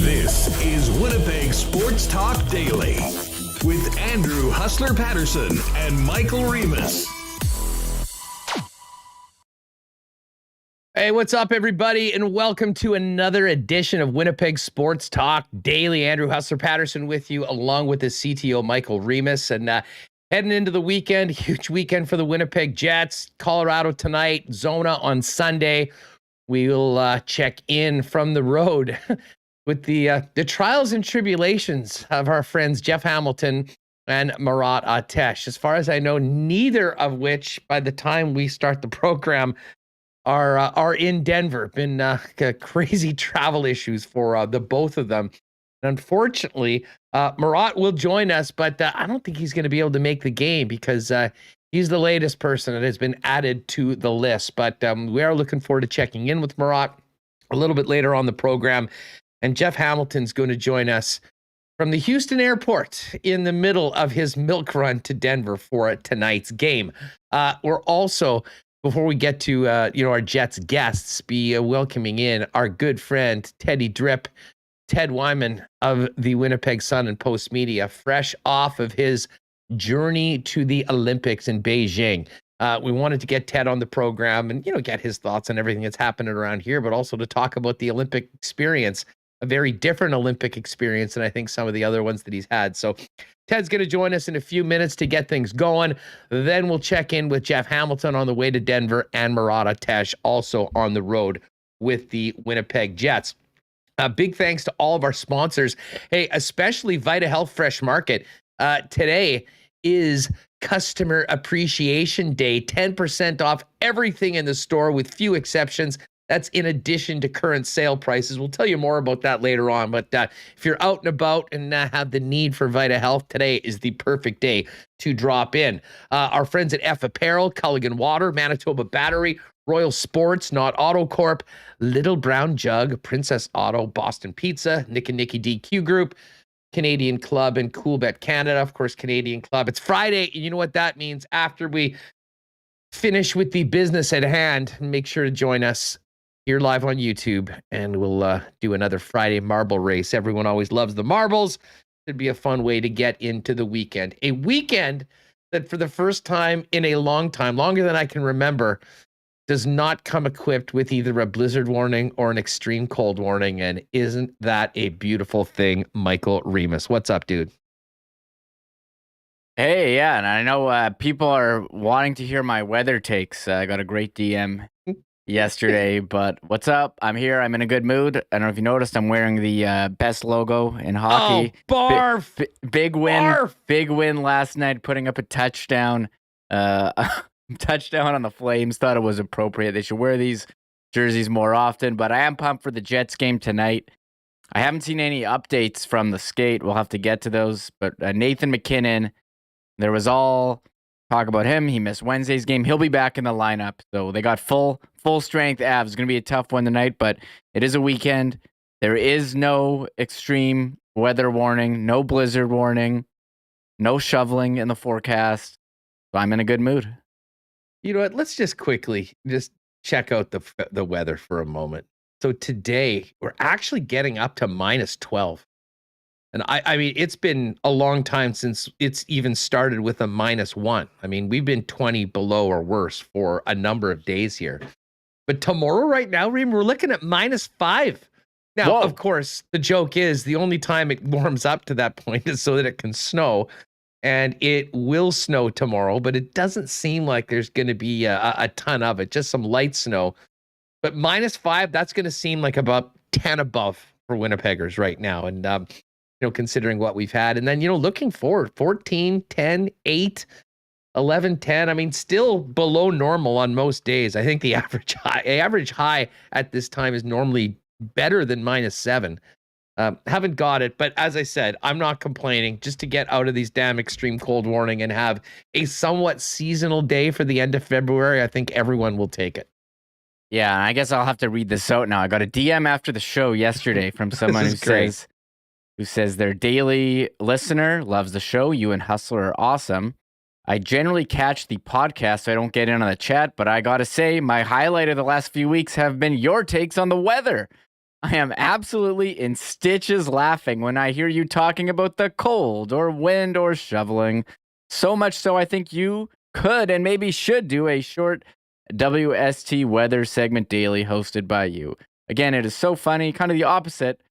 This is Winnipeg Sports Talk Daily with Andrew Hustler Paterson and Michael Remis. Hey, what's up, everybody, and welcome to another edition of Winnipeg Sports Talk Daily. Andrew Hustler Paterson with you, along with his CTO, Michael Remis. And heading into the weekend, huge weekend for the Winnipeg Jets. Colorado tonight, Zona on Sunday. We will check in from the road with the trials and tribulations of our friends Jeff Hamilton and Murat. As far as I know, neither of which, by the time we start the program, are in Denver. Been crazy travel issues for the both of them. And unfortunately, Murat will join us, but I don't think he's going to be able to make the game because he's the latest person that has been added to the list. But we are looking forward to checking in with Murat a little bit later on the program. And Jeff Hamilton's going to join us from the Houston airport in the middle of his milk run to Denver for tonight's game. We're also, before we get to our Jets guests, be welcoming in our good friend Ted Wyman of the Winnipeg Sun and Post Media, fresh off of his journey to the Olympics in Beijing. We wanted to get Ted on the program and get his thoughts on everything that's happening around here, but also to talk about the Olympic experience. A very different Olympic experience than I think some of the other ones that he's had. So Ted's going to join us in a few minutes to get things going. Then we'll check in with Jeff Hamilton on the way to Denver and Murat also on the road with the Winnipeg Jets. Big thanks to all of our sponsors. Hey, especially Vita Health Fresh Market. Today is Customer Appreciation Day. 10% off everything in the store with few exceptions. That's in addition to current sale prices. We'll tell you more about that later on. But if you're out and about and have the need for Vita Health, today is the perfect day to drop in. Our friends at F Apparel, Culligan Water, Manitoba Battery, Royal Sports, Not Auto Corp, Little Brown Jug, Princess Auto, Boston Pizza, Nick and Nicky DQ Group, Canadian Club, and Coolbet Canada. Of course, Canadian Club. It's Friday. You know what that means. After we finish with the business at hand, make sure to join us here live on YouTube, and we'll do another Friday marble race. Everyone always loves the marbles. It'd be a fun way to get into the weekend. A weekend that for the first time in a long time, longer than I can remember, does not come equipped with either a blizzard warning or an extreme cold warning. And isn't that a beautiful thing, Michael Remis? What's up, dude? Hey, yeah, and I know people are wanting to hear my weather takes. I got a great DM yesterday, but what's up? I'm here. I'm in a good mood. I don't know if you noticed, I'm wearing the best logo in hockey. Oh, barf! Big win. Barf! Big win last night, putting up a touchdown. Touchdown on the Flames. Thought it was appropriate. They should wear these jerseys more often, but I am pumped for the Jets game tonight. I haven't seen any updates from the skate. We'll have to get to those, but Nathan McKinnon, there was all talk about him. He missed Wednesday's game. He'll be back in the lineup. So they got full strength Avs. It's going to be a tough one tonight, but it is a weekend. There is no extreme weather warning, no blizzard warning, no shoveling in the forecast. So I'm in a good mood. You know what? Let's just quickly just check out the weather for a moment. So today we're actually getting up to -12. And I mean, it's been a long time since it's even started with a -1. I mean, we've been 20 below or worse for a number of days here. But tomorrow, right now, Reem, we're looking at -5. Now, Whoa. Of course, the joke is the only time it warms up to that point is so that it can snow. And it will snow tomorrow, but it doesn't seem like there's going to be a ton of it, just some light snow. But -5, that's going to seem like about 10 above for Winnipeggers right now. And, considering what we've had. And then, looking forward, 14, 10, 8. 11, 10. I mean, still below normal on most days. I think the average high at this time is normally better than -7. Haven't got it, but as I said, I'm not complaining. Just to get out of these damn extreme cold warning and have a somewhat seasonal day for the end of February, I think everyone will take it. Yeah, and I guess I'll have to read this out now. I got a DM after the show yesterday from someone who says their daily listener loves the show. You and Hustler are awesome. I generally catch the podcast, so I don't get in on the chat, but I got to say, my highlight of the last few weeks have been your takes on the weather. I am absolutely in stitches laughing when I hear you talking about the cold or wind or shoveling. So much so, I think you could and maybe should do a short WST weather segment daily hosted by you. Again, it is so funny, kind of the opposite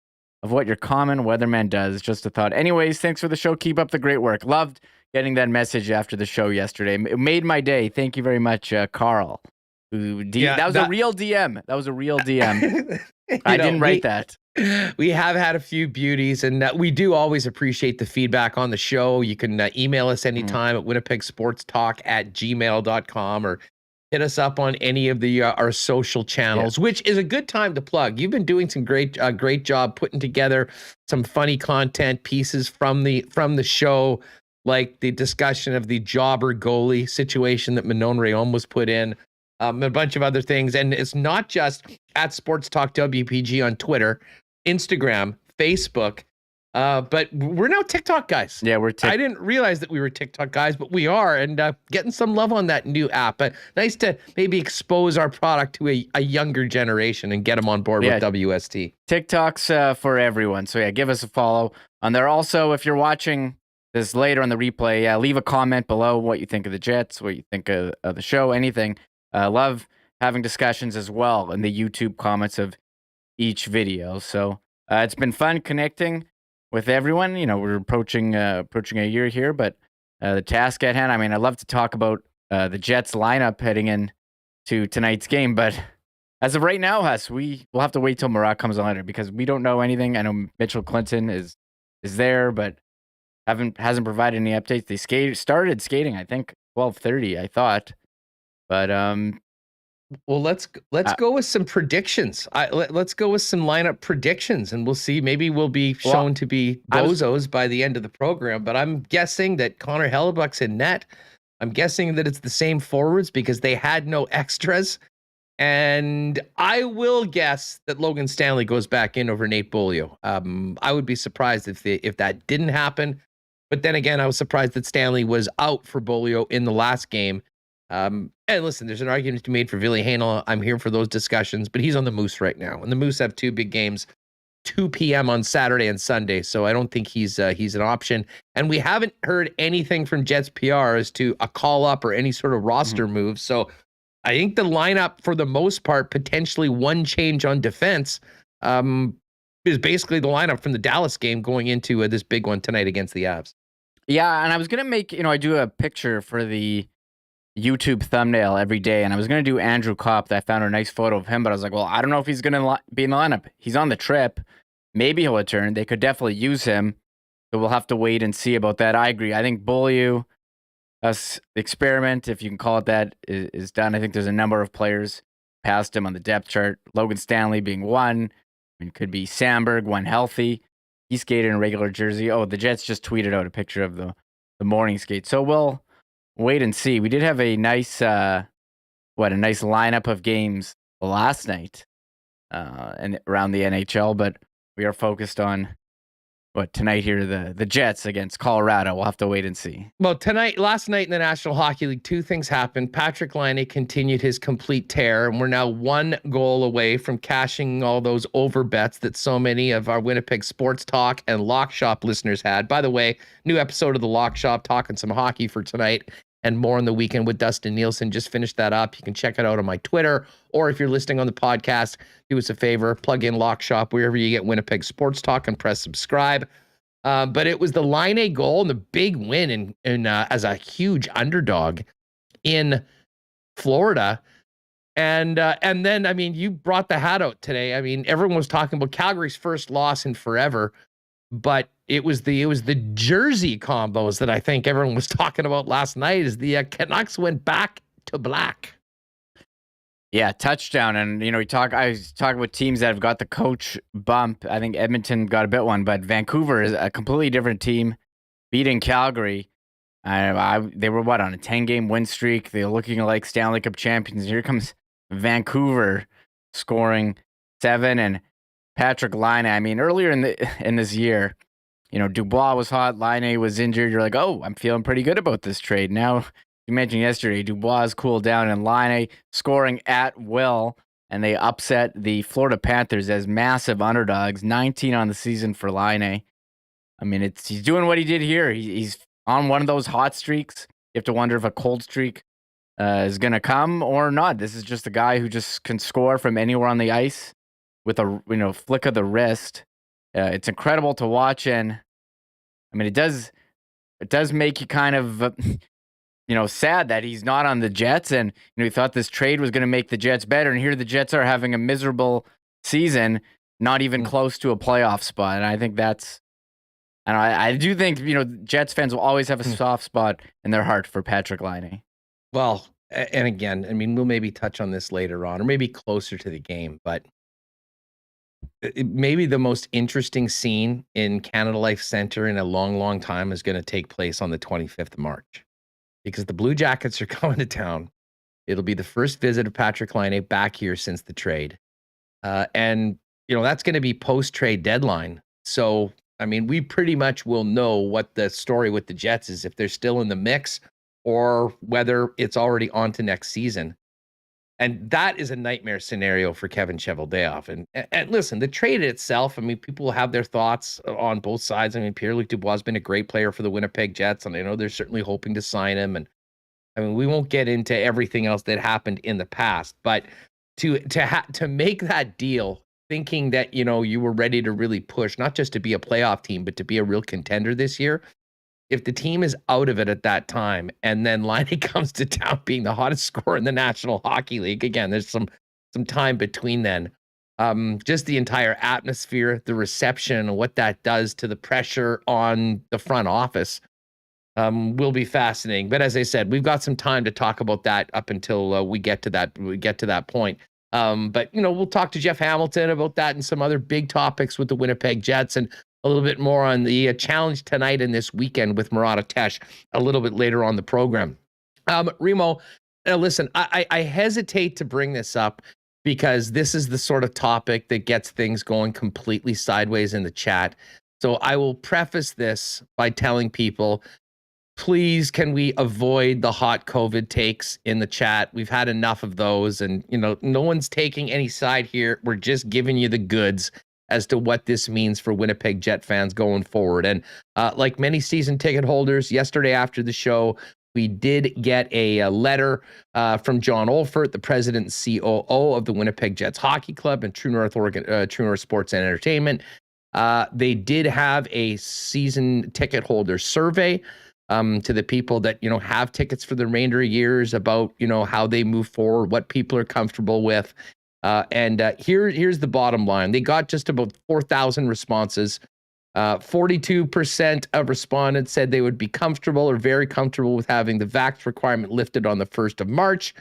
of what your common weatherman does. Just a thought. Anyways, thanks for the show. Keep up the great work. Loved getting that message after the show yesterday. It made my day. Thank you very much, Carl. That was a real DM. That was a real DM. I didn't write that. We have had a few beauties, and we do always appreciate the feedback on the show. You can email us anytime at winnipegsportstalk@gmail.com or hit us up on any of the our social channels, which is a good time to plug. You've been doing some great job putting together some funny content pieces from the show, like the discussion of the jobber goalie situation that Manon Rhéaume was put in. A bunch of other things. And it's not just at Sports Talk WPG on Twitter, Instagram, Facebook, but we're now TikTok guys. Yeah, we're I didn't realize that we were TikTok guys, but we are, and getting some love on that new app. But nice to maybe expose our product to a younger generation and get them on board with WST. TikTok's for everyone. So yeah, give us a follow on there. Also, if you're watching this later on the replay, leave a comment below what you think of the Jets, what you think of the show, anything. Love having discussions as well in the YouTube comments of each video. So it's been fun connecting with everyone. You know, we're approaching a year here, but the task at hand, I mean, I'd love to talk about the Jets lineup heading in to tonight's game, but as of right now, Huss, we'll have to wait till Murat comes on later because we don't know anything. I know Mitchell Clinton is there, but hasn't provided any updates. They started skating, I think 12:30, I thought. But well, let's go with some predictions. Let's go with some lineup predictions, and we'll see. Maybe we'll be shown to be bozos by the end of the program. But I'm guessing that Connor Hellebuck's in net. I'm guessing that it's the same forwards because they had no extras. And I will guess that Logan Stanley goes back in over Nate Beaulieu. I would be surprised if that didn't happen. But then again, I was surprised that Stanley was out for Beaulieu in the last game. And listen, there's an argument to be made for Ville Heinola. I'm here for those discussions, but he's on the Moose right now. And the Moose have two big games, 2 p.m. on Saturday and Sunday. So I don't think he's an option. And we haven't heard anything from Jets PR as to a call up or any sort of roster move. So I think the lineup, for the most part, potentially one change on defense, is basically the lineup from the Dallas game going into this big one tonight against the Avs. Yeah, and I was going to make, I do a picture for the YouTube thumbnail every day, and I was going to do Andrew Kopp. I found a nice photo of him, but I was like, well, I don't know if he's going to be in the lineup. He's on the trip. Maybe he'll return. They could definitely use him, so we'll have to wait and see about that. I agree. I think Beaulieu, experiment, if you can call it that, is done. I think there's a number of players past him on the depth chart. Logan Stanley being one. I mean, it could be Sandberg when healthy. He skated in a regular jersey. Oh, the Jets just tweeted out a picture of the morning skate. So we'll wait and see. We did have a nice, nice lineup of games last night, and around the NHL. But we are focused on tonight here, the Jets against Colorado. We'll have to wait and see. Well, last night in the National Hockey League, two things happened. Patrick Laine continued his complete tear, and we're now 1 goal away from cashing all those over bets that so many of our Winnipeg Sports Talk and Lock Shop listeners had. By the way, new episode of the Lock Shop talking some hockey for tonight and more on the weekend with Dustin Nielsen. Just finished that up. You can check it out on my Twitter, or if you're listening on the podcast, do us a favor, plug in Lock Shop wherever you get Winnipeg Sports Talk and press subscribe. But it was the Laine goal and the big win in as a huge underdog in Florida. And then, I mean, you brought the hat out today. I mean, everyone was talking about Calgary's first loss in forever, but it was the jersey combos that I think everyone was talking about last night as the Canucks went back to black. Yeah, touchdown. And, I was talking with teams that have got the coach bump. I think Edmonton got a bit one, but Vancouver is a completely different team, beating Calgary. They were, on a 10-game win streak? They're looking like Stanley Cup champions. Here comes Vancouver scoring 7, and Patrick Laine. I mean, earlier in this year, Dubois was hot, Laine was injured. You're like, oh, I'm feeling pretty good about this trade. Now, you mentioned yesterday, Dubois cooled down and Laine scoring at will, and they upset the Florida Panthers as massive underdogs. 19 on the season for Laine. I mean, he's doing what he did here. He's on one of those hot streaks. You have to wonder if a cold streak is going to come or not. This is just a guy who just can score from anywhere on the ice with a flick of the wrist. It's incredible to watch, and I mean, it does make you kind of sad that he's not on the Jets, and he thought this trade was going to make the Jets better, and here the Jets are having a miserable season, not even close to a playoff spot. And I think I do think Jets fans will always have a soft spot in their heart for Patrick Laine. Well, and again, I mean, we'll maybe touch on this later on, or maybe closer to the game, but maybe the most interesting scene in Canada Life Center in a long, long time is going to take place on the 25th of March, because the Blue Jackets are coming to town. It'll be the first visit of Patrick Laine back here since the trade. And that's going to be post-trade deadline. So, I mean, we pretty much will know what the story with the Jets is, if they're still in the mix or whether it's already on to next season. And that is a nightmare scenario for Kevin Cheveldayoff. And listen, the trade itself, I mean, people will have their thoughts on both sides. I mean, Pierre-Luc Dubois has been a great player for the Winnipeg Jets, and I know they're certainly hoping to sign him. And I mean, we won't get into everything else that happened in the past, but to make that deal, thinking that, you were ready to really push, not just to be a playoff team, but to be a real contender this year. If the team is out of it at that time, and then Laine comes to town being the hottest scorer in the National Hockey League, again, there's some time between then. Just the entire atmosphere, the reception, what that does to the pressure on the front office will be fascinating. But as I said, we've got some time to talk about that up until we get to that point. But we'll talk to Jeff Hamilton about that and some other big topics with the Winnipeg Jets, and a little bit more on the challenge tonight and this weekend with Murat a little bit later on the program. Remo, listen, I hesitate to bring this up because this is the sort of topic that gets things going completely sideways in the chat. So I will preface this by telling people, please, can we avoid the hot COVID takes in the chat? We've had enough of those, and no one's taking any side here. We're just giving you the goods as to what this means for Winnipeg Jet fans going forward. And like many season ticket holders, yesterday after the show, we did get a letter from John Olfert, the president and COO of the Winnipeg Jets Hockey Club and True North Sports and Entertainment. They did have a season ticket holder survey to the people that have tickets for the remainder of years about how they move forward, what people are comfortable with. And here's the bottom line. They got just about 4,000 responses. 42% of respondents said they would be comfortable or very comfortable with having the vax requirement lifted on the 1st of March,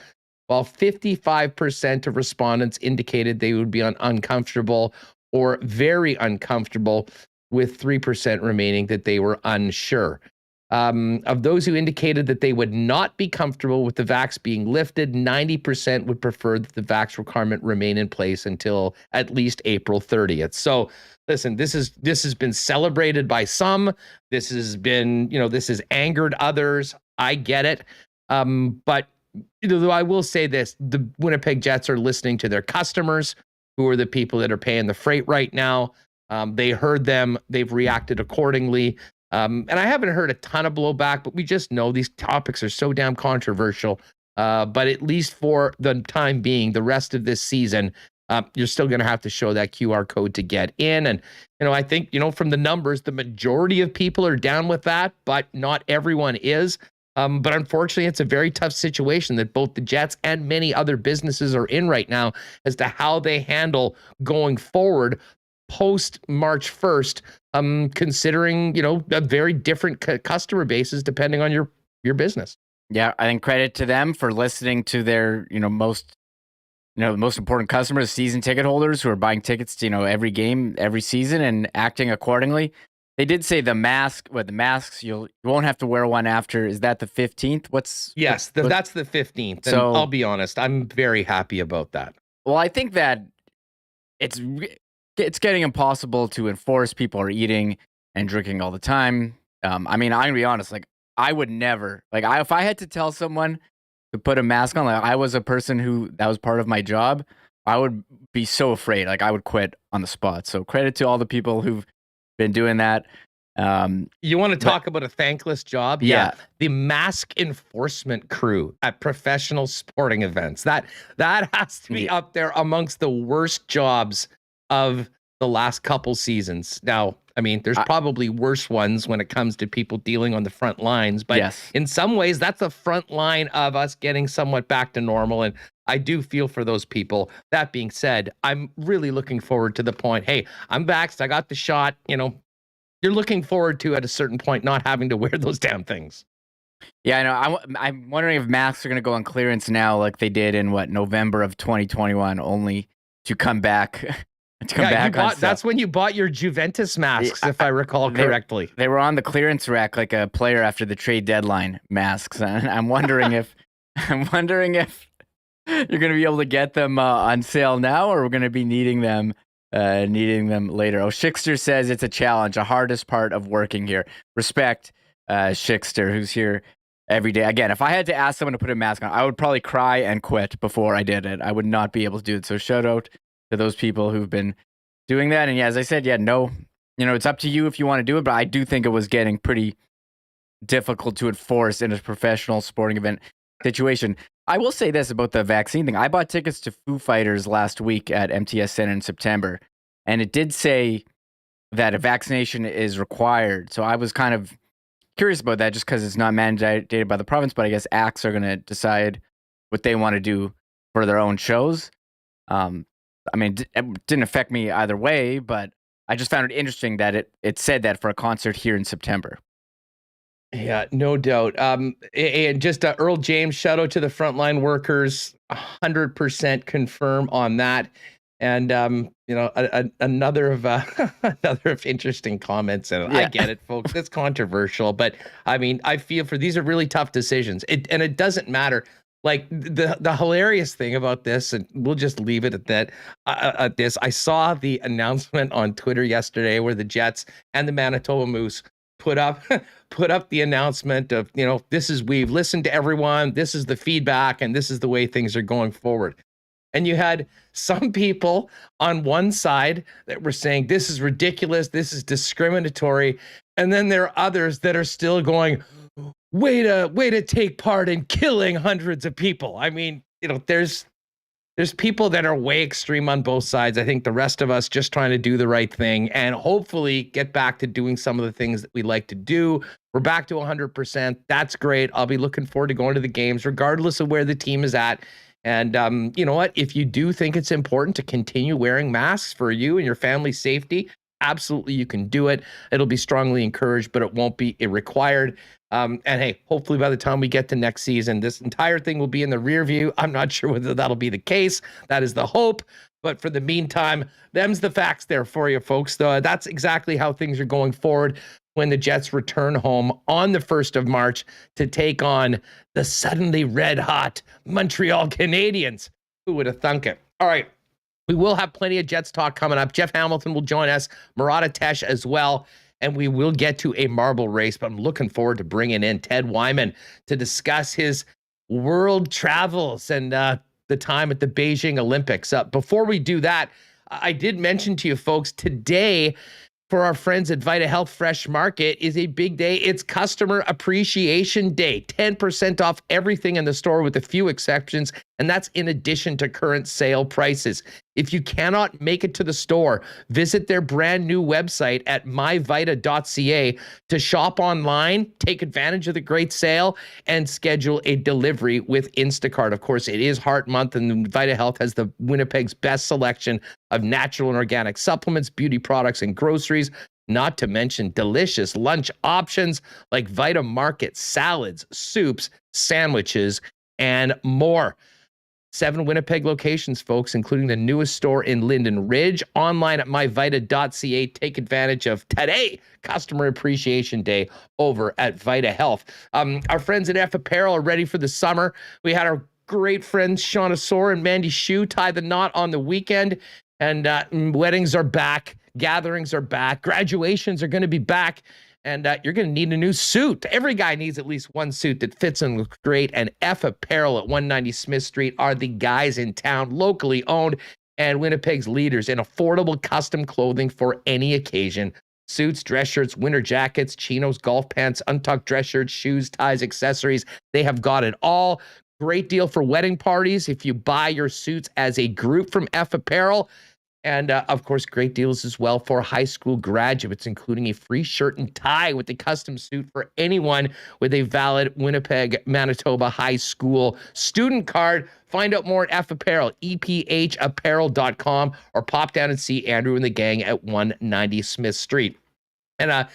while 55% of respondents indicated they would be uncomfortable or very uncomfortable, with 3% remaining that they were unsure. Of those who indicated that they would not be comfortable with the vax being lifted, 90% would prefer that the vax requirement remain in place until at least April 30th. So listen, this has been celebrated by some. This has been, this has angered others. I get it. But though I will say this, the Winnipeg Jets are listening to their customers, who are the people that are paying the freight right now. They heard them. They've reacted accordingly. And I haven't heard a ton of blowback, but we just know these topics are so damn controversial. But at least for the time being, the rest of this season, you're still going to have to show that QR code to get in. And, I think, from the numbers, the majority of people are down with that, but not everyone is. But unfortunately, it's a very tough situation that both the Jets and many other businesses are in right now as to how they handle going forward post March 1st, considering, a very different customer bases depending on your business. Yeah, I think credit to them for listening to their, most important customers, season ticket holders who are buying tickets to, every game, every season and acting accordingly. They did say the masks, you won't have to wear one after. Is that the 15th? That's the 15th. And I'll be honest, I'm very happy about that. Well, I think that it's getting impossible to enforce. People are eating and drinking all the time. I'm gonna be honest, like I would never, if I had to tell someone to put a mask on, like I was a person that was part of my job, I would be so afraid. Like I would quit on the spot. So credit to all the people who've been doing that. You want to talk about a thankless job? Yeah. The mask enforcement crew at professional sporting events. That has to be up there amongst the worst jobs of the last couple seasons. Now, there's probably worse ones when it comes to people dealing on the front lines, but yes, in some ways that's the front line of us getting somewhat back to normal. And I do feel for those people. That being said, I'm really looking forward to the point, hey, I'm vaxxed, I got the shot, you're looking forward to at a certain point not having to wear those damn things. Yeah, I know. I'm wondering if masks are going to go on clearance now like they did in November of 2021, only to come back. That's when you bought your Juventus masks, if I recall correctly. They were on the clearance rack like a player after the trade deadline masks. And I'm wondering if you're going to be able to get them on sale now, or we're going to be needing them later. Oh, Schickster says it's a challenge, the hardest part of working here. Respect, Schickster, who's here every day. Again, if I had to ask someone to put a mask on, I would probably cry and quit before I did it. I would not be able to do it. So shout out to those people who've been doing that. And yeah, as I said, it's up to you if you want to do it, but I do think it was getting pretty difficult to enforce in a professional sporting event situation. I will say this about the vaccine thing. I bought tickets to Foo Fighters last week at MTS Center in September, and it did say that a vaccination is required. So I was kind of curious about that just because it's not mandated by the province, but I guess acts are going to decide what they want to do for their own shows. It didn't affect me either way, but I just found it interesting that it said that for a concert here in September. Yeah, no doubt. And just Earl James, shout out to the frontline workers, 100% confirm on that. And another of interesting comments. And I get it, folks. It's controversial, but I feel for these are really tough decisions. It doesn't matter. Like the hilarious thing about this, and we'll just leave it at that. At this, I saw the announcement on Twitter yesterday where the Jets and the Manitoba Moose put up the announcement of, we've listened to everyone, this is the feedback, and this is the way things are going forward. And you had some people on one side that were saying this is ridiculous, this is discriminatory, and then there are others that are still going, way to take part in killing hundreds of people. There's people that are way extreme on both sides. I think the rest of us just trying to do the right thing and hopefully get back to doing some of the things that we like to do. We're back to 100%. That's great. I'll be looking forward to going to the games, regardless of where the team is at. And you know what? If you do think it's important to continue wearing masks for you and your family's safety, absolutely you can do it. It'll be strongly encouraged, but it won't be required. And hey, hopefully by the time we get to next season, this entire thing will be in the rear view. I'm not sure whether that'll be the case. That is the hope. But for the meantime, them's the facts there for you, folks. That's exactly how things are going forward when the Jets return home on the 1st of March to take on the suddenly red-hot Montreal Canadiens. Who would have thunk it? All right. We will have plenty of Jets talk coming up. Jeff Hamilton will join us, Murat as well. And we will get to a marble race, but I'm looking forward to bringing in Ted Wyman to discuss his world travels and the time at the Beijing Olympics. Before we do that, I did mention to you folks today for our friends at Vita Health Fresh Market is a big day. It's Customer Appreciation Day. 10% off everything in the store with a few exceptions, and that's in addition to current sale prices. If you cannot make it to the store, visit their brand new website at myvita.ca to shop online, take advantage of the great sale, and schedule a delivery with Instacart. Of course, it is Heart Month, and Vita Health has the Winnipeg's best selection of natural and organic supplements, beauty products, and groceries, not to mention delicious lunch options like Vita Market salads, soups, sandwiches, and more. 7 Winnipeg locations, folks, including the newest store in Linden Ridge. Online at myvita.ca. Take advantage of today, Customer Appreciation Day, over at Vita Health. Our friends at F Apparel are ready for the summer. We had our great friends Shauna Sore and Mandy Shue tie the knot on the weekend, and weddings are back, gatherings are back, graduations are going to be back. And you're going to need a new suit. Every guy needs at least one suit that fits and looks great. And F Apparel at 190 Smith Street are the guys in town, locally owned, and Winnipeg's leaders in affordable custom clothing for any occasion. Suits, dress shirts, winter jackets, chinos, golf pants, untucked dress shirts, shoes, ties, accessories. They have got it all. Great deal for wedding parties if you buy your suits as a group from F Apparel. And, of course, great deals as well for high school graduates, including a free shirt and tie with the custom suit for anyone with a valid Winnipeg, Manitoba high school student card. Find out more at F Apparel, ephapparel.com, or pop down and see Andrew and the gang at 190 Smith Street. And our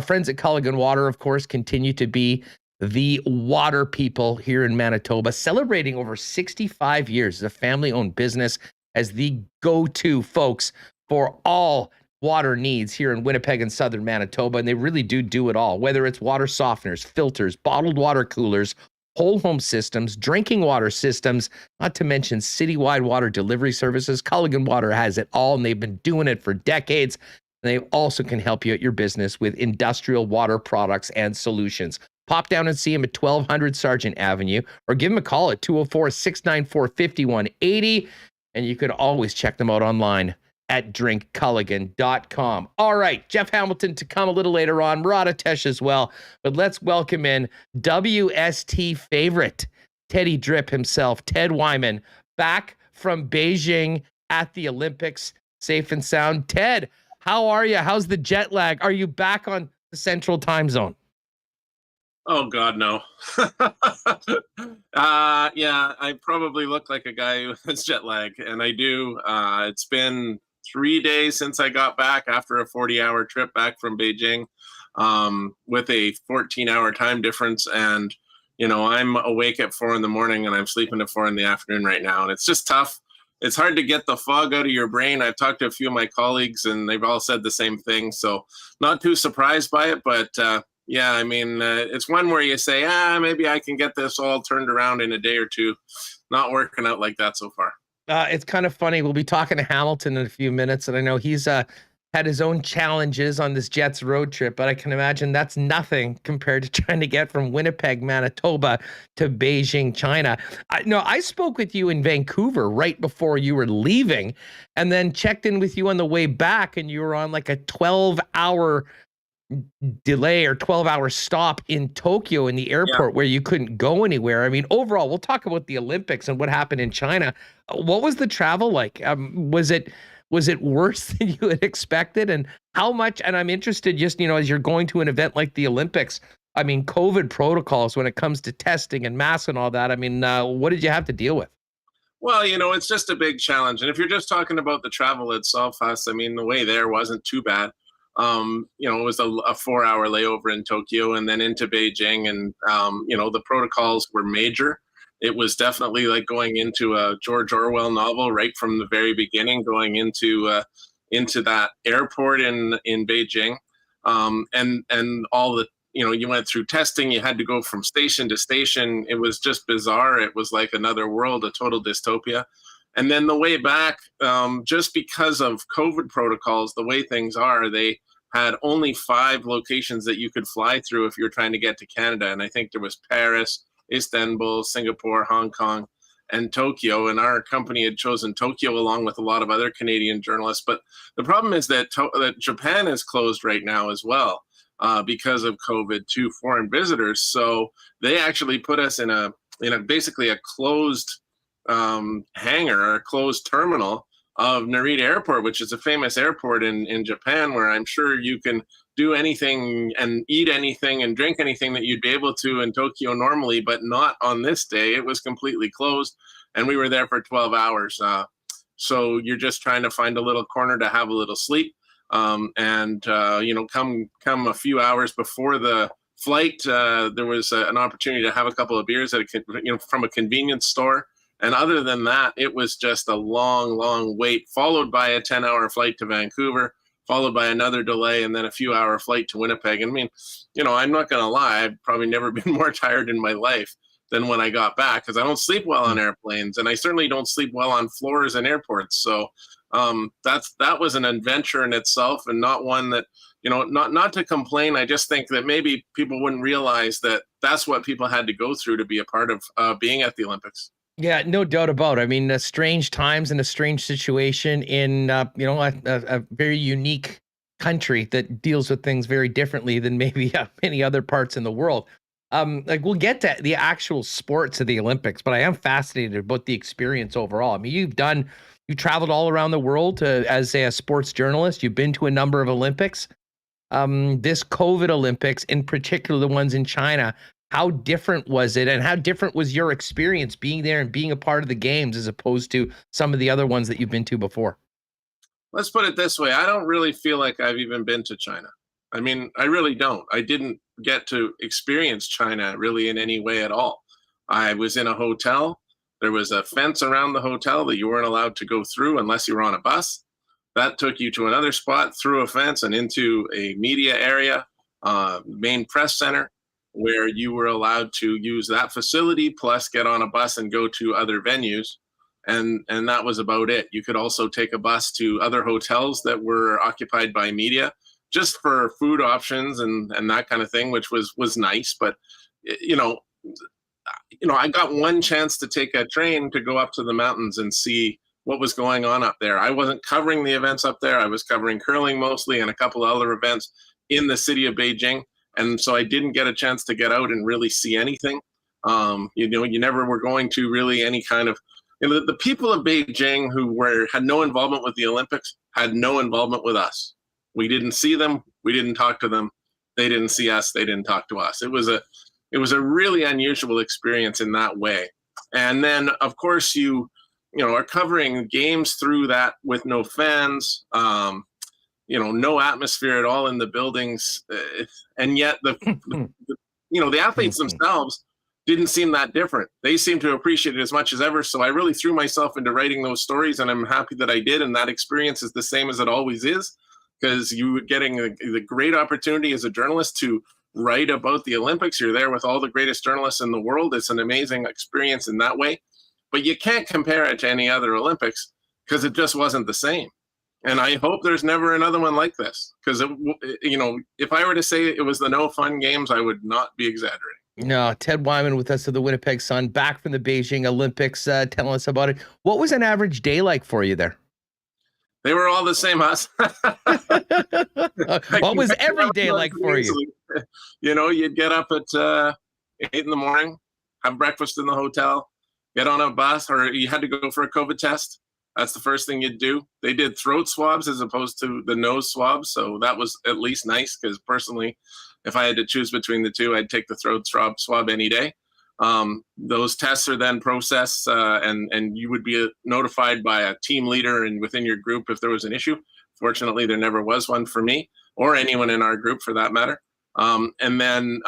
friends at Culligan Water, of course, continue to be the water people here in Manitoba, celebrating over 65 years as a family-owned business, as the go-to folks for all water needs here in Winnipeg and southern Manitoba. And they really do it all, whether it's water softeners, filters, bottled water coolers, whole home systems, drinking water systems, not to mention citywide water delivery services. Culligan Water has it all, and they've been doing it for decades. And they also can help you at your business with industrial water products and solutions. Pop down and see them at 1200 Sargent Avenue, or give them a call at 204-694-5180. And you can always check them out online at drinkculligan.com. All right, Jeff Hamilton to come a little later on, Murat as well. But let's welcome in WST favorite, Teddy Drip himself, Ted Wyman, back from Beijing at the Olympics, safe and sound. Ted, how are you? How's the jet lag? Are you back on the Central Time Zone? Oh God, no. Yeah, I probably look like a guy who has jet lag, and I do. It's been 3 days since I got back after a 40-hour trip back from Beijing, with a 14-hour time difference. And, you know, I'm awake at 4 a.m. and I'm sleeping at 4 p.m. right now. And it's just tough. It's hard to get the fog out of your brain. I've talked to a few of my colleagues, and they've all said the same thing. So not too surprised by it, but yeah, I mean, it's one where you say, maybe I can get this all turned around in a day or two. Not working out like that so far. It's kind of funny. We'll be talking to Hamilton in a few minutes, and I know he's had his own challenges on this Jets road trip, but I can imagine that's nothing compared to trying to get from Winnipeg, Manitoba to Beijing, China. I spoke with you in Vancouver right before you were leaving, and then checked in with you on the way back, and you were on like a 12-hour delay or 12-hour stop in Tokyo in the airport where you couldn't go anywhere. I mean, overall, we'll talk about the Olympics and what happened in China. What was the travel like? Was it worse than you had expected? And how much, and I'm interested just, as you're going to an event like the Olympics, I mean, COVID protocols when it comes to testing and masks and all that. I mean, what did you have to deal with? Well, it's just a big challenge. And if you're just talking about the travel itself, I mean, the way there wasn't too bad. It was a 4-hour layover in Tokyo and then into Beijing. And, the protocols were major. It was definitely like going into a George Orwell novel right from the very beginning, going into that airport in Beijing. And all the, you went through testing, you had to go from station to station. It was just bizarre. It was like another world, a total dystopia. And then the way back, just because of COVID protocols, the way things are, they had only 5 locations that you could fly through if you're trying to get to Canada. And I think there was Paris, Istanbul, Singapore, Hong Kong, and Tokyo. And our company had chosen Tokyo along with a lot of other Canadian journalists. But the problem is that Japan is closed right now as well because of COVID to foreign visitors. So they actually put us in basically a closed hangar or closed terminal of Narita Airport, which is a famous airport in Japan, where I'm sure you can do anything and eat anything and drink anything that you'd be able to in Tokyo normally, but not on this day. It was completely closed, and we were there for 12 hours. So you're just trying to find a little corner to have a little sleep. Come a few hours before the flight, there was an opportunity to have a couple of beers from a convenience store. And other than that, it was just a long, long wait, followed by a 10-hour flight to Vancouver, followed by another delay, and then a few-hour flight to Winnipeg. And I mean, I'm not going to lie, I've probably never been more tired in my life than when I got back, because I don't sleep well on airplanes, and I certainly don't sleep well on floors in airports. So that was an adventure in itself, and not one that, not to complain. I just think that maybe people wouldn't realize that that's what people had to go through to be a part of being at the Olympics. Yeah, no doubt about it. I mean, strange times and a strange situation in, a very unique country that deals with things very differently than maybe many other parts in the world. We'll get to the actual sports of the Olympics, but I am fascinated about the experience overall. I mean, you traveled all around the world as a sports journalist. You've been to a number of Olympics. This COVID Olympics, in particular, the ones in China, how different was it, and how different was your experience being there and being a part of the games as opposed to some of the other ones that you've been to before? Let's put it this way. I don't really feel like I've even been to China. I mean, I really don't. I didn't get to experience China really in any way at all. I was in a hotel. There was a fence around the hotel that you weren't allowed to go through unless you were on a bus. That took you to another spot, through a fence and into a media area, main press center, where you were allowed to use that facility, plus get on a bus and go to other venues. And that was about it. You could also take a bus to other hotels that were occupied by media, just for food options and that kind of thing, which was nice. But, I got one chance to take a train to go up to the mountains and see what was going on up there. I wasn't covering the events up there. I was covering curling mostly and a couple of other events in the city of Beijing. And so I didn't get a chance to get out and really see anything. You never were going to really any kind of, the people of Beijing who had no involvement with the Olympics had no involvement with us. We didn't see them. We didn't talk to them. They didn't see us. They didn't talk to us. It was a really unusual experience in that way. And then, of course, you are covering games through that with no fans, no atmosphere at all in the buildings. And yet the athletes themselves didn't seem that different. They seemed to appreciate it as much as ever. So I really threw myself into writing those stories, and I'm happy that I did. And that experience is the same as it always is, because you were getting the great opportunity as a journalist to write about the Olympics. You're there with all the greatest journalists in the world. It's an amazing experience in that way. But you can't compare it to any other Olympics, because it just wasn't the same. And I hope there's never another one like this, because, if I were to say it was the no fun games, I would not be exaggerating. No, Ted Wyman with us of the Winnipeg Sun, back from the Beijing Olympics, telling us about it. What was an average day like for you there? They were all the same, us. What was every day like for you? You'd get up at 8 in the morning, have breakfast in the hotel, get on a bus, or you had to go for a COVID test. That's the first thing you'd do. They did throat swabs as opposed to the nose swabs, so that was at least nice, because personally, if I had to choose between the two, I'd take the throat swab any day. Those tests are then processed, and you would be notified by a team leader and within your group if there was an issue. Fortunately, there never was one for me or anyone in our group for that matter. And then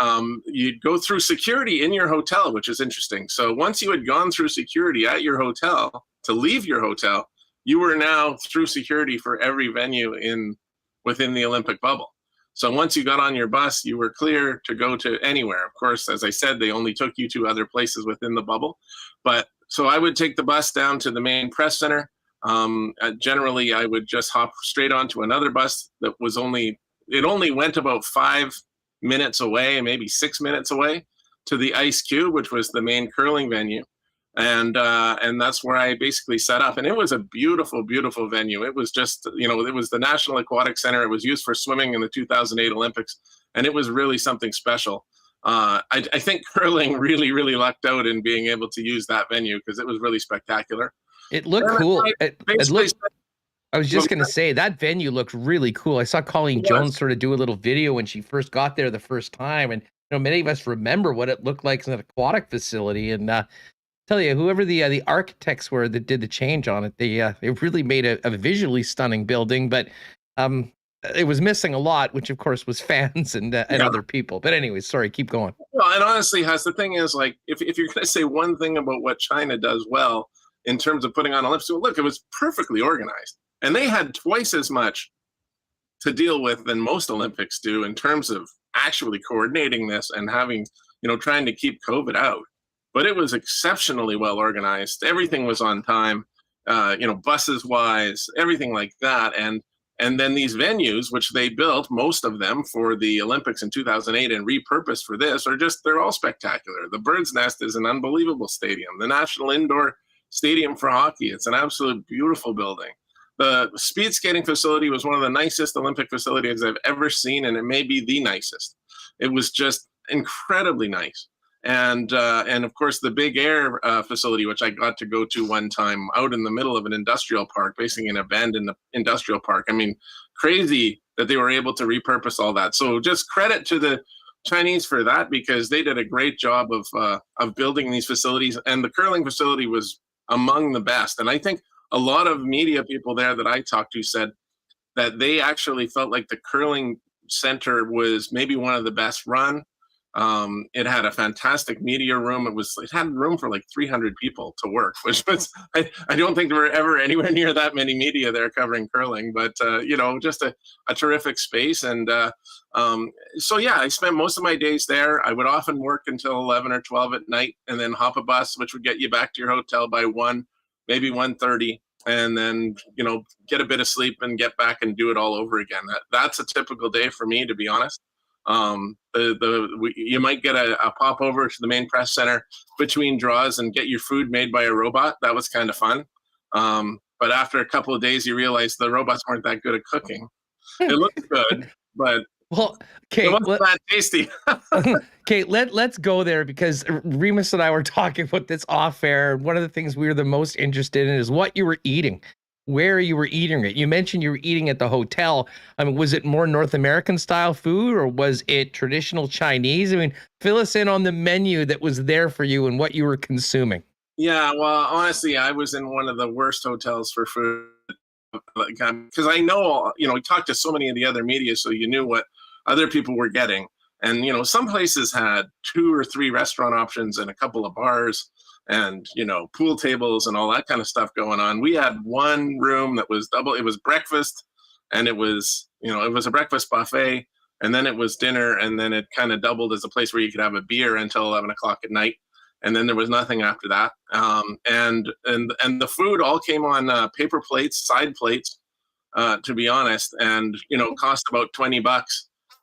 you'd go through security in your hotel, which is interesting. So once you had gone through security at your hotel to leave your hotel, you were now through security for every venue within the Olympic bubble. So once you got on your bus, you were clear to go to anywhere. Of course, as I said, they only took you to other places within the bubble. But so I would take the bus down to the main press center. Generally, I would just hop straight onto another bus that it only went about 5 minutes away, maybe 6 minutes away, to the Ice Cube, which was the main curling venue. And that's where I basically set up. And it was a beautiful, beautiful venue. It was just, it was the National Aquatic Center. It was used for swimming in the 2008 Olympics. And it was really something special. I think curling really, really lucked out in being able to use that venue because it was really spectacular. It looked And cool. I It basically looked. I was just going to say that venue looked really cool. I saw Colleen Jones sort of do a little video when she first got there the first time. And, many of us remember what it looked like as an aquatic facility. And tell you, whoever the architects were that did the change on it, they really made a visually stunning building. But it was missing a lot, which, of course, was fans and other people. But anyways, sorry, keep going. Well, and honestly, the thing is, like, if you're going to say one thing about what China does well in terms of putting on Olympics, look, it was perfectly organized. And they had twice as much to deal with than most Olympics do in terms of actually coordinating this and having, trying to keep COVID out. But it was exceptionally well organized. Everything was on time, buses wise, everything like that. And then these venues, which they built, most of them for the Olympics in 2008 and repurposed for this, they're all spectacular. The Bird's Nest is an unbelievable stadium. The National Indoor Stadium for Hockey, it's an absolute beautiful building. The speed skating facility was one of the nicest Olympic facilities I've ever seen, and it may be the nicest. It was just incredibly nice. And of course, the Big Air facility, which I got to go to one time out in the middle of an industrial park, basically an abandoned industrial park. I mean, crazy that they were able to repurpose all that. So just credit to the Chinese for that, because they did a great job of building these facilities. And the curling facility was among the best. And I think a lot of media people there that I talked to said that they actually felt like the curling center was maybe one of the best run. It had a fantastic media room. It had room for like 300 people to work, which was, I don't think there were ever anywhere near that many media there covering curling, but, just a terrific space. And so, yeah, I spent most of my days there. I would often work until 11 or 12 at night and then hop a bus, which would get you back to your hotel by 1, maybe 1:30. And then, get a bit of sleep and get back and do it all over again. That's a typical day for me, to be honest. You might get a pop over to the main press center between draws and get your food made by a robot. That was kind of fun. But after a couple of days, you realize the robots weren't that good at cooking. It looked good, but well, okay, it wasn't that tasty. Okay, let's go there, because Remis and I were talking about this off air. One of the things we were the most interested in is what you were eating, where you were eating it. You mentioned you were eating at the hotel. I mean, was it more North American style food, or was it traditional Chinese? I mean, fill us in on the menu that was there for you and what you were consuming. Yeah, well, honestly, I was in one of the worst hotels for food, because I know, we talked to so many of the other media, so you knew what other people were getting. And, some places had 2 or 3 restaurant options and a couple of bars and, pool tables and all that kind of stuff going on. We had one room that was double. It was breakfast, and it was, it was a breakfast buffet, and then it was dinner, and then it kind of doubled as a place where you could have a beer until 11 o'clock at night. And then there was nothing after that. And the food all came on paper plates, side plates, to be honest, and, cost about $20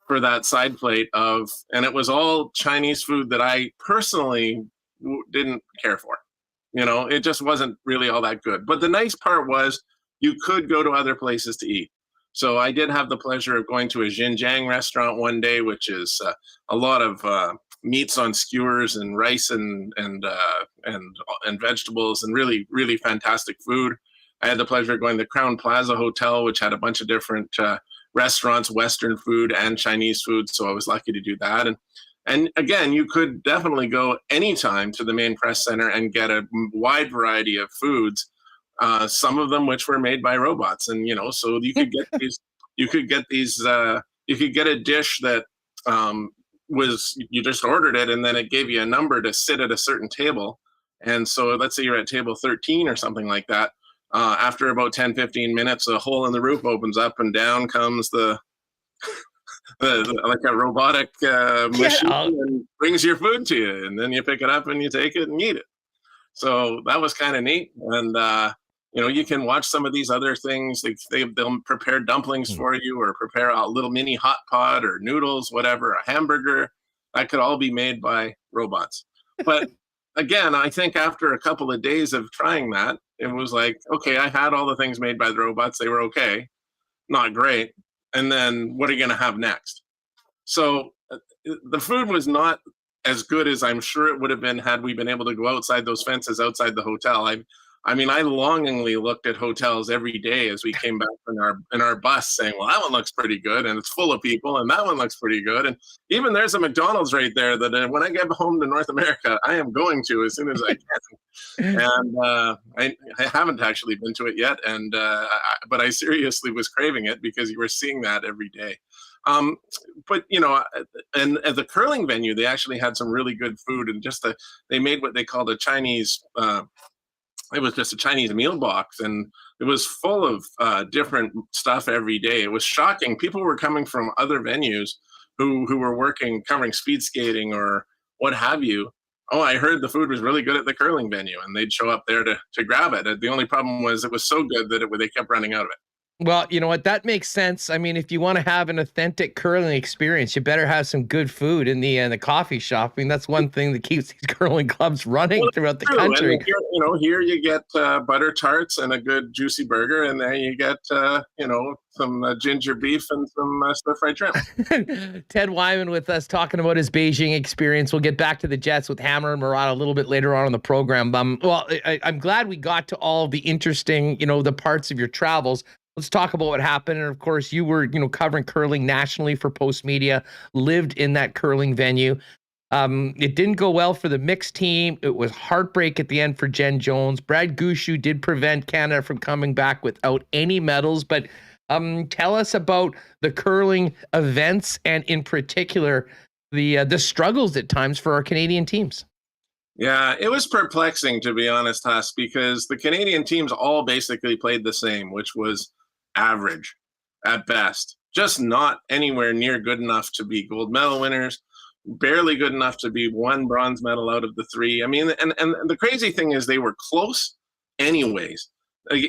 for that side plate and it was all Chinese food that I personally didn't care for. It just wasn't really all that good. But the nice part was you could go to other places to eat. So I did have the pleasure of going to a Xinjiang restaurant one day, which is a lot of meats on skewers and rice and vegetables and really, really fantastic food. I had the pleasure of going to the Crown Plaza Hotel, which had a bunch of different restaurants, Western food and Chinese food. So I was lucky to do that. And again, you could definitely go anytime to the main press center and get a wide variety of foods, some of them which were made by robots. And, so you could get these, you could get a dish that you just ordered it, and then it gave you a number to sit at a certain table. And so let's say you're at table 13 or something like that. After about 10, 15 minutes, a hole in the roof opens up and down comes the like a robotic machine and brings your food to you. And then you pick it up and you take it and eat it. So that was kind of neat. And, you can watch some of these other things. They'll prepare dumplings for you, or prepare a little mini hot pot or noodles, whatever, a hamburger. That could all be made by robots. But again, I think after a couple of days of trying that, it was like, okay, I had all the things made by the robots. They were okay, not great. And then what are you going to have next? So the food was not as good as I'm sure it would have been had we been able to go outside those fences outside the hotel. I mean, I longingly looked at hotels every day as we came back in our bus saying, well, that one looks pretty good and it's full of people, and that one looks pretty good. And even there's a McDonald's right there that when I get home to North America, I am going to as soon as I can. And I haven't actually been to it yet, and but I seriously was craving it because you were seeing that every day. But and at the curling venue, they actually had some really good food, and they made what they called a Chinese. It was just a Chinese meal box, and it was full of different stuff every day. It was shocking. People were coming from other venues who were covering speed skating or what have you. Oh, I heard the food was really good at the curling venue, and they'd show up there to grab it. The only problem was it was so good that they kept running out of it. Well, you know what? That makes sense. I mean, if you want to have an authentic curling experience, you better have some good food in the coffee shop. I mean, that's one thing that keeps these curling clubs running throughout the country. And here you get butter tarts and a good juicy burger, and there you get some ginger beef and some stir-fried shrimp. Ted Wyman with us talking about his Beijing experience. We'll get back to the Jets with Hammer and Murat a little bit later on in the program. Well, I'm glad we got to all the interesting, the parts of your travels. Let's talk about what happened. And of course, you were, covering curling nationally for Post Media, lived in that curling venue. It didn't go well for the mixed team. It was heartbreak at the end for Jen Jones. Brad Gushue did prevent Canada from coming back without any medals. But tell us about the curling events and in particular, the struggles at times for our Canadian teams. Yeah, it was perplexing, to be honest, Huss, because the Canadian teams all basically played the same, which was average at best, just not anywhere near good enough to be gold medal winners, barely good enough to be one bronze medal out of the three. I mean, and the crazy thing is they were close anyways.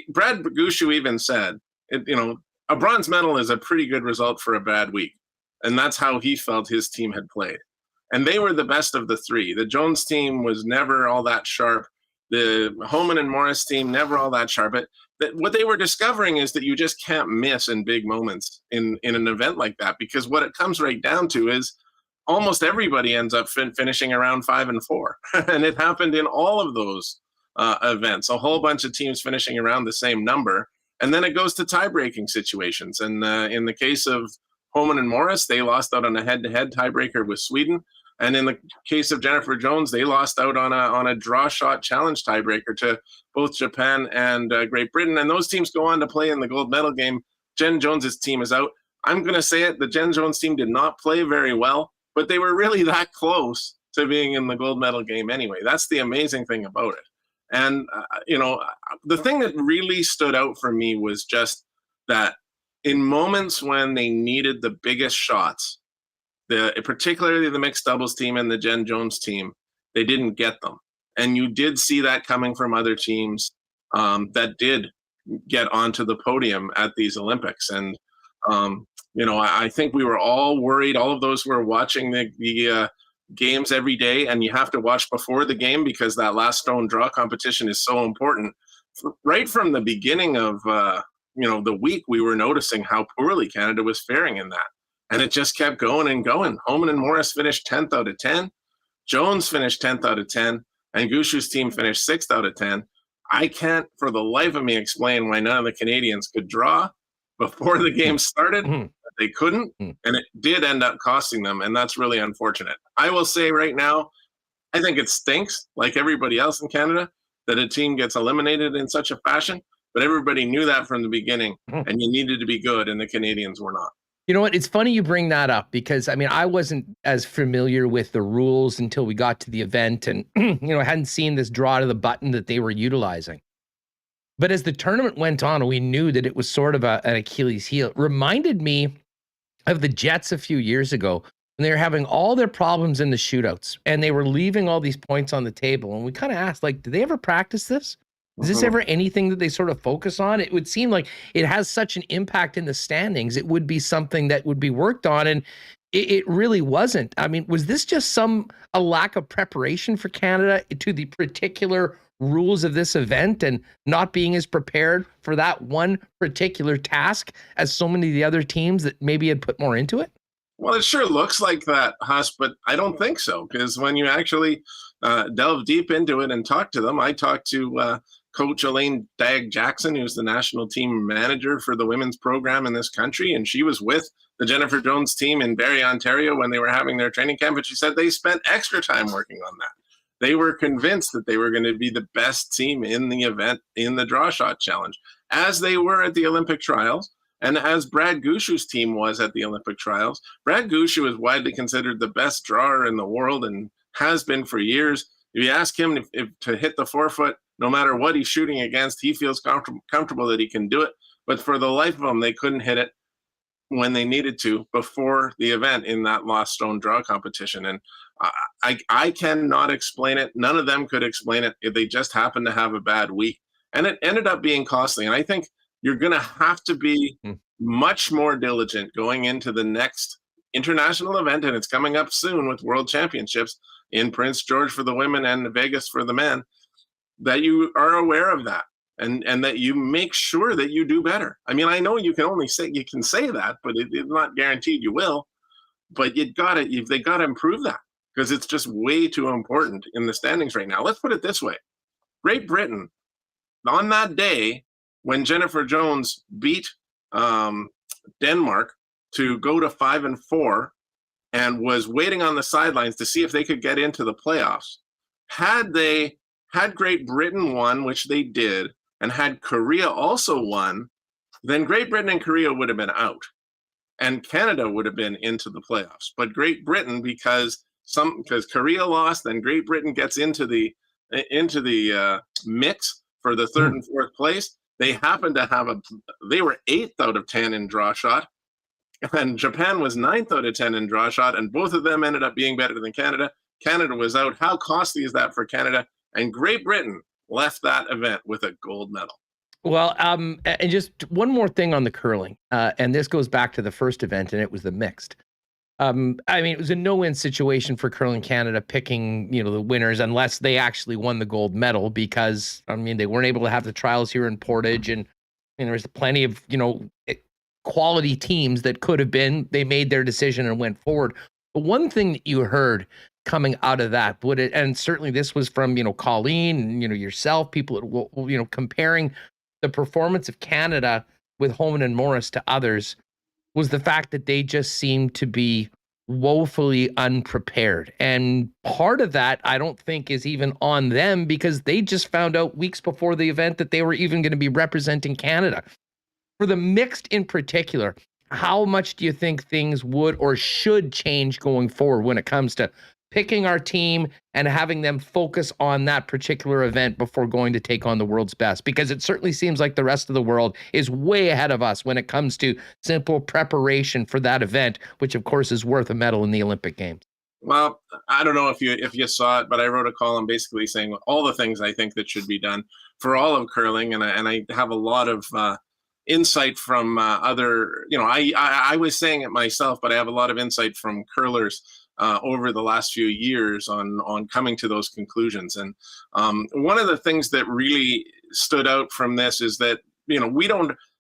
Brad Gushue even said, a bronze medal is a pretty good result for a bad week. And that's how he felt his team had played. And they were the best of the three. The Jones team was never all that sharp. The Holman and Morris team, never all that sharp. But what they were discovering is that you just can't miss in big moments in an event like that, because what it comes right down to is almost everybody ends up finishing around 5 and 4. And it happened in all of those events, a whole bunch of teams finishing around the same number. And then it goes to tie-breaking situations. And in the case of Holman and Morris, they lost out on a head-to-head tiebreaker with Sweden. And in the case of Jennifer Jones, they lost out on a draw shot challenge tiebreaker to both Japan and Great Britain. And those teams go on to play in the gold medal game. Jen Jones's team is out. I'm going to say it. The Jen Jones team did not play very well, but they were really that close to being in the gold medal game anyway. That's the amazing thing about it. And, the thing that really stood out for me was just that in moments when they needed the biggest shots, particularly the mixed doubles team and the Jen Jones team, they didn't get them. And you did see that coming from other teams that did get onto the podium at these Olympics. And, I think we were all worried, all of those who were watching the games every day, and you have to watch before the game because that last stone draw competition is so important. Right from the beginning of, the week, we were noticing how poorly Canada was faring in that. And it just kept going and going. Holman and Morris finished 10th out of 10. Jones finished 10th out of 10. And Gushue's team finished 6th out of 10. I can't, for the life of me, explain why none of the Canadians could draw before the game started. They couldn't. And it did end up costing them. And that's really unfortunate. I will say right now, I think it stinks, like everybody else in Canada, that a team gets eliminated in such a fashion. But everybody knew that from the beginning. And you needed to be good, and the Canadians were not. You know what? It's funny you bring that up because, I wasn't as familiar with the rules until we got to the event and, I hadn't seen this draw to the button that they were utilizing. But as the tournament went on, we knew that it was sort of an Achilles heel. It reminded me of the Jets a few years ago when they were having all their problems in the shootouts and they were leaving all these points on the table. And we kind of asked, did they ever practice this? Is this ever anything that they sort of focus on? It would seem like it has such an impact in the standings. It would be something that would be worked on, and it really wasn't. Was this just a lack of preparation for Canada to the particular rules of this event and not being as prepared for that one particular task as so many of the other teams that maybe had put more into it? Well, it sure looks like that, Huss, but I don't think so, because when you actually delve deep into it and talk to them, I talked to Coach Elaine Dagg-Jackson, who's the national team manager for the women's program in this country, and she was with the Jennifer Jones team in Barrie, Ontario when they were having their training camp, and she said they spent extra time working on that. They were convinced that they were going to be the best team in the event in the draw shot challenge, as they were at the Olympic trials. And as Brad Gushu's team was at the Olympic trials, Brad Gushu is widely considered the best drawer in the world and has been for years. If you ask him if to hit the 4-foot, no matter what he's shooting against, he feels comfortable that he can do it. But for the life of them, they couldn't hit it when they needed to before the event in that lost stone draw competition. And I cannot explain it. None of them could explain it. If they just happened to have a bad week. And it ended up being costly. And I think you're going to have to be much more diligent going into the next international event, and it's coming up soon with World Championships in Prince George for the women and Vegas for the men, that you are aware of that and that you make sure that you do better. I mean, I know you can say that, but it's not guaranteed you will. But they got to improve that, because it's just way too important in the standings right now. Let's put it this way: Great Britain, on that day when Jennifer Jones beat Denmark to go to 5-4 and was waiting on the sidelines to see if they could get into the playoffs, had Great Britain won, which they did, and had Korea also won, then Great Britain and Korea would have been out, and Canada would have been into the playoffs. But Great Britain, because Korea lost, then Great Britain gets into the mix for the third and fourth place. They happened to they were 8th out of 10 in draw shot, and Japan was 9th out of 10 in draw shot, and both of them ended up being better than Canada. Canada was out. How costly is that for Canada? And Great Britain left that event with a gold medal. Well, and just one more thing on the curling, and this goes back to the first event, and it was the mixed. I mean, it was a no-win situation for Curling Canada picking, the winners, unless they actually won the gold medal, because, they weren't able to have the trials here in Portage, and there's plenty of, quality teams that could have been. They made their decision and went forward. But one thing that you heard coming out of that, and certainly this was from, Colleen and, yourself, people, comparing the performance of Canada with Holman and Morris to others, was the fact that they just seemed to be woefully unprepared. And part of that, I don't think, is even on them, because they just found out weeks before the event that they were even going to be representing Canada. For the mixed in particular, how much do you think things would or should change going forward when it comes to picking our team and having them focus on that particular event before going to take on the world's best? Because it certainly seems like the rest of the world is way ahead of us when it comes to simple preparation for that event, which of course is worth a medal in the Olympic Games. Well, I don't know if you saw it, but I wrote a column basically saying all the things I think that should be done for all of curling, and I have a lot of insight from other. I was saying it myself, but I have a lot of insight from curlers over the last few years on coming to those conclusions. And one of the things that really stood out from this is that,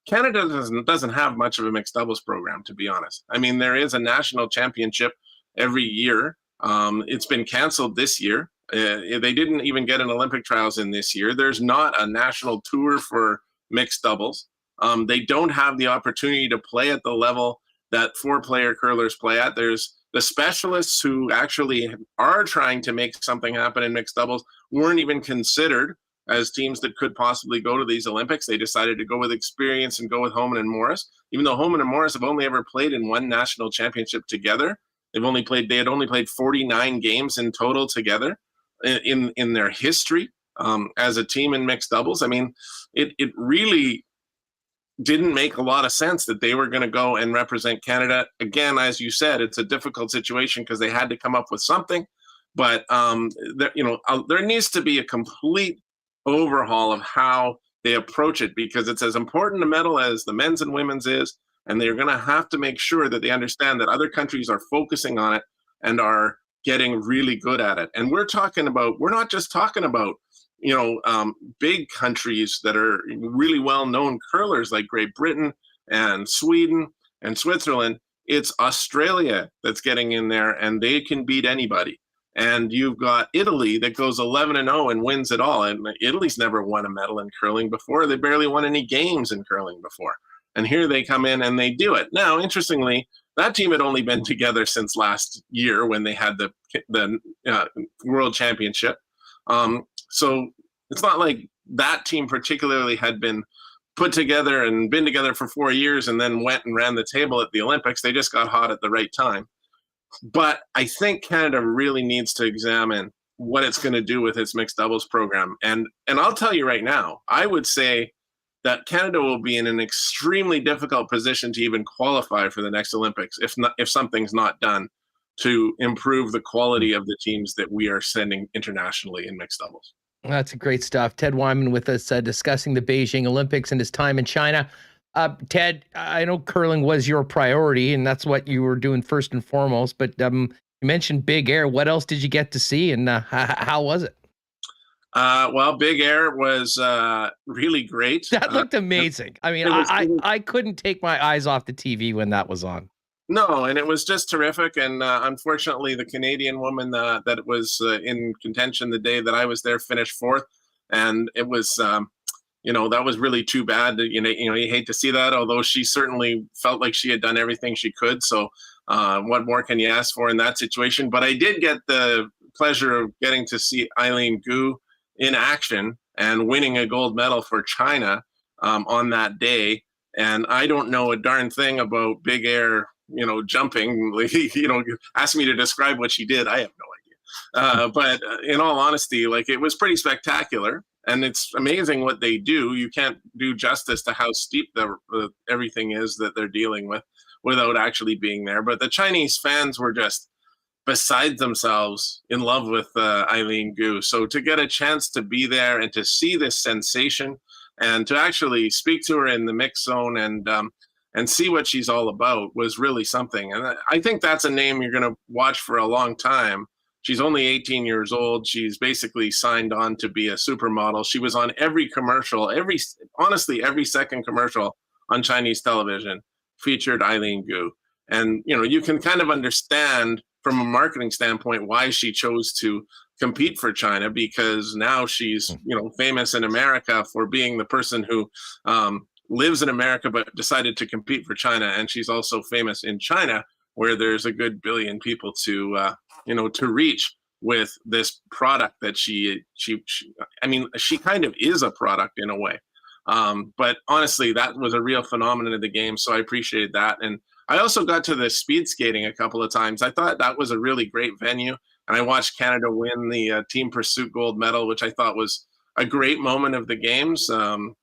Canada doesn't have much of a mixed doubles program, to be honest. I mean, there is a national championship every year. It's been canceled this year. They didn't even get an Olympic trials in this year. There's not a national tour for mixed doubles. They don't have the opportunity to play at the level that 4-player curlers play at. There's the specialists who actually are trying to make something happen in mixed doubles weren't even considered as teams that could possibly go to these Olympics. They decided to go with experience and go with Holman and Morris, even though Holman and Morris have only ever played in one national championship together. They had only played 49 games in total together in their history as a team in mixed doubles. I mean, it really didn't make a lot of sense that they were going to go and represent Canada. Again, as you said, it's a difficult situation because they had to come up with something. But there needs to be a complete overhaul of how they approach it, because it's as important a medal as the men's and women's is, and they're going to have to make sure that they understand that other countries are focusing on it and are getting really good at it. And we're not just talking about big countries that are really well-known curlers like Great Britain and Sweden and Switzerland. it's Australia that's getting in there, and they can beat anybody. And you've got Italy that goes 11-0 and wins it all. And Italy's never won a medal in curling before. They barely won any games in curling before. And here they come in and they do it. Now, interestingly, that team had only been together since last year when they had the World Championship. So it's not like that team particularly had been put together and been together for 4 years and then went and ran the table at the Olympics. They just got hot at the right time. But I think Canada really needs to examine what it's going to do with its mixed doubles program. And I'll tell you right now, I would say that Canada will be in an extremely difficult position to even qualify for the next Olympics if something's not done to improve the quality of the teams that we are sending internationally in mixed doubles. That's great stuff. Ted Wyman with us discussing the Beijing Olympics and his time in China. Ted, I know curling was your priority, and that's what you were doing first and foremost, but you mentioned Big Air. What else did you get to see, and how was it? Well, Big Air was really great. That looked amazing. I mean, I couldn't take my eyes off the TV when that was on. No, and it was just terrific. And unfortunately, the Canadian woman that was in contention the day that I was there finished fourth. And it was, that was really too bad. You hate to see that, although she certainly felt like she had done everything she could. So what more can you ask for in that situation? But I did get the pleasure of getting to see Eileen Gu in action and winning a gold medal for China on that day. And I don't know a darn thing about Big Air, jumping, ask me to describe what she did. I have no idea. But in all honesty, it was pretty spectacular, and it's amazing what they do. You can't do justice to how steep everything is that they're dealing with without actually being there. But the Chinese fans were just beside themselves in love with Eileen Gu. So to get a chance to be there and to see this sensation and to actually speak to her in the mix zone and see what she's all about was really something. And I think that's a name you're going to watch for a long time. She's only 18 years old. She's basically signed on to be a supermodel. She was on every commercial, every second commercial on Chinese television featured Eileen Gu. And, you can kind of understand from a marketing standpoint why she chose to compete for China, because now she's, famous in America for being the person who lives in America but decided to compete for China. And she's also famous in China, where there's a good billion people to reach with this product that she kind of is a product in a way. But honestly, that was a real phenomenon of the game. So I appreciated that. And I also got to the speed skating a couple of times. I thought that was a really great venue. And I watched Canada win the team pursuit gold medal, which I thought was a great moment of the games. In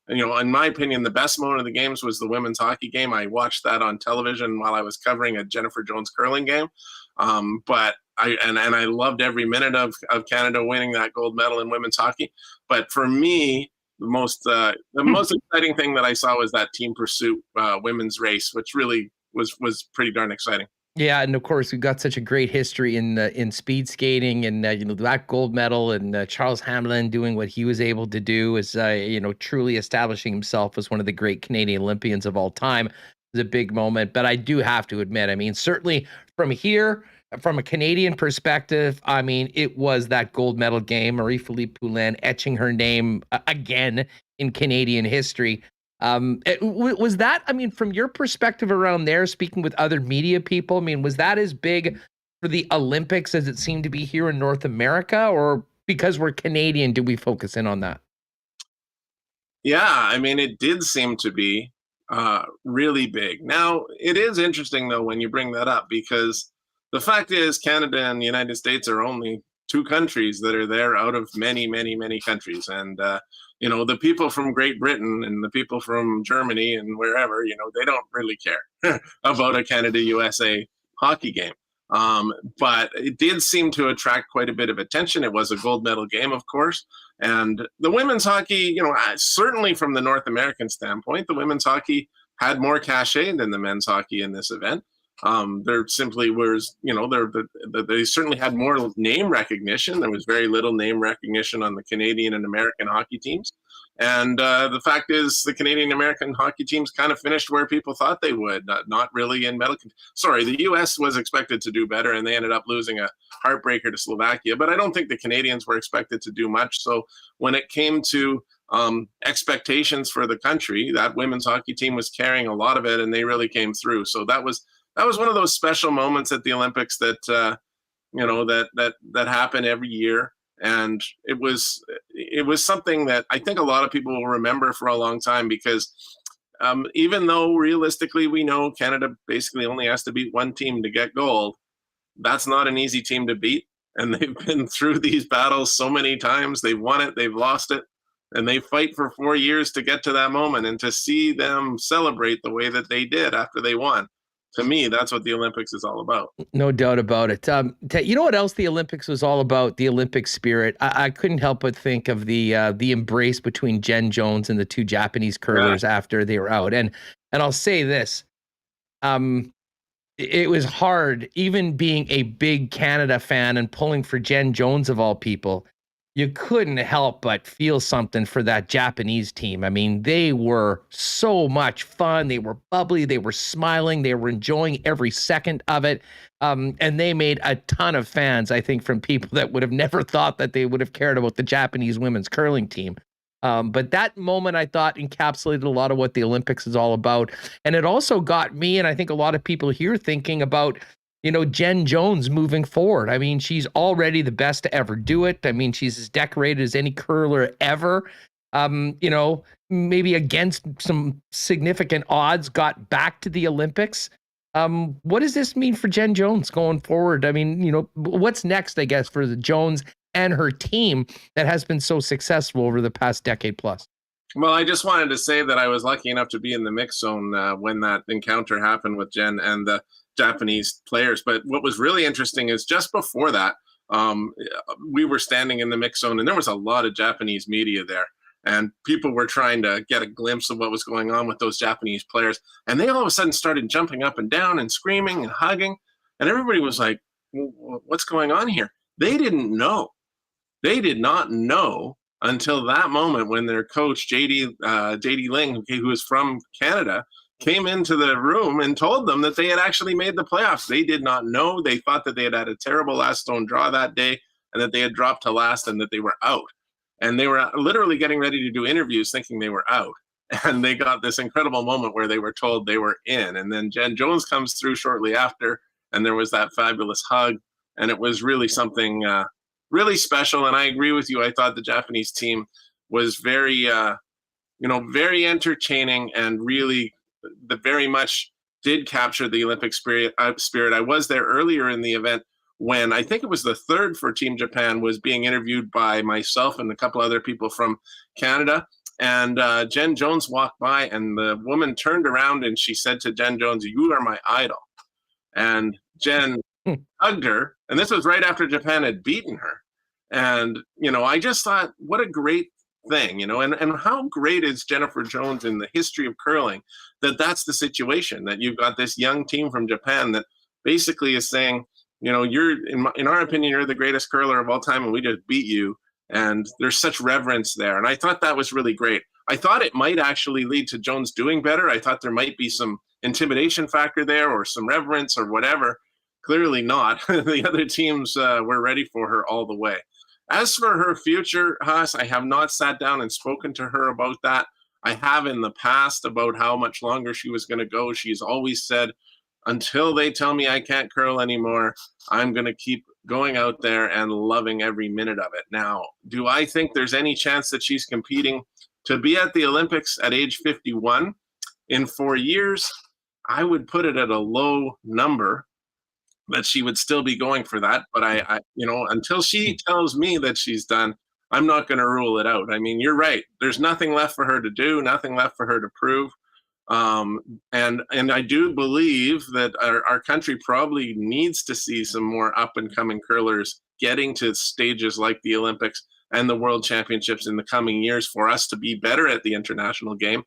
my opinion, the best moment of the games was the women's hockey game. I watched that on television while I was covering a Jennifer Jones curling game. But I loved every minute of Canada winning that gold medal in women's hockey. But for me, the most exciting thing that I saw was that team pursuit women's race, which really was pretty darn exciting. Yeah, and of course we've got such a great history in speed skating, and that gold medal, and Charles Hamelin doing what he was able to do is truly establishing himself as one of the great Canadian Olympians of all time. It was a big moment, but I do have to admit, certainly from here, from a Canadian perspective, it was that gold medal game, Marie-Philippe Poulin etching her name again in Canadian history. Was that, from your perspective around there, speaking with other media people, was that as big for the Olympics as it seemed to be here in North America, or because we're Canadian, do we focus in on that? Yeah, it did seem to be really big. Now, it is interesting, though, when you bring that up, because the fact is Canada and the United States are only two countries that are there out of many, many, many countries. And, the people from Great Britain and the people from Germany and wherever, they don't really care about a Canada-USA hockey game. But it did seem to attract quite a bit of attention. It was a gold medal game, of course. And the women's hockey, certainly from the North American standpoint, the women's hockey had more cachet than the men's hockey in this event. There simply was, they certainly had more name recognition. There was very little name recognition on the Canadian and American hockey teams. And the fact is, the Canadian American hockey teams kind of finished where people thought they would, not really in medal. Sorry, the U.S. was expected to do better, and they ended up losing a heartbreaker to Slovakia. But I don't think the Canadians were expected to do much. So when it came to expectations for the country, that women's hockey team was carrying a lot of it, and they really came through. So that was one of those special moments at the Olympics that that happen every year. And it was something that I think a lot of people will remember for a long time, because even though realistically we know Canada basically only has to beat one team to get gold, that's not an easy team to beat. And they've been through these battles so many times. They've won it, they've lost it, and they fight for 4 years to get to that moment. And to see them celebrate the way that they did after they won, to me, that's what the Olympics is all about. No doubt about it. You know what else the Olympics was all about? The Olympic spirit. I couldn't help but think of the embrace between Jen Jones and the two Japanese curlers after they were out. And I'll say this, it was hard, even being a big Canada fan and pulling for Jen Jones of all people. You couldn't help but feel something for that Japanese team. I mean, they were so much fun. They were bubbly. They were smiling. They were enjoying every second of it. And they made a ton of fans, I think, from people that would have never thought that they would have cared about the Japanese women's curling team. But that moment, I thought, encapsulated a lot of what the Olympics is all about. And it also got me, and I think a lot of people here, thinking about, Jen Jones moving forward. I mean, she's already the best to ever do it. I mean, she's as decorated as any curler ever. Maybe against some significant odds, got back to the Olympics. What does this mean for Jen Jones going forward? I mean, what's next, I guess, for the Jones and her team that has been so successful over the past decade plus? Well, I just wanted to say that I was lucky enough to be in the mix zone when that encounter happened with Jen and the Japanese players. But what was really interesting is just before that, we were standing in the mix zone, and there was a lot of Japanese media there, and people were trying to get a glimpse of what was going on with those Japanese players. And they all of a sudden started jumping up and down and screaming and hugging, and everybody was like, what's going on here? They didn't know. They did not know until that moment when their coach, JD Ling, who was from Canada, came into the room and told them that they had actually made the playoffs. They did not know. They thought that they had a terrible last stone draw that day, and that they had dropped to last, and that they were out. And they were literally getting ready to do interviews thinking they were out. And they got this incredible moment where they were told they were in. And then Jen Jones comes through shortly after, and there was that fabulous hug. And it was really something really special. And I agree with you. I thought the Japanese team was very, very entertaining, and really very much did capture the Olympic spirit. I was there earlier in the event when I think it was the third for Team Japan was being interviewed by myself and a couple other people from Canada. And Jen Jones walked by, and the woman turned around and she said to Jen Jones, "You are my idol." And Jen hugged her. And this was right after Japan had beaten her. And, I just thought, what a great thing, and how great is Jennifer Jones in the history of curling that's the situation, that you've got this young team from Japan that basically is saying, you're in our opinion, you're the greatest curler of all time, and we just beat you. And there's such reverence there. And I thought that was really great. I thought it might actually lead to Jones doing better. I thought there might be some intimidation factor there, or some reverence, or whatever. Clearly not. The other teams were ready for her all the way. As for her future, Huss, I have not sat down and spoken to her about that. I have in the past about how much longer she was going to go. She's always said, until they tell me I can't curl anymore, I'm going to keep going out there and loving every minute of it. Now, do I think there's any chance that she's competing to be at the Olympics at age 51 in 4 years? I would put it at a low number that she would still be going for that. But I until she tells me that she's done, I'm not going to rule it out. I mean, you're right. There's nothing left for her to do, nothing left for her to prove. And I do believe that our country probably needs to see some more up and coming curlers getting to stages like the Olympics and the World Championships in the coming years for us to be better at the international game.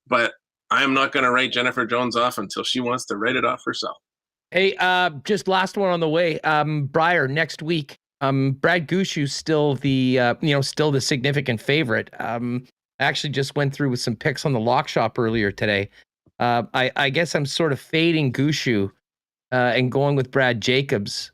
But I am not going to write Jennifer Jones off until she wants to write it off herself. Hey, just last one on the way. Briar next week. Brad Gushue's still the significant favorite. I actually just went through with some picks on the lock shop earlier today. I guess I'm sort of fading Gushu and going with Brad Jacobs.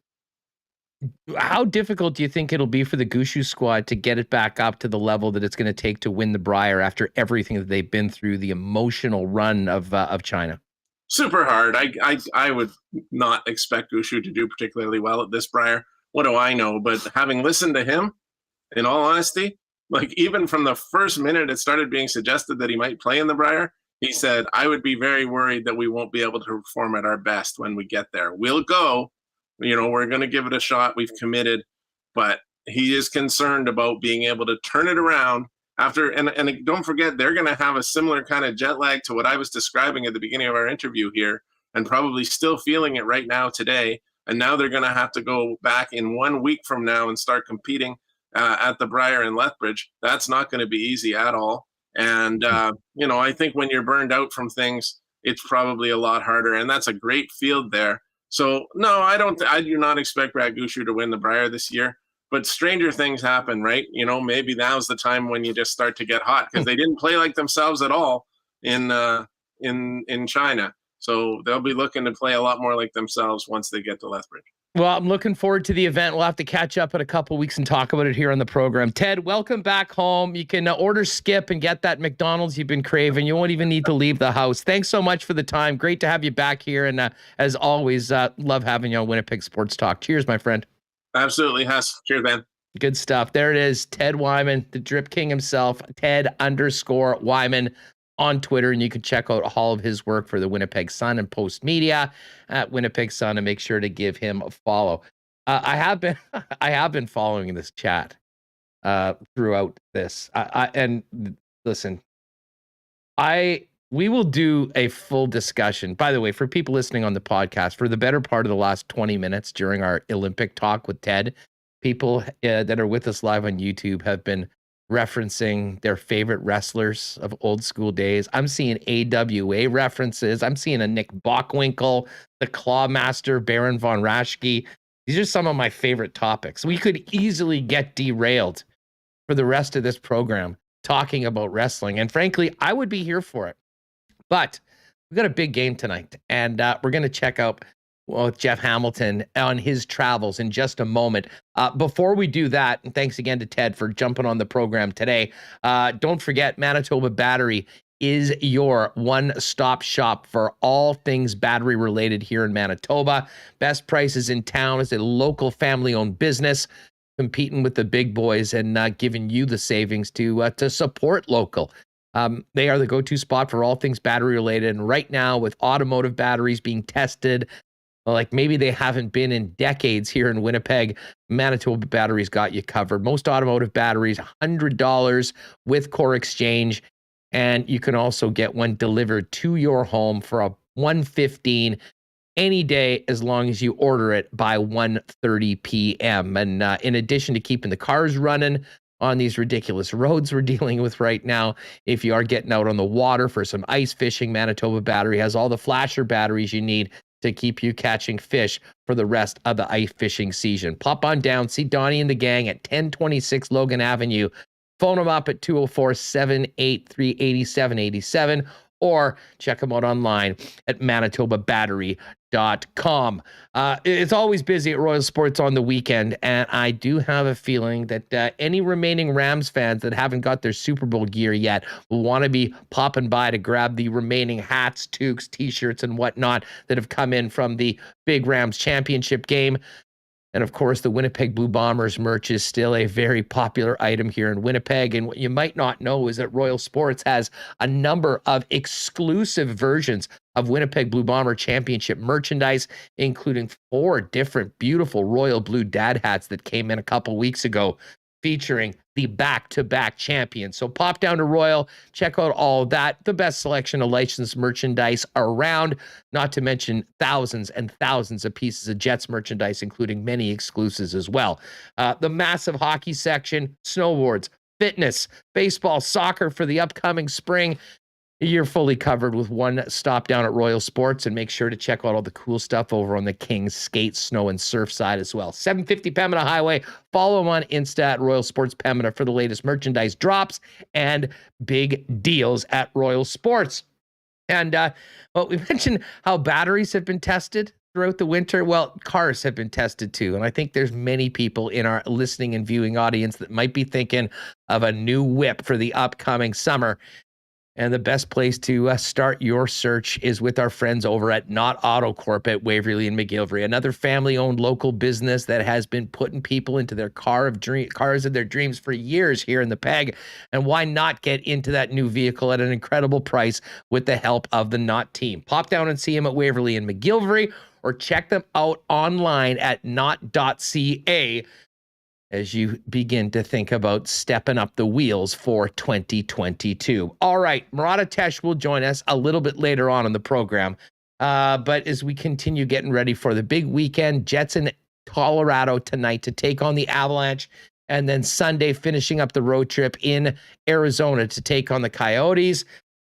How difficult do you think it'll be for the Gushu squad to get it back up to the level that it's going to take to win the Brier after everything that they've been through, the emotional run of China? Super hard. I would not expect Gushu to do particularly well at this Brier. What do I know? But having listened to him, in all honesty, like even from the first minute it started being suggested that he might play in the Brier, he said, I would be very worried that we won't be able to perform at our best when we get there. We'll go. We're going to give it a shot. We've committed. But he is concerned about being able to turn it around after. And don't forget, they're going to have a similar kind of jet lag to what I was describing at the beginning of our interview here, and probably still feeling it right now today. And now they're going to have to go back in 1 week from now and start competing at the Brier in Lethbridge. That's not going to be easy at all. And, I think when you're burned out from things, it's probably a lot harder. And that's a great field there. So, no, I do not expect Brad Gushu to win the Brier this year. But stranger things happen, right? Maybe now's the time when you just start to get hot, because they didn't play like themselves at all in China. So they'll be looking to play a lot more like themselves once they get to Lethbridge. Well, I'm looking forward to the event. We'll have to catch up in a couple weeks and talk about it here on the program. Ted, welcome back home. You can order Skip and get that McDonald's you've been craving. You won't even need to leave the house. Thanks so much for the time. Great to have you back here. And as always, love having you on Winnipeg Sports Talk. Cheers, my friend. Absolutely, Huss. Cheers, man. Good stuff. There it is. Ted Wyman, the Drip King himself, Ted_Wyman on Twitter. And you can check out all of his work for the Winnipeg Sun and Post Media at Winnipeg Sun, and make sure to give him a follow. I have been following this chat throughout this. And listen, we will do a full discussion. By the way, for people listening on the podcast, for the better part of the last 20 minutes during our Olympic talk with Ted, people that are with us live on YouTube have been referencing their favorite wrestlers of old school days. I'm seeing AWA references. I'm seeing a Nick Bockwinkel, the Clawmaster, Baron von Raschke. These are some of my favorite topics. We could easily get derailed for the rest of this program talking about wrestling. And frankly, I would be here for it. But we've got a big game tonight, and we're going to check out with Jeff Hamilton on his travels in just a moment. Before we do that, and thanks again to Ted for jumping on the program today, don't forget Manitoba Battery is your one-stop shop for all things battery related here in Manitoba. Best prices in town. As a local family-owned business, competing with the big boys and giving you the savings to support local. They are the go-to spot for all things battery related. And right now, with automotive batteries being tested like maybe they haven't been in decades here in Winnipeg, Manitoba Batteries got you covered. Most automotive batteries, $100 with core exchange. And you can also get one delivered to your home for a $115 any day, as long as you order it by 1:30 p.m. And in addition to keeping the cars running on these ridiculous roads we're dealing with right now, if you are getting out on the water for some ice fishing, Manitoba Battery has all the flasher batteries you need to keep you catching fish for the rest of the ice fishing season. Pop on down, see Donnie and the gang at 1026 Logan Avenue. Phone them up at 204-783-8787, or check them out online at manitobabattery.com. It's always busy at Royal Sports on the weekend, and I do have a feeling that any remaining Rams fans that haven't got their Super Bowl gear yet will want to be popping by to grab the remaining hats, toques, t-shirts, and whatnot that have come in from the big Rams championship game. And of course, the Winnipeg Blue Bombers merch is still a very popular item here in Winnipeg. And what you might not know is that Royal Sports has a number of exclusive versions of Winnipeg Blue Bomber Championship merchandise, including 4 different beautiful Royal Blue dad hats that came in a couple weeks ago, featuring the back-to-back champions. So pop down to Royal, check out all of that, the best selection of licensed merchandise around, not to mention thousands and thousands of pieces of Jets merchandise, including many exclusives as well. The massive hockey section, snowboards, fitness, baseball, soccer for the upcoming spring. You're fully covered with one stop down at Royal Sports, and make sure to check out all the cool stuff over on the Kings skate, snow, and surf side as well. 750 Pembina Highway. Follow them on Insta at Royal Sports Pembina for the latest merchandise drops and big deals at Royal Sports. And well, we mentioned how batteries have been tested throughout the winter. Well, cars have been tested too. And I think there's many people in our listening and viewing audience that might be thinking of a new whip for the upcoming summer. And the best place to start your search is with our friends over at Not Auto Corp at Waverly and McGillivray, another family-owned local business that has been putting people into their cars of their dreams for years here in the PEG. And why not get into that new vehicle at an incredible price with the help of the Not team? Pop down and see them at Waverly and McGillivray, or check them out online at not.ca. as you begin to think about stepping up the wheels for 2022. All right, Murat will join us a little bit later on in the program. But as we continue getting ready for the big weekend, Jets in Colorado tonight to take on the Avalanche, and then Sunday finishing up the road trip in Arizona to take on the Coyotes.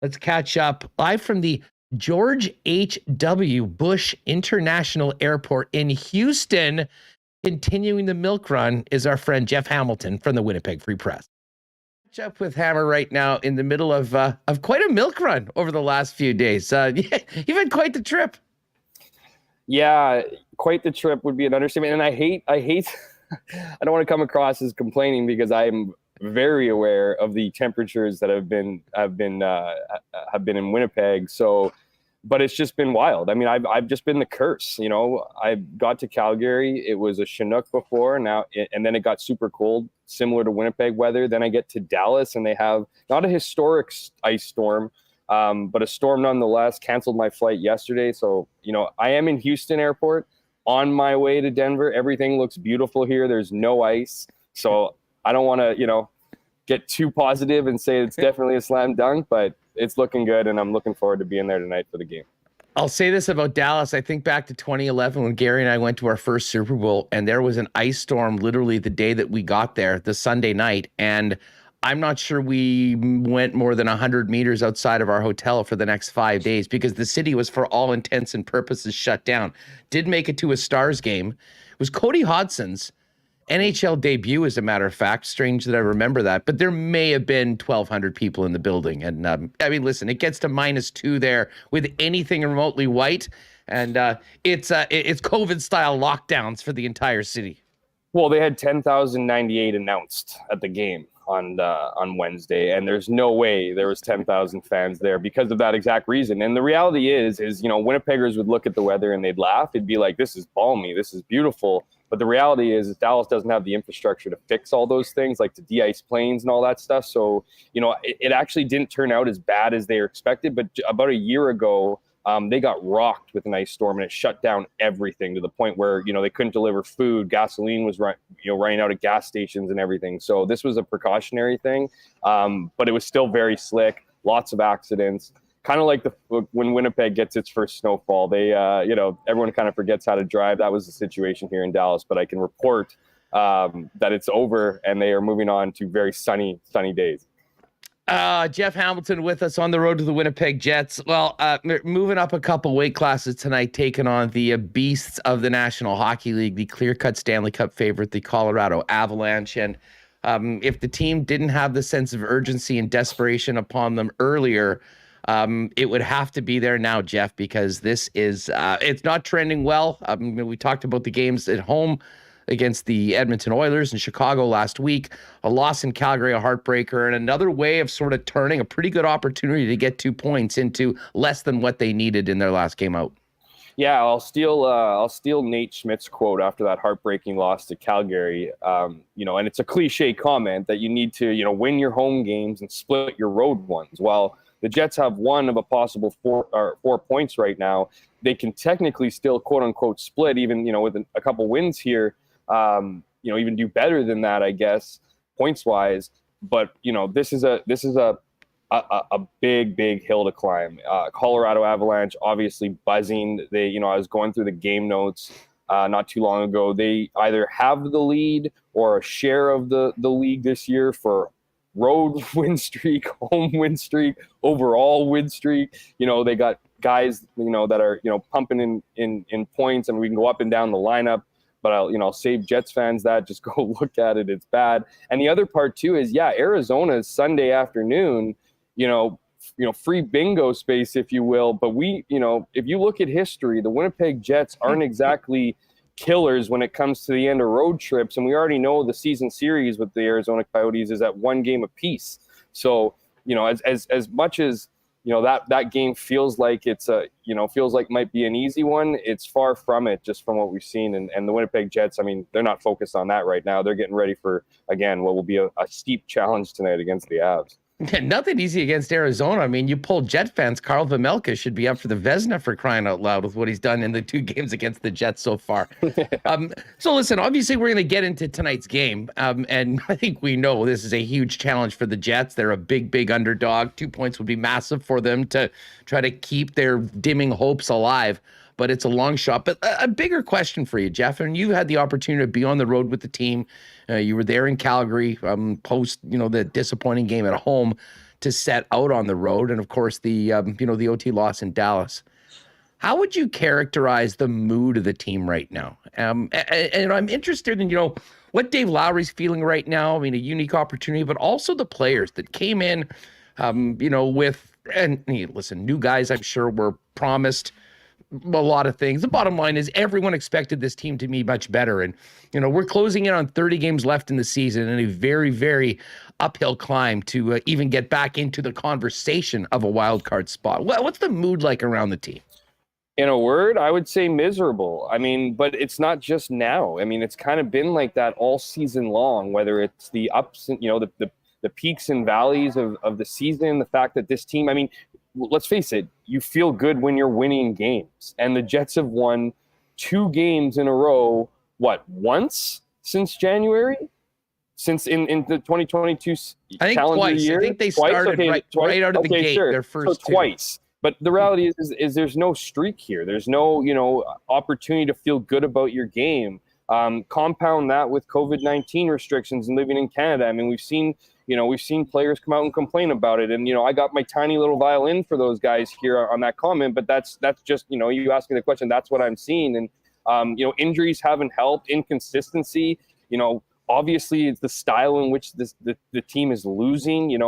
Let's catch up live from the George H.W. Bush International Airport in Houston. Continuing the milk run is our friend Jeff Hamilton from the Winnipeg Free Press. Catch up with Hammer right now in the middle of quite a milk run over the last few days. You've had quite the trip. Yeah, quite the trip would be an understatement. And I hate. I don't want to come across as complaining, because I'm very aware of the temperatures that have been in Winnipeg. So. But it's just been wild. I mean, I've just been the curse. You know, I got to Calgary. It was a Chinook before and then it got super cold, similar to Winnipeg weather. Then I get to Dallas, and they have not a historic ice storm, but a storm nonetheless. Canceled my flight yesterday. So, you know, I am in Houston Airport on my way to Denver. Everything looks beautiful here. There's no ice. So I don't want to, get too positive and say it's definitely a slam dunk, but it's looking good, and I'm looking forward to being there tonight for the game. I'll say this about Dallas. I think back to 2011 when Gary and I went to our first Super Bowl, and there was an ice storm literally the day that we got there, the Sunday night. And I'm not sure we went more than 100 meters outside of our hotel for the next 5 days, because the city was, for all intents and purposes, shut down. Did make it to a Stars game. It was Cody Hodgson's NHL debut, as a matter of fact. Strange that I remember that, but there may have been 1,200 people in the building. And I mean, listen, it gets to -2 there with anything remotely white, and it's COVID-style lockdowns for the entire city. Well, they had 10,098 announced at the game on Wednesday, and there's no way there was 10,000 fans there because of that exact reason. And the reality is Winnipeggers would look at the weather and they'd laugh. It'd be like, this is balmy, this is beautiful. But the reality is Dallas doesn't have the infrastructure to fix all those things, like to de-ice planes and all that stuff. So, it actually didn't turn out as bad as they were expected. But about a year ago, they got rocked with an ice storm, and it shut down everything to the point where, they couldn't deliver food. Gasoline was running out at gas stations and everything. So this was a precautionary thing, but it was still very slick, lots of accidents. Kind of like when Winnipeg gets its first snowfall, they, everyone kind of forgets how to drive. That was the situation here in Dallas, but I can report that it's over, and they are moving on to very sunny days. Jeff Hamilton with us on the road to the Winnipeg Jets. Well, moving up a couple weight classes tonight, taking on the beasts of the National Hockey League, the clear-cut Stanley Cup favorite, the Colorado Avalanche. And if the team didn't have the sense of urgency and desperation upon them earlier, it would have to be there now, Jeff, because this is it's not trending well. We talked about the games at home against the Edmonton Oilers in Chicago last week, a loss in Calgary, a heartbreaker, and another way of sort of turning a pretty good opportunity to get 2 points into less than what they needed in their last game out. Yeah, I'll steal Nate Schmidt's quote after that heartbreaking loss to Calgary. And it's a cliche comment that you need to, win your home games and split your road ones. Well, the Jets have one of a possible 4 points right now. They can technically still, quote unquote, split, even, with a couple wins here. Even do better than that, I guess, points wise. But, this is a big hill to climb. Colorado Avalanche, obviously buzzing. They, I was going through the game notes not too long ago. They either have the lead or a share of the league this year for road win streak, home win streak, overall win streak. They got guys, that are, pumping in points, and we can go up and down the lineup. But I'll save Jets fans that. Just go look at it. It's bad. And the other part too is, Arizona's Sunday afternoon, free bingo space, if you will. But if you look at history, the Winnipeg Jets aren't exactly killers when it comes to the end of road trips. And we already know the season series with the Arizona Coyotes is at 1 game apiece. So, as much as, that game feels like might be an easy one, it's far from it, just from what we've seen. And the Winnipeg Jets, I mean, they're not focused on that right now. They're getting ready for, again, what will be a steep challenge tonight against the Avs. Yeah, nothing easy against Arizona. I mean, you pull Jet fans. Carl Vamelka should be up for the Vezina, for crying out loud, with what he's done in the 2 games against the Jets so far. So listen, obviously we're going to get into tonight's game. And I think we know this is a huge challenge for the Jets. They're a big underdog. 2 points would be massive for them to try to keep their dimming hopes alive. But it's a long shot. But a bigger question for you, Jeff, and you had the opportunity to be on the road with the team. You were there in Calgary post, the disappointing game at home to set out on the road. And of course, the OT loss in Dallas. How would you characterize the mood of the team right now? And I'm interested in, what Dave Lowry's feeling right now. I mean, a unique opportunity, but also the players that came in, listen, new guys I'm sure were promised a lot of things. The bottom line is everyone expected this team to be much better. And, we're closing in on 30 games left in the season and a very, very uphill climb to even get back into the conversation of a wild card spot. What's the mood like around the team? In a word, I would say miserable. I mean, but it's not just now. I mean, it's kind of been like that all season long, whether it's the ups and, the peaks and valleys of the season, the fact that this team, I mean, let's face it, you feel good when you're winning games. And the Jets have won 2 games in a row, once since January? Since in the 2022 calendar twice. year? I think they started right out of the gate, sure. their first so twice. But the reality is there's no streak here. There's no, opportunity to feel good about your game. Compound that with COVID-19 restrictions and living in Canada. I mean, we've seen players come out and complain about it. And, I got my tiny little violin for those guys here on that comment, but that's just, you asking the question, that's what I'm seeing. And, injuries haven't helped, inconsistency, obviously it's the style in which the team is losing, you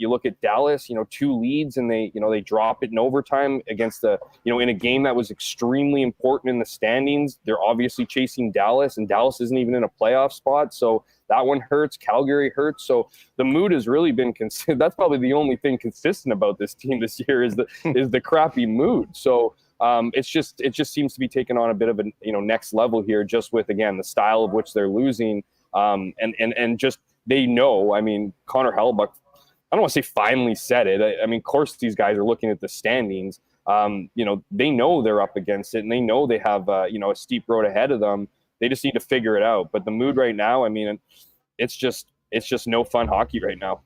look at Dallas, 2 leads and they drop it in overtime against in a game that was extremely important in the standings. They're obviously chasing Dallas, and Dallas isn't even in a playoff spot. So that one hurts. Calgary hurts. So the mood has really been that's probably the only thing consistent about this team this year is the crappy mood. So it just seems to be taking on a bit of a next level here, just with, again, the style of which they're losing. And just, they know, I mean, Connor Hellebuyck, I don't want to say finally said it. I mean, of course, these guys are looking at the standings. They know they're up against it, and they know they have, a steep road ahead of them. They just need to figure it out. But the mood right now, I mean, it's just no fun hockey right now.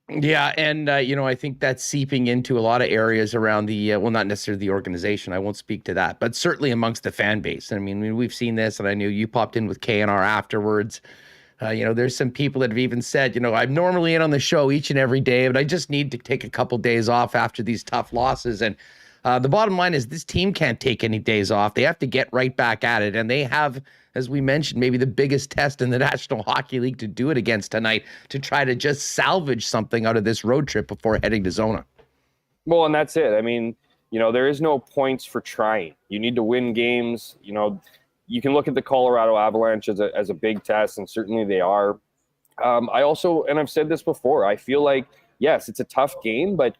Yeah, and, I think that's seeping into a lot of areas around the, not necessarily the organization. I won't speak to that, but certainly amongst the fan base. I mean, we've seen this, and I knew you popped in with KNR afterwards. There's some people that have even said, I'm normally in on the show each and every day, but I just need to take a couple days off after these tough losses. And the bottom line is this team can't take any days off. They have to get right back at it. And they have, as we mentioned, maybe the biggest test in the National Hockey League to do it against tonight, to try to just salvage something out of this road trip before heading to Zona. Well, and that's it. I mean, there is no points for trying. You need to win games. You can look at the Colorado Avalanche as a big test, and certainly they are. I also, and I've said this before, I feel like, yes, it's a tough game, but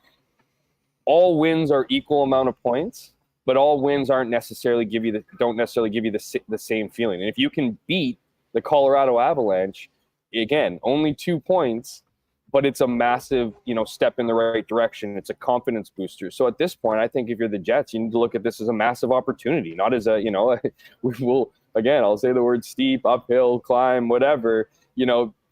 all wins are equal amount of points, but all wins don't necessarily give you the same feeling. And if you can beat the Colorado Avalanche, again, only 2 points, but it's a massive, step in the right direction. It's a confidence booster. So at this point, I think if you're the Jets, you need to look at this as a massive opportunity, not as I'll say the word steep, uphill, climb, whatever,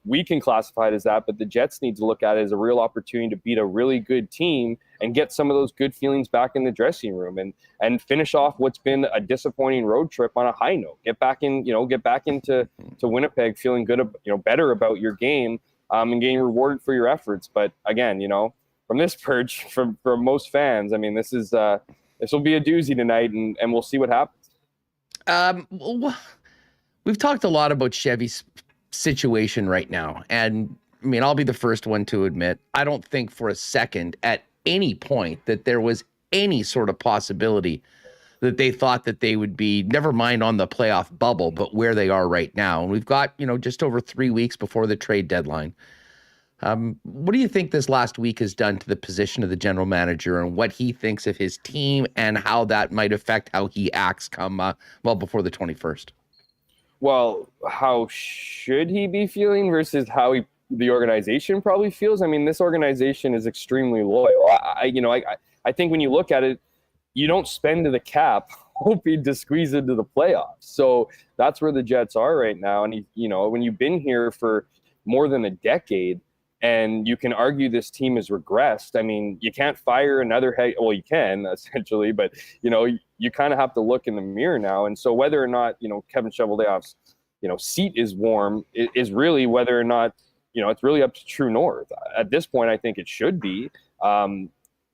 we can classify it as that, but the Jets need to look at it as a real opportunity to beat a really good team and get some of those good feelings back in the dressing room and finish off what's been a disappointing road trip on a high note. Get back into Winnipeg feeling good, better about your game. and getting rewarded for your efforts. But again, from this perch, from most fans, I mean, this will be a doozy tonight, and we'll see what happens. Well, we've talked a lot about Chevy's situation right now, and I mean, I'll be the first one to admit, I don't think for a second at any point that there was any sort of possibility that they thought that they would be, never mind on the playoff bubble, but where they are right now. And we've got, just over 3 weeks before the trade deadline. What do you think this last week has done to the position of the general manager and what he thinks of his team and how that might affect how he acts come, before the 21st? Well, how should he be feeling versus how the organization probably feels? I mean, this organization is extremely loyal. I think when you look at it, you don't spend to the cap hoping to squeeze into the playoffs. So that's where the Jets are right now. And, when you've been here for more than a decade and you can argue this team has regressed, I mean, you can't fire another head. Well, you can essentially, but, you kind of have to look in the mirror now. And so whether or not, Kevin Cheveldayoff's, seat is warm is really whether or not, it's really up to True North. At this point, I think it should be.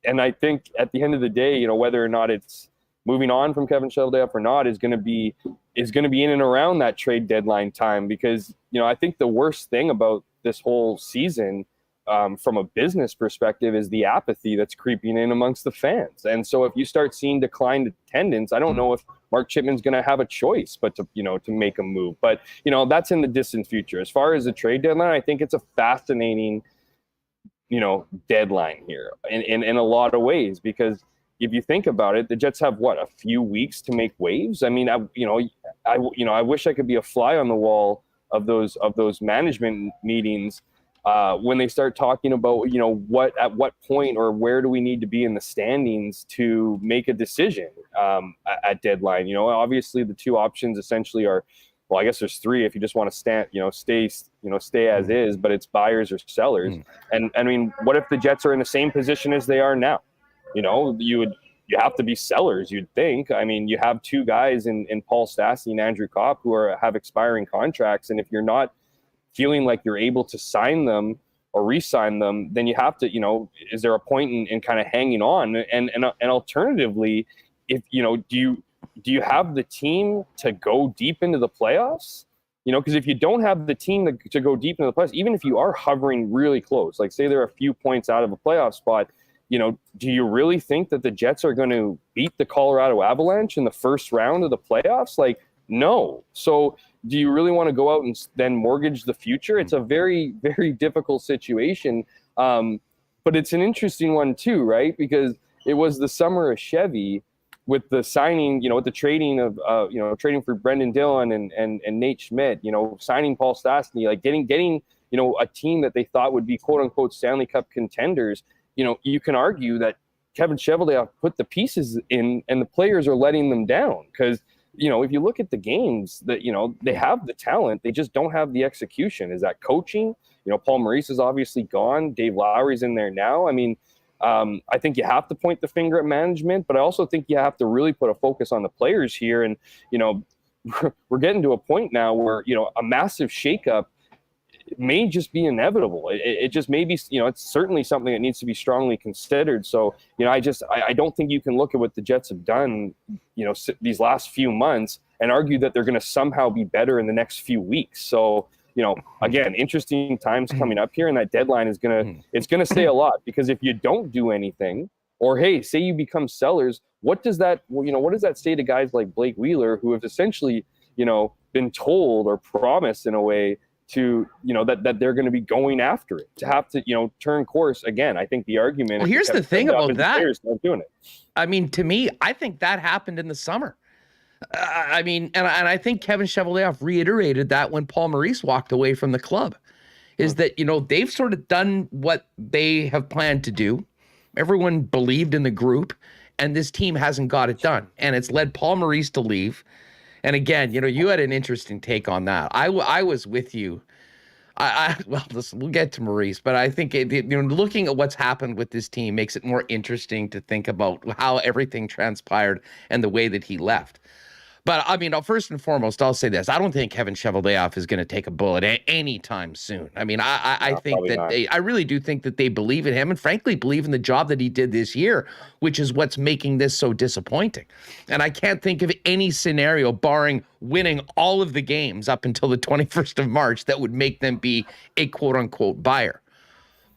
And I think at the end of the day, whether or not it's moving on from Kevin Cheveldayoff or not is going to be in and around that trade deadline time, because, I think the worst thing about this whole season from a business perspective is the apathy that's creeping in amongst the fans. And so if you start seeing declined attendance, I don't know if Mark Chipman's going to have a choice but to make a move. But, that's in the distant future. As far as the trade deadline, I think it's a fascinating deadline here in a lot of ways, because if you think about it, the Jets have a few weeks to make waves. I mean, I wish I could be a fly on the wall of those management meetings when they start talking about, at what point or where do we need to be in the standings to make a decision at deadline. Obviously the two options essentially are, well, I guess there's three if you just want to stay as is, but it's buyers or sellers. And I mean, what if the Jets are in the same position as they are now? You have to be sellers, you'd think. I mean, you have two guys in Paul Stastny and Andrew Kopp who have expiring contracts. And if you're not feeling like you're able to sign them or re-sign them, then you have to, is there a point in kind of hanging on? And alternatively, if, do you have the team to go deep into the playoffs? Because if you don't have the team to go deep into the playoffs, even if you are hovering really close, like say they're a few points out of a playoff spot, do you really think that the Jets are going to beat the Colorado Avalanche in the first round of the playoffs? Like, no. So do you really want to go out and then mortgage the future? It's a very, very difficult situation. But it's an interesting one too, right? Because it was the summer of Chevy with the signing, with the trading of, trading for Brendan Dillon and Nate Schmidt, signing Paul Stastny, like getting, a team that they thought would be quote unquote Stanley Cup contenders. You can argue that Kevin Cheveldayoff put the pieces in and the players are letting them down because, if you look at the games that, they have the talent, they just don't have the execution. Is that coaching? Paul Maurice is obviously gone. Dave Lowry's in there now. I mean, I think you have to point the finger at management, but I also think you have to really put a focus on the players here. And, we're getting to a point now where, a massive shakeup may just be inevitable. It just may be, it's certainly something that needs to be strongly considered. So, I don't think you can look at what the Jets have done, these last few months and argue that they're going to somehow be better in the next few weeks. So, again, interesting times coming up here, and that deadline is going to say a lot, because if you don't do anything, or hey, say you become sellers, what does that say to guys like Blake Wheeler, who have essentially, been told or promised in a way to, that they're going to be going after it, to have to, turn course again. I think the argument. Well, here's the thing about that. Doing it. I mean, to me, I think that happened in the summer. I mean, and I think Kevin Cheveldayoff reiterated that when Paul Maurice walked away from the club, is that, they've sort of done what they have planned to do. Everyone believed in the group, and this team hasn't got it done. And it's led Paul Maurice to leave. And again, you had an interesting take on that. I was with you. Well, listen, we'll get to Maurice, but I think looking at what's happened with this team makes it more interesting to think about how everything transpired and the way that he left. But I mean, first and foremost, I'll say this. I don't think Kevin Cheveldayoff is going to take a bullet anytime soon. I mean, I think that I really do think that they believe in him and frankly believe in the job that he did this year, which is what's making this so disappointing. And I can't think of any scenario barring winning all of the games up until the 21st of March that would make them be a quote unquote buyer.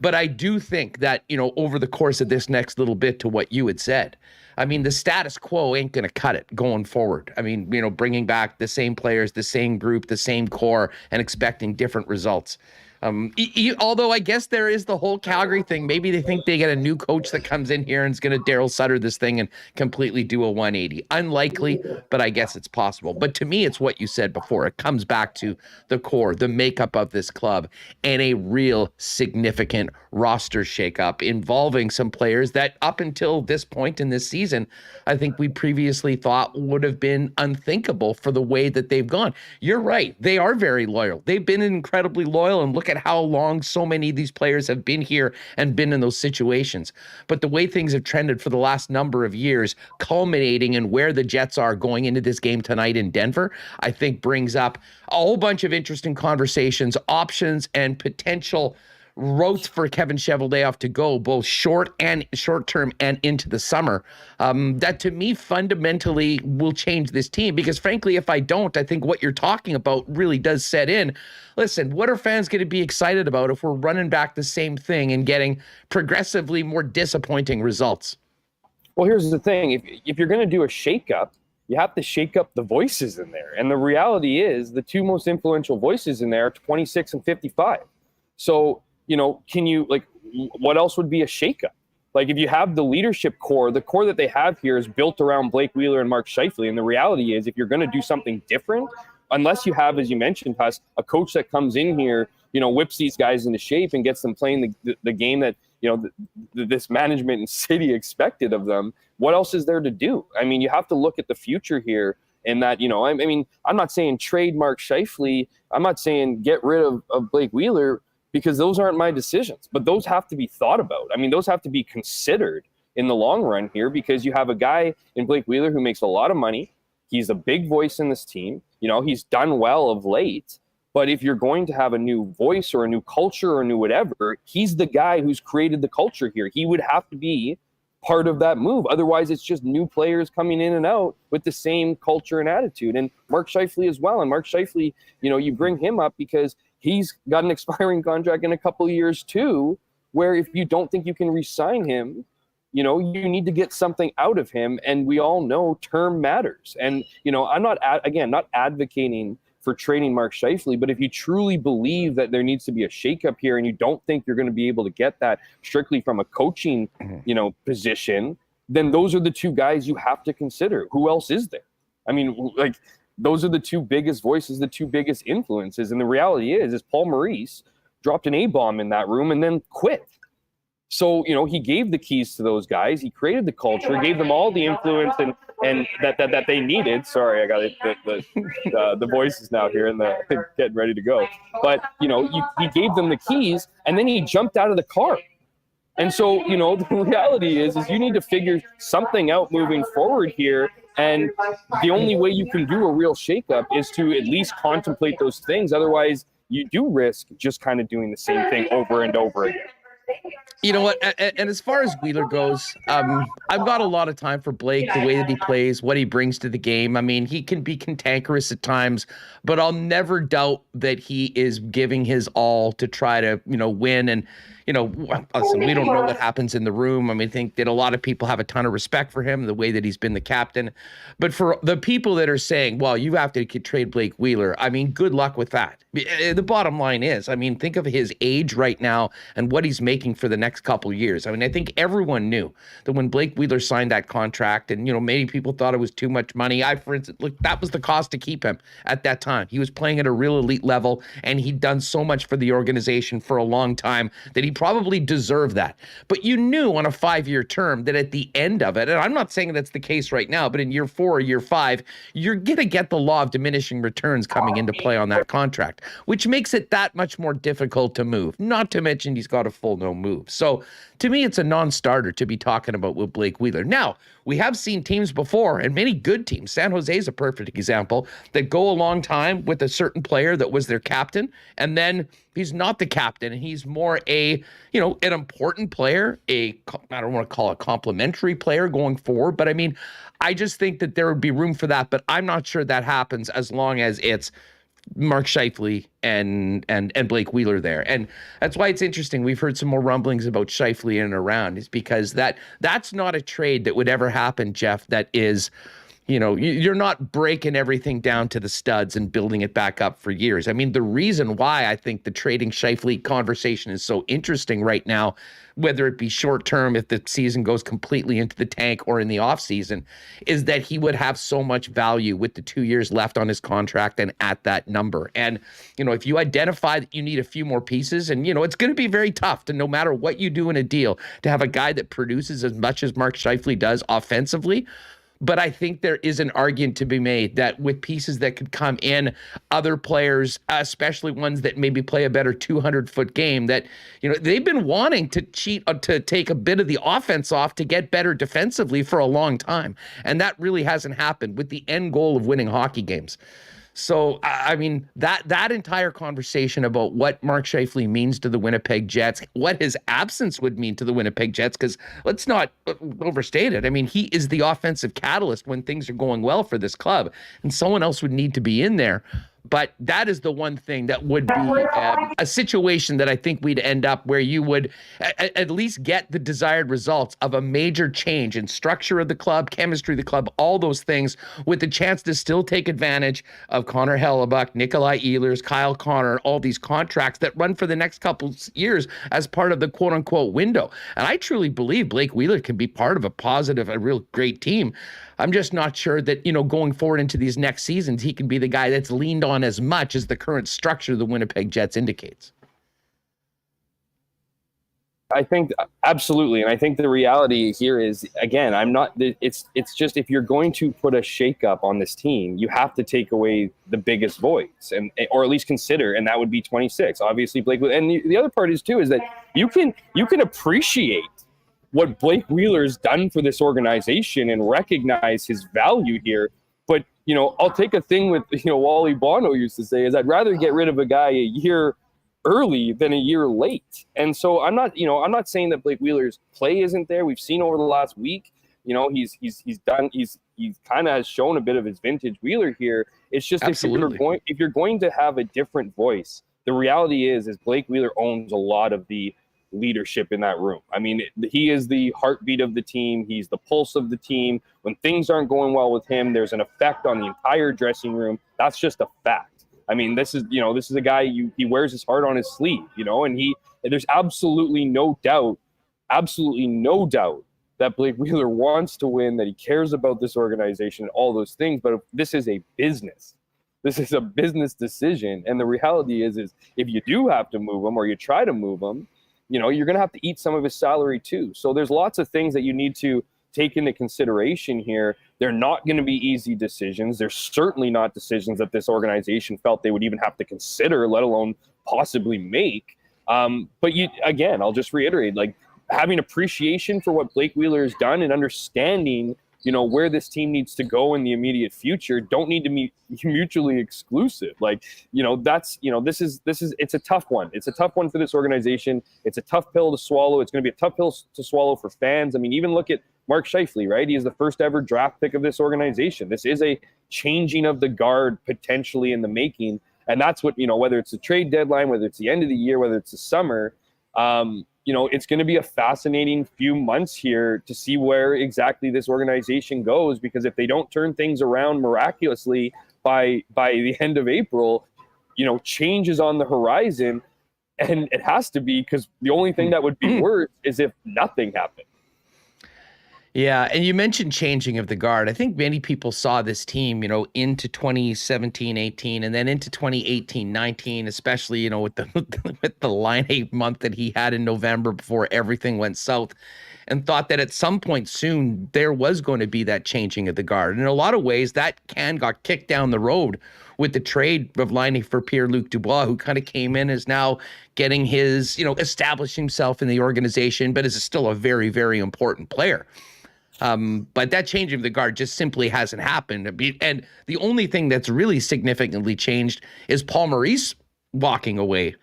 But I do think that, over the course of this next little bit to what you had said, I mean, the status quo ain't going to cut it going forward. I mean, bringing back the same players, the same group, the same core, and expecting different results. Although I guess there is the whole Calgary thing. Maybe they think they get a new coach that comes in here and is going to Daryl Sutter this thing and completely do a 180. Unlikely, but I guess it's possible. But to me, it's what you said before. It comes back to the core, the makeup of this club, and a real significant roster shakeup involving some players that up until this point in this season, I think we previously thought would have been unthinkable for the way that they've gone. You're right. They are very loyal. They've been incredibly loyal, and look at how long so many of these players have been here and been in those situations. But the way things have trended for the last number of years, culminating in where the Jets are going into this game tonight in Denver, I think brings up a whole bunch of interesting conversations, options, and potential routes for Kevin Cheveldayoff to go both short term and into the summer. That to me fundamentally will change this team, because frankly, if I don't, I think what you're talking about really does set in. Listen, what are fans going to be excited about if we're running back the same thing and getting progressively more disappointing results? Well, here's the thing. If you're going to do a shakeup, you have to shake up the voices in there. And the reality is the two most influential voices in there are 26 and 55. So, can you, what else would be a shakeup? Like, if you have the leadership core, the core that they have here is built around Blake Wheeler and Mark Scheifele. And the reality is, if you're going to do something different, unless you have, as you mentioned, Huss, a coach that comes in here, whips these guys into shape and gets them playing the game that, this management and city expected of them, what else is there to do? I mean, you have to look at the future here. And that, I mean, I'm not saying trade Mark Scheifele. I'm not saying get rid of Blake Wheeler, because those aren't my decisions, but those have to be thought about. I mean, those have to be considered in the long run here, because you have a guy in Blake Wheeler who makes a lot of money. He's a big voice in this team. He's done well of late, but if you're going to have a new voice or a new culture or a new whatever, he's the guy who's created the culture here. He would have to be part of that move. Otherwise, it's just new players coming in and out with the same culture and attitude. And Mark Scheifele as well. And Mark Scheifele, you bring him up because he's got an expiring contract in a couple of years too, where if you don't think you can re-sign him, you need to get something out of him. And we all know term matters. And, I'm not advocating for trading Mark Scheifele, but if you truly believe that there needs to be a shakeup here and you don't think you're going to be able to get that strictly from a coaching, position, then those are the two guys you have to consider. Who else is there? I mean, those are the two biggest voices, the two biggest influences. And the reality is Paul Maurice dropped an A-bomb in that room and then quit. So, he gave the keys to those guys. He created the culture, gave them all the influence and that they needed. Sorry, I got it. The voice is now here and getting ready to go. But, he gave them the keys and then he jumped out of the car. And so, the reality is you need to figure something out moving forward here. And the only way you can do a real shakeup is to at least contemplate those things. Otherwise, you do risk just kind of doing the same thing over and over again. You know what? And as far as Wheeler goes, I've got a lot of time for Blake, the way that he plays, what he brings to the game. I mean, he can be cantankerous at times, but I'll never doubt that he is giving his all to try to, win. And, listen, we don't know what happens in the room. I mean, I think that a lot of people have a ton of respect for him, the way that he's been the captain. But for the people that are saying, well, you have to trade Blake Wheeler, I mean, good luck with that. The bottom line is, I mean, think of his age right now and what he's making for the next couple of years. I mean, I think everyone knew that when Blake Wheeler signed that contract, and, many people thought it was too much money. For instance, look, that was the cost to keep him at that time. He was playing at a real elite level, and he'd done so much for the organization for a long time that he probably deserve that. But you knew on a 5-year term that at the end of it, and I'm not saying that's the case right now, but in year 4 or year 5, you're going to get the law of diminishing returns coming into play on that contract, which makes it that much more difficult to move. Not to mention he's got a full no move. So to me, it's a non-starter to be talking about with Blake Wheeler. Now, we have seen teams before, and many good teams. San Jose is a perfect example, that go a long time with a certain player that was their captain, and then he's not the captain, and he's more an important player, I don't want to call it complimentary player going forward, but I mean, I just think that there would be room for that, but I'm not sure that happens as long as it's Mark Scheifele and Blake Wheeler there. And that's why it's interesting. We've heard some more rumblings about Scheifele in and around, is because that's not a trade that would ever happen, Jeff, that is, you're not breaking everything down to the studs and building it back up for years. I mean, the reason why I think the trading Scheifele conversation is so interesting right now, whether it be short term, if the season goes completely into the tank, or in the off season, is that he would have so much value with the 2 years left on his contract and at that number. And, if you identify that you need a few more pieces, and, it's going to be very tough to, no matter what you do in a deal, to have a guy that produces as much as Mark Scheifele does offensively. But I think there is an argument to be made that with pieces that could come in, other players, especially ones that maybe play a better 200-foot game, that, they've been wanting to cheat, to take a bit of the offense off to get better defensively for a long time. And that really hasn't happened, with the end goal of winning hockey games. So, I mean, that entire conversation about what Mark Scheifele means to the Winnipeg Jets, what his absence would mean to the Winnipeg Jets, because let's not overstate it. I mean, he is the offensive catalyst when things are going well for this club, and someone else would need to be in there. But that is the one thing that would be a situation that I think we'd end up where you would at least get the desired results of a major change in structure of the club, chemistry of the club, all those things, with the chance to still take advantage of Connor Hellebuck, Nikolai Ehlers, Kyle Connor, all these contracts that run for the next couple years as part of the quote-unquote window. And I truly believe Blake Wheeler can be part of a real great team. I'm just not sure that, going forward into these next seasons, he can be the guy that's leaned on as much as the current structure of the Winnipeg Jets indicates. I think absolutely. And I think the reality here is, again, it's just, if you're going to put a shakeup on this team, you have to take away the biggest voice, or at least consider, and that would be 26. Obviously, Blake. And the other part is that you can appreciate what Blake Wheeler's done for this organization and recognize his value here. But, I'll take a thing with, Wally Bono used to say, is I'd rather get rid of a guy a year early than a year late. And so I'm not saying that Blake Wheeler's play isn't there. We've seen over the last week, he's kind of has shown a bit of his vintage Wheeler here. It's just, if you're going to have a different voice, the reality is Blake Wheeler owns a lot of the leadership in that room. I mean, he is the heartbeat of the team. He's the pulse of the team. When things aren't going well with him, there's an effect on the entire dressing room. That's just a fact. I mean, this is a guy, he wears his heart on his sleeve, and there's absolutely no doubt that Blake Wheeler wants to win, that he cares about this organization, all those things. But this is a business. This is a business decision. And the reality is if you do have to move him, or you try to move him, you're going to have to eat some of his salary too. So there's lots of things that you need to take into consideration here. They're not going to be easy decisions. They're certainly not decisions that this organization felt they would even have to consider, let alone possibly make. But I'll just reiterate, having appreciation for what Blake Wheeler has done and understanding, where this team needs to go in the immediate future don't need to be mutually exclusive. It's a tough one. It's a tough one for this organization. It's a tough pill to swallow. It's going to be a tough pill to swallow for fans. I mean, even look at Mark Scheifele, right? He is the first ever draft pick of this organization. This is a changing of the guard potentially in the making. And that's what, whether it's a trade deadline, whether it's the end of the year, whether it's the summer, it's going to be a fascinating few months here to see where exactly this organization goes, because if they don't turn things around miraculously by the end of April, change is on the horizon, and it has to be, because the only thing that would be worse is if nothing happened. Yeah, and you mentioned changing of the guard. I think many people saw this team, into 2017-18 and then into 2018-19, especially, with the with the line 8 month that he had in November before everything went south, and thought that at some point soon there was going to be that changing of the guard. And in a lot of ways, that can got kicked down the road with the trade of Laine for Pierre-Luc Dubois, who kind of came in as now getting his, establishing himself in the organization, but is still a very, very important player. But that changing of the guard just simply hasn't happened. And the only thing that's really significantly changed is Paul Maurice walking away.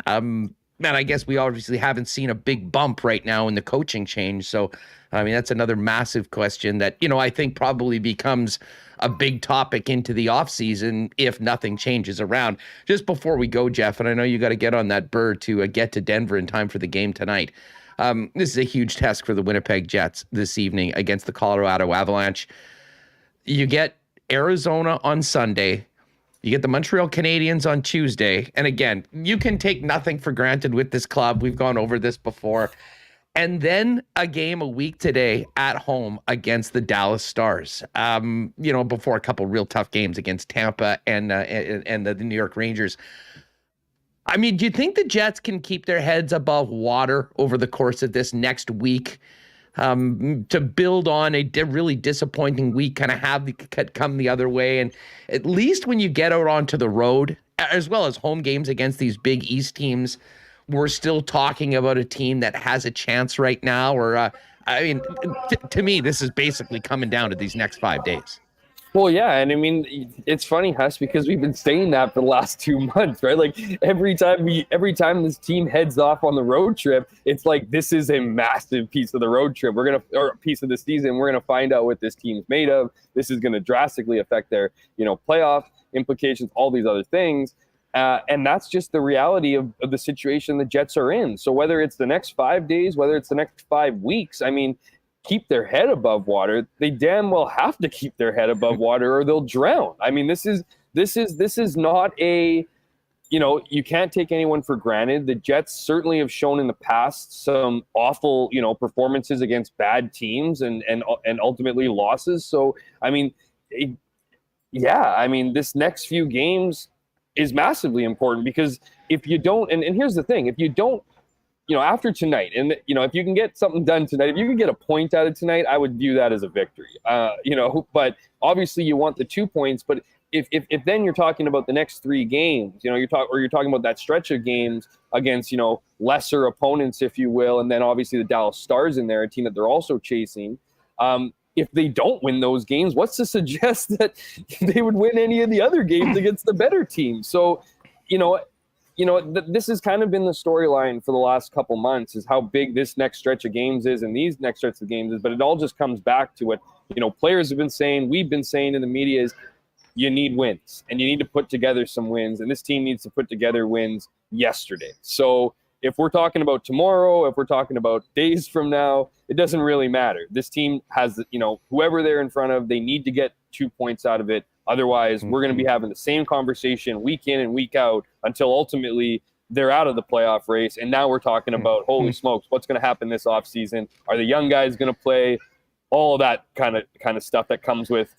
And I guess we obviously haven't seen a big bump right now in the coaching change. So, that's another massive question that, I think probably becomes a big topic into the offseason if nothing changes around. Just before we go, Jeff, and I know you got to get on that bird to get to Denver in time for the game tonight. This is a huge test for the Winnipeg Jets this evening against the Colorado Avalanche. You get Arizona on Sunday. You get the Montreal Canadiens on Tuesday. And again, you can take nothing for granted with this club. We've gone over this before. And then a game a week today at home against the Dallas Stars. Before a couple real tough games against Tampa and the New York Rangers. Do you think the Jets can keep their heads above water over the course of this next week to build on a really disappointing week, kind of have come the other way? And at least when you get out onto the road, as well as home games against these big East teams, we're still talking about a team that has a chance right now. Or, to me, this is basically coming down to these next 5 days. Well, yeah, and it's funny, Huss, because we've been saying that for the last 2 months, right? Like every time this team heads off on the road trip, it's like this is a massive piece of the road trip. Or a piece of the season. We're gonna find out what this team's made of. This is gonna drastically affect their, playoff implications, all these other things. And that's just the reality of the situation the Jets are in. So whether it's the next 5 days, whether it's the next 5 weeks, keep their head above water. They damn well have to keep their head above water or they'll drown. This is not a, you can't take anyone for granted. The Jets certainly have shown in the past some awful, performances against bad teams and ultimately losses. So, this next few games is massively important because if you don't, and here's the thing, if you don't, after tonight, and, if you can get something done tonight, if you can get a point out of tonight, I would view that as a victory. But obviously you want the 2 points. But if then you're talking about the next 3 games, you're talking about that stretch of games against, lesser opponents, if you will, and then obviously the Dallas Stars in there, a team that they're also chasing. If they don't win those games, what's to suggest that they would win any of the other games against the better teams? So, this has kind of been the storyline for the last couple months is how big this next stretch of games is and these next stretch of games is. But it all just comes back to what, players have been saying, we've been saying in the media is you need wins and you need to put together some wins. And this team needs to put together wins yesterday. So if we're talking about tomorrow, if we're talking about days from now, it doesn't really matter. This team has, whoever they're in front of, they need to get 2 points out of it. Otherwise, we're going to be having the same conversation week in and week out until ultimately they're out of the playoff race. And now we're talking about, holy smokes, what's going to happen this offseason? Are the young guys going to play? All of that kind of stuff that comes with,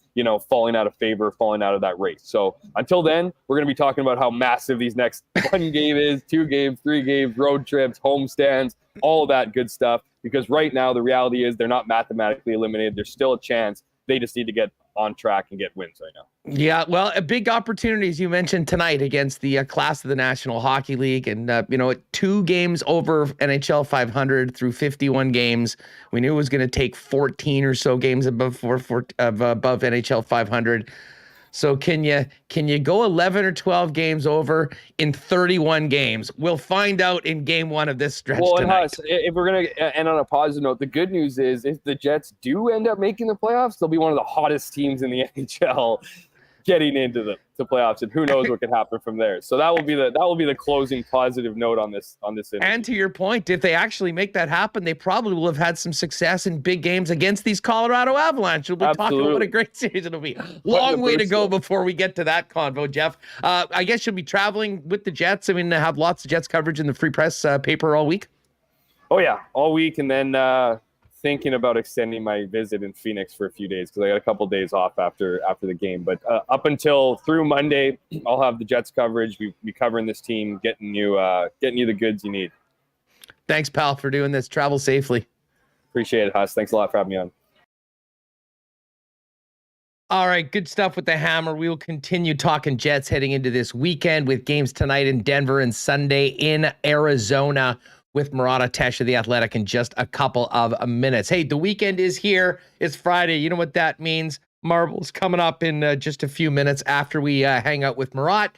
falling out of favor, falling out of that race. So until then, we're going to be talking about how massive these next 1 game is, 2 games, 3 games, road trips, home stands, all of that good stuff. Because right now, the reality is they're not mathematically eliminated. There's still a chance. They just need to get on track and get wins right now. Yeah, well, a big opportunities you mentioned tonight against the class of the National Hockey League, and 2 games over NHL 500 through 51 games. We knew it was going to take 14 or so games above NHL 500. So can you go 11 or 12 games over in 31 games? We'll find out in game 1 of this stretch tonight. Huss, if we're going to end on a positive note, the good news is if the Jets do end up making the playoffs, they'll be one of the hottest teams in the NHL getting into the playoffs, and who knows what could happen from there. So that will be the closing positive note on this interview. And to your point, if they actually make that happen, they probably will have had some success in big games against these Colorado Avalanche. We'll be talking about what a great series it'll be. Long way to go before we get to that convo, Jeff. I guess you'll be traveling with the Jets. Have lots of Jets coverage in the Free Press paper all week. Oh yeah, all week, and then thinking about extending my visit in Phoenix for a few days because I got a couple days off after the game. But up until through Monday, I'll have the Jets coverage. We covering this team, getting you the goods you need. Thanks, pal, for doing this. Travel safely. Appreciate it, Huss. Thanks a lot for having me on. All right, good stuff with the hammer. We will continue talking Jets heading into this weekend with games tonight in Denver and Sunday in Arizona with Murat of The Athletic in just a couple of minutes. Hey, the weekend is here. It's Friday. You know what that means. Marbles coming up in just a few minutes after we hang out with Murat.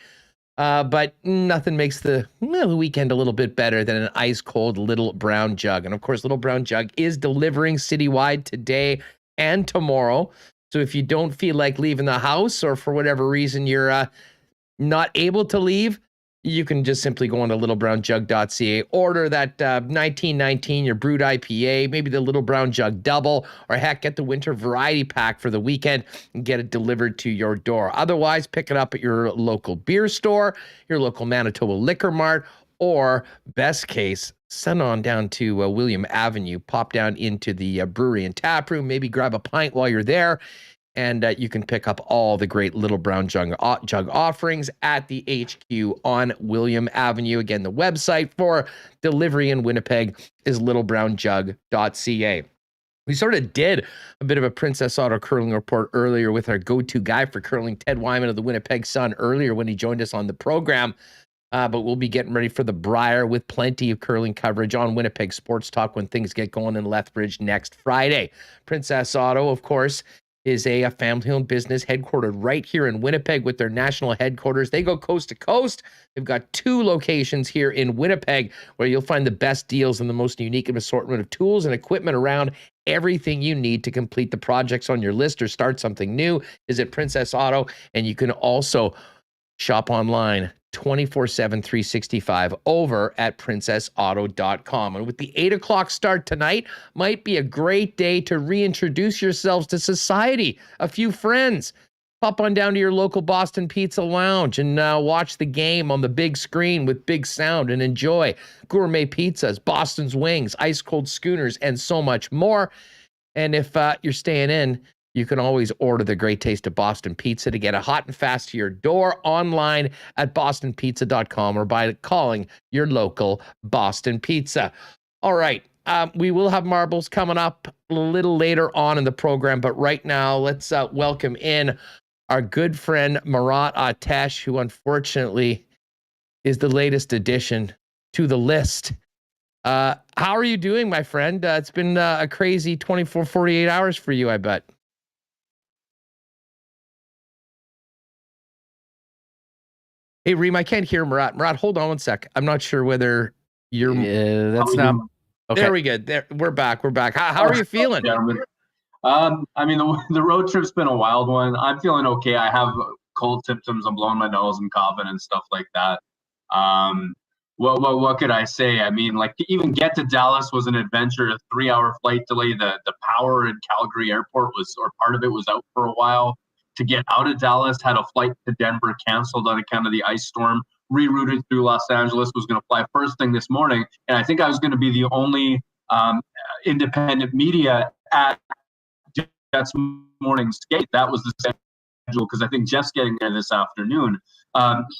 But nothing makes the weekend a little bit better than an ice-cold Little Brown Jug. And, of course, Little Brown Jug is delivering citywide today and tomorrow. So if you don't feel like leaving the house or for whatever reason you're not able to leave, you can just simply go on to littlebrownjug.ca, order that 1919, your brewed IPA, maybe the Little Brown Jug Double, or heck, get the winter variety pack for the weekend and get it delivered to your door. Otherwise, pick it up at your local beer store, your local Manitoba Liquor Mart, or best case, send on down to William Avenue, pop down into the brewery and tap room, maybe grab a pint while you're there, and you can pick up all the great Little Brown Jug offerings at the HQ on William Avenue. Again, the website for delivery in Winnipeg is littlebrownjug.ca. We sort of did a bit of a Princess Auto curling report earlier with our go-to guy for curling, Ted Wyman of the Winnipeg Sun, earlier when he joined us on the program. But we'll be getting ready for the Brier with plenty of curling coverage on Winnipeg Sports Talk when things get going in Lethbridge next Friday. Princess Auto, of course, is a family-owned business headquartered right here in Winnipeg with their national headquarters. They go coast to coast. They've got 2 locations here in Winnipeg where you'll find the best deals and the most unique assortment of tools and equipment around. Everything you need to complete the projects on your list or start something new is at Princess Auto, and you can also shop online 24/7, 365 over at princessauto.com. And with the 8 o'clock start tonight, might be a great day to reintroduce yourselves to society, a few friends. Pop on down to your local Boston Pizza Lounge and watch the game on the big screen with big sound and enjoy gourmet pizzas, Boston's wings, ice cold schooners, and so much more. And if you're staying in, you can always order the great taste of Boston Pizza to get it hot and fast to your door online at bostonpizza.com or by calling your local Boston Pizza. All right. We will have marbles coming up a little later on in the program, but right now let's welcome in our good friend Murat Atesh, who unfortunately is the latest addition to the list. How are you doing, my friend? It's been a crazy 24, 48 hours for you, I bet. Hey, Reem, I can't hear Murat. Murat, hold on one sec. I'm not sure whether you're... Yeah, that's not... Okay. There we go. There, we're back. How are you feeling? I mean, the road trip's been a wild one. I'm feeling okay. I have cold symptoms. I'm blowing my nose and coughing and stuff like that. What could I say? I mean, like, to even get to Dallas was an adventure. A 3-hour flight delay. The power in Calgary airport part of it was out for a while. To get out of Dallas, had a flight to Denver canceled on account of the ice storm, rerouted through Los Angeles, was going to fly first thing this morning. And I think I was going to be the only independent media at Jets morning skate. That was the schedule because I think Jeff's getting there this afternoon.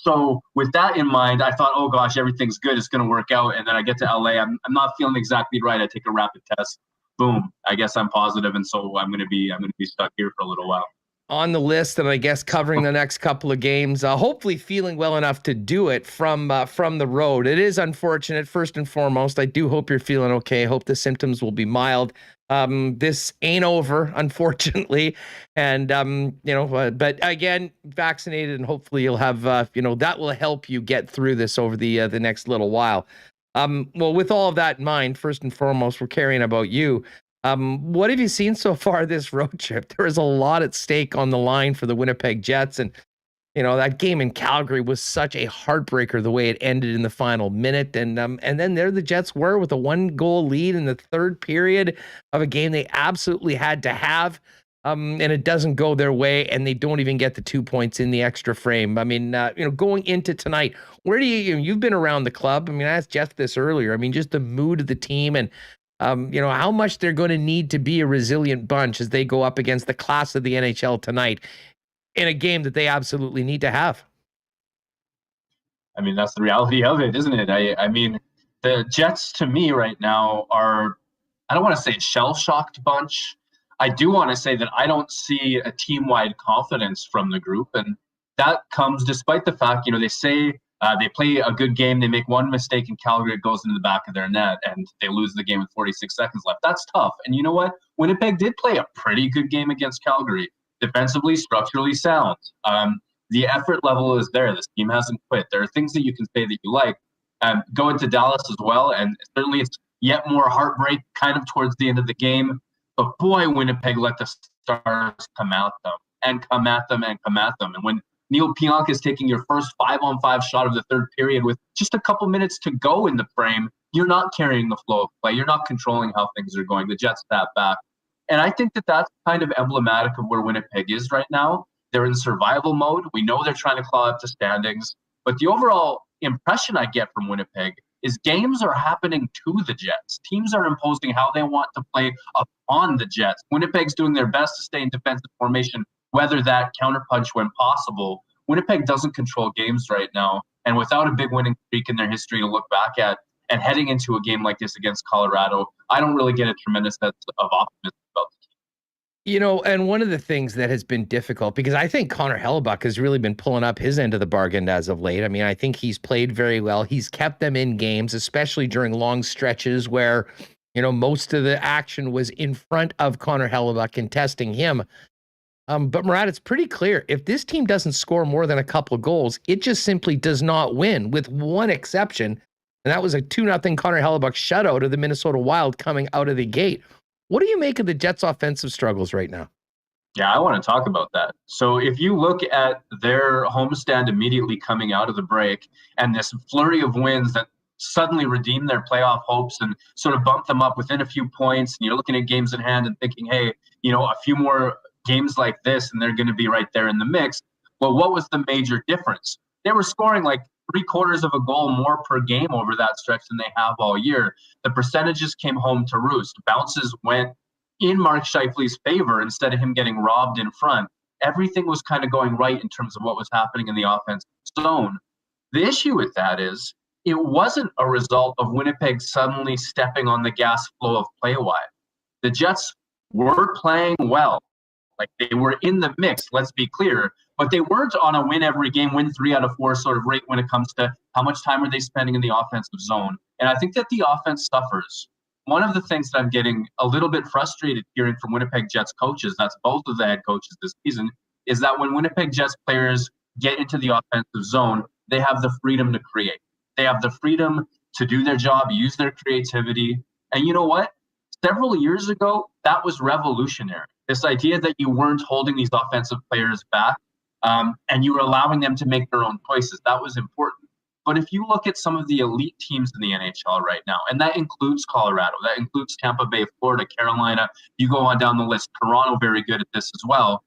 So with that in mind, I thought, oh gosh, everything's good. It's going to work out. And then I get to LA. I'm not feeling exactly right. I take a rapid test. Boom. I guess I'm positive. And so I'm going to be stuck here for a little while. On the list, and I guess covering the next couple of games, hopefully feeling well enough to do it from the road. It is unfortunate, first and foremost. I do hope you're feeling okay. I hope the symptoms will be mild. This ain't over, unfortunately. And, but again, vaccinated, and hopefully you'll have, that will help you get through this over the next little while. Well, with all of that in mind, first and foremost, we're caring about you. What have you seen so far this road trip? There is a lot at stake on the line for the Winnipeg Jets. And, that game in Calgary was such a heartbreaker the way it ended in the final minute. And then there the Jets were with a 1-goal lead in the third period of a game they absolutely had to have. And it doesn't go their way, and they don't even get the 2 points in the extra frame. I mean, going into tonight, where do you've been around the club? I mean, I asked Jeff this earlier. I mean, just the mood of the team and how much they're going to need to be a resilient bunch as they go up against the class of the NHL tonight in a game that they absolutely need to have. I mean, that's the reality of it, isn't it? I mean, the Jets to me right now are, I don't want to say shell-shocked bunch. I do want to say that I don't see a team-wide confidence from the group. And that comes despite the fact, they say they play a good game. They make one mistake in Calgary, it goes into the back of their net, and they lose the game with 46 seconds left. That's tough. And you know what? Winnipeg did play a pretty good game against Calgary. Defensively, structurally sound. The effort level is there. This team hasn't quit. There are things that you can say that you like. Go into Dallas as well, and certainly it's yet more heartbreak kind of towards the end of the game. But boy, Winnipeg let the Stars come at them and come at them and come at them. And when Neil Pionk is taking your first 5-on-5 shot of the third period with just a couple minutes to go in the frame, you're not carrying the flow of play. You're not controlling how things are going. The Jets tap back. And I think that that's kind of emblematic of where Winnipeg is right now. They're in survival mode. We know they're trying to claw up the standings. But the overall impression I get from Winnipeg is games are happening to the Jets. Teams are imposing how they want to play upon the Jets. Winnipeg's doing their best to stay in defensive formation, whether that counterpunch when possible. Winnipeg doesn't control games right now. And without a big winning streak in their history to look back at, and heading into a game like this against Colorado, I don't really get a tremendous sense of optimism about the team. And one of the things that has been difficult, because I think Connor Hellebuyck has really been pulling up his end of the bargain as of late. I mean, I think he's played very well. He's kept them in games, especially during long stretches where, most of the action was in front of Connor Hellebuyck and testing him. But Murat, it's pretty clear. If this team doesn't score more than a couple of goals, it just simply does not win, with one exception. And that was a 2-0 Connor Hellebuyck shutout of the Minnesota Wild coming out of the gate. What do you make of the Jets' offensive struggles right now? Yeah, I want to talk about that. So if you look at their homestand immediately coming out of the break and this flurry of wins that suddenly redeem their playoff hopes and sort of bump them up within a few points, and you're looking at games in hand and thinking, hey, a few more games like this and they're going to be right there in the mix. Well, what was the major difference? They were scoring like 3/4 of a goal more per game over that stretch than they have all year. The percentages came home to roost. Bounces went in Mark Scheifele's favor instead of him getting robbed in front. Everything was kind of going right in terms of what was happening in the offensive zone. The issue with that is it wasn't a result of Winnipeg suddenly stepping on the gas flow of play-wise. The Jets were playing well. Like, they were in the mix, let's be clear, but they weren't on a win every game, win 3 out of 4 sort of rate when it comes to how much time are they spending in the offensive zone. And I think that the offense suffers. One of the things that I'm getting a little bit frustrated hearing from Winnipeg Jets coaches, that's both of the head coaches this season, is that when Winnipeg Jets players get into the offensive zone, they have the freedom to create. They have the freedom to do their job, use their creativity. And you know what? Several years ago, that was revolutionary. This idea that you weren't holding these offensive players back and you were allowing them to make their own choices, that was important. But if you look at some of the elite teams in the NHL right now, and that includes Colorado, that includes Tampa Bay, Florida, Carolina, you go on down the list, Toronto very good at this as well,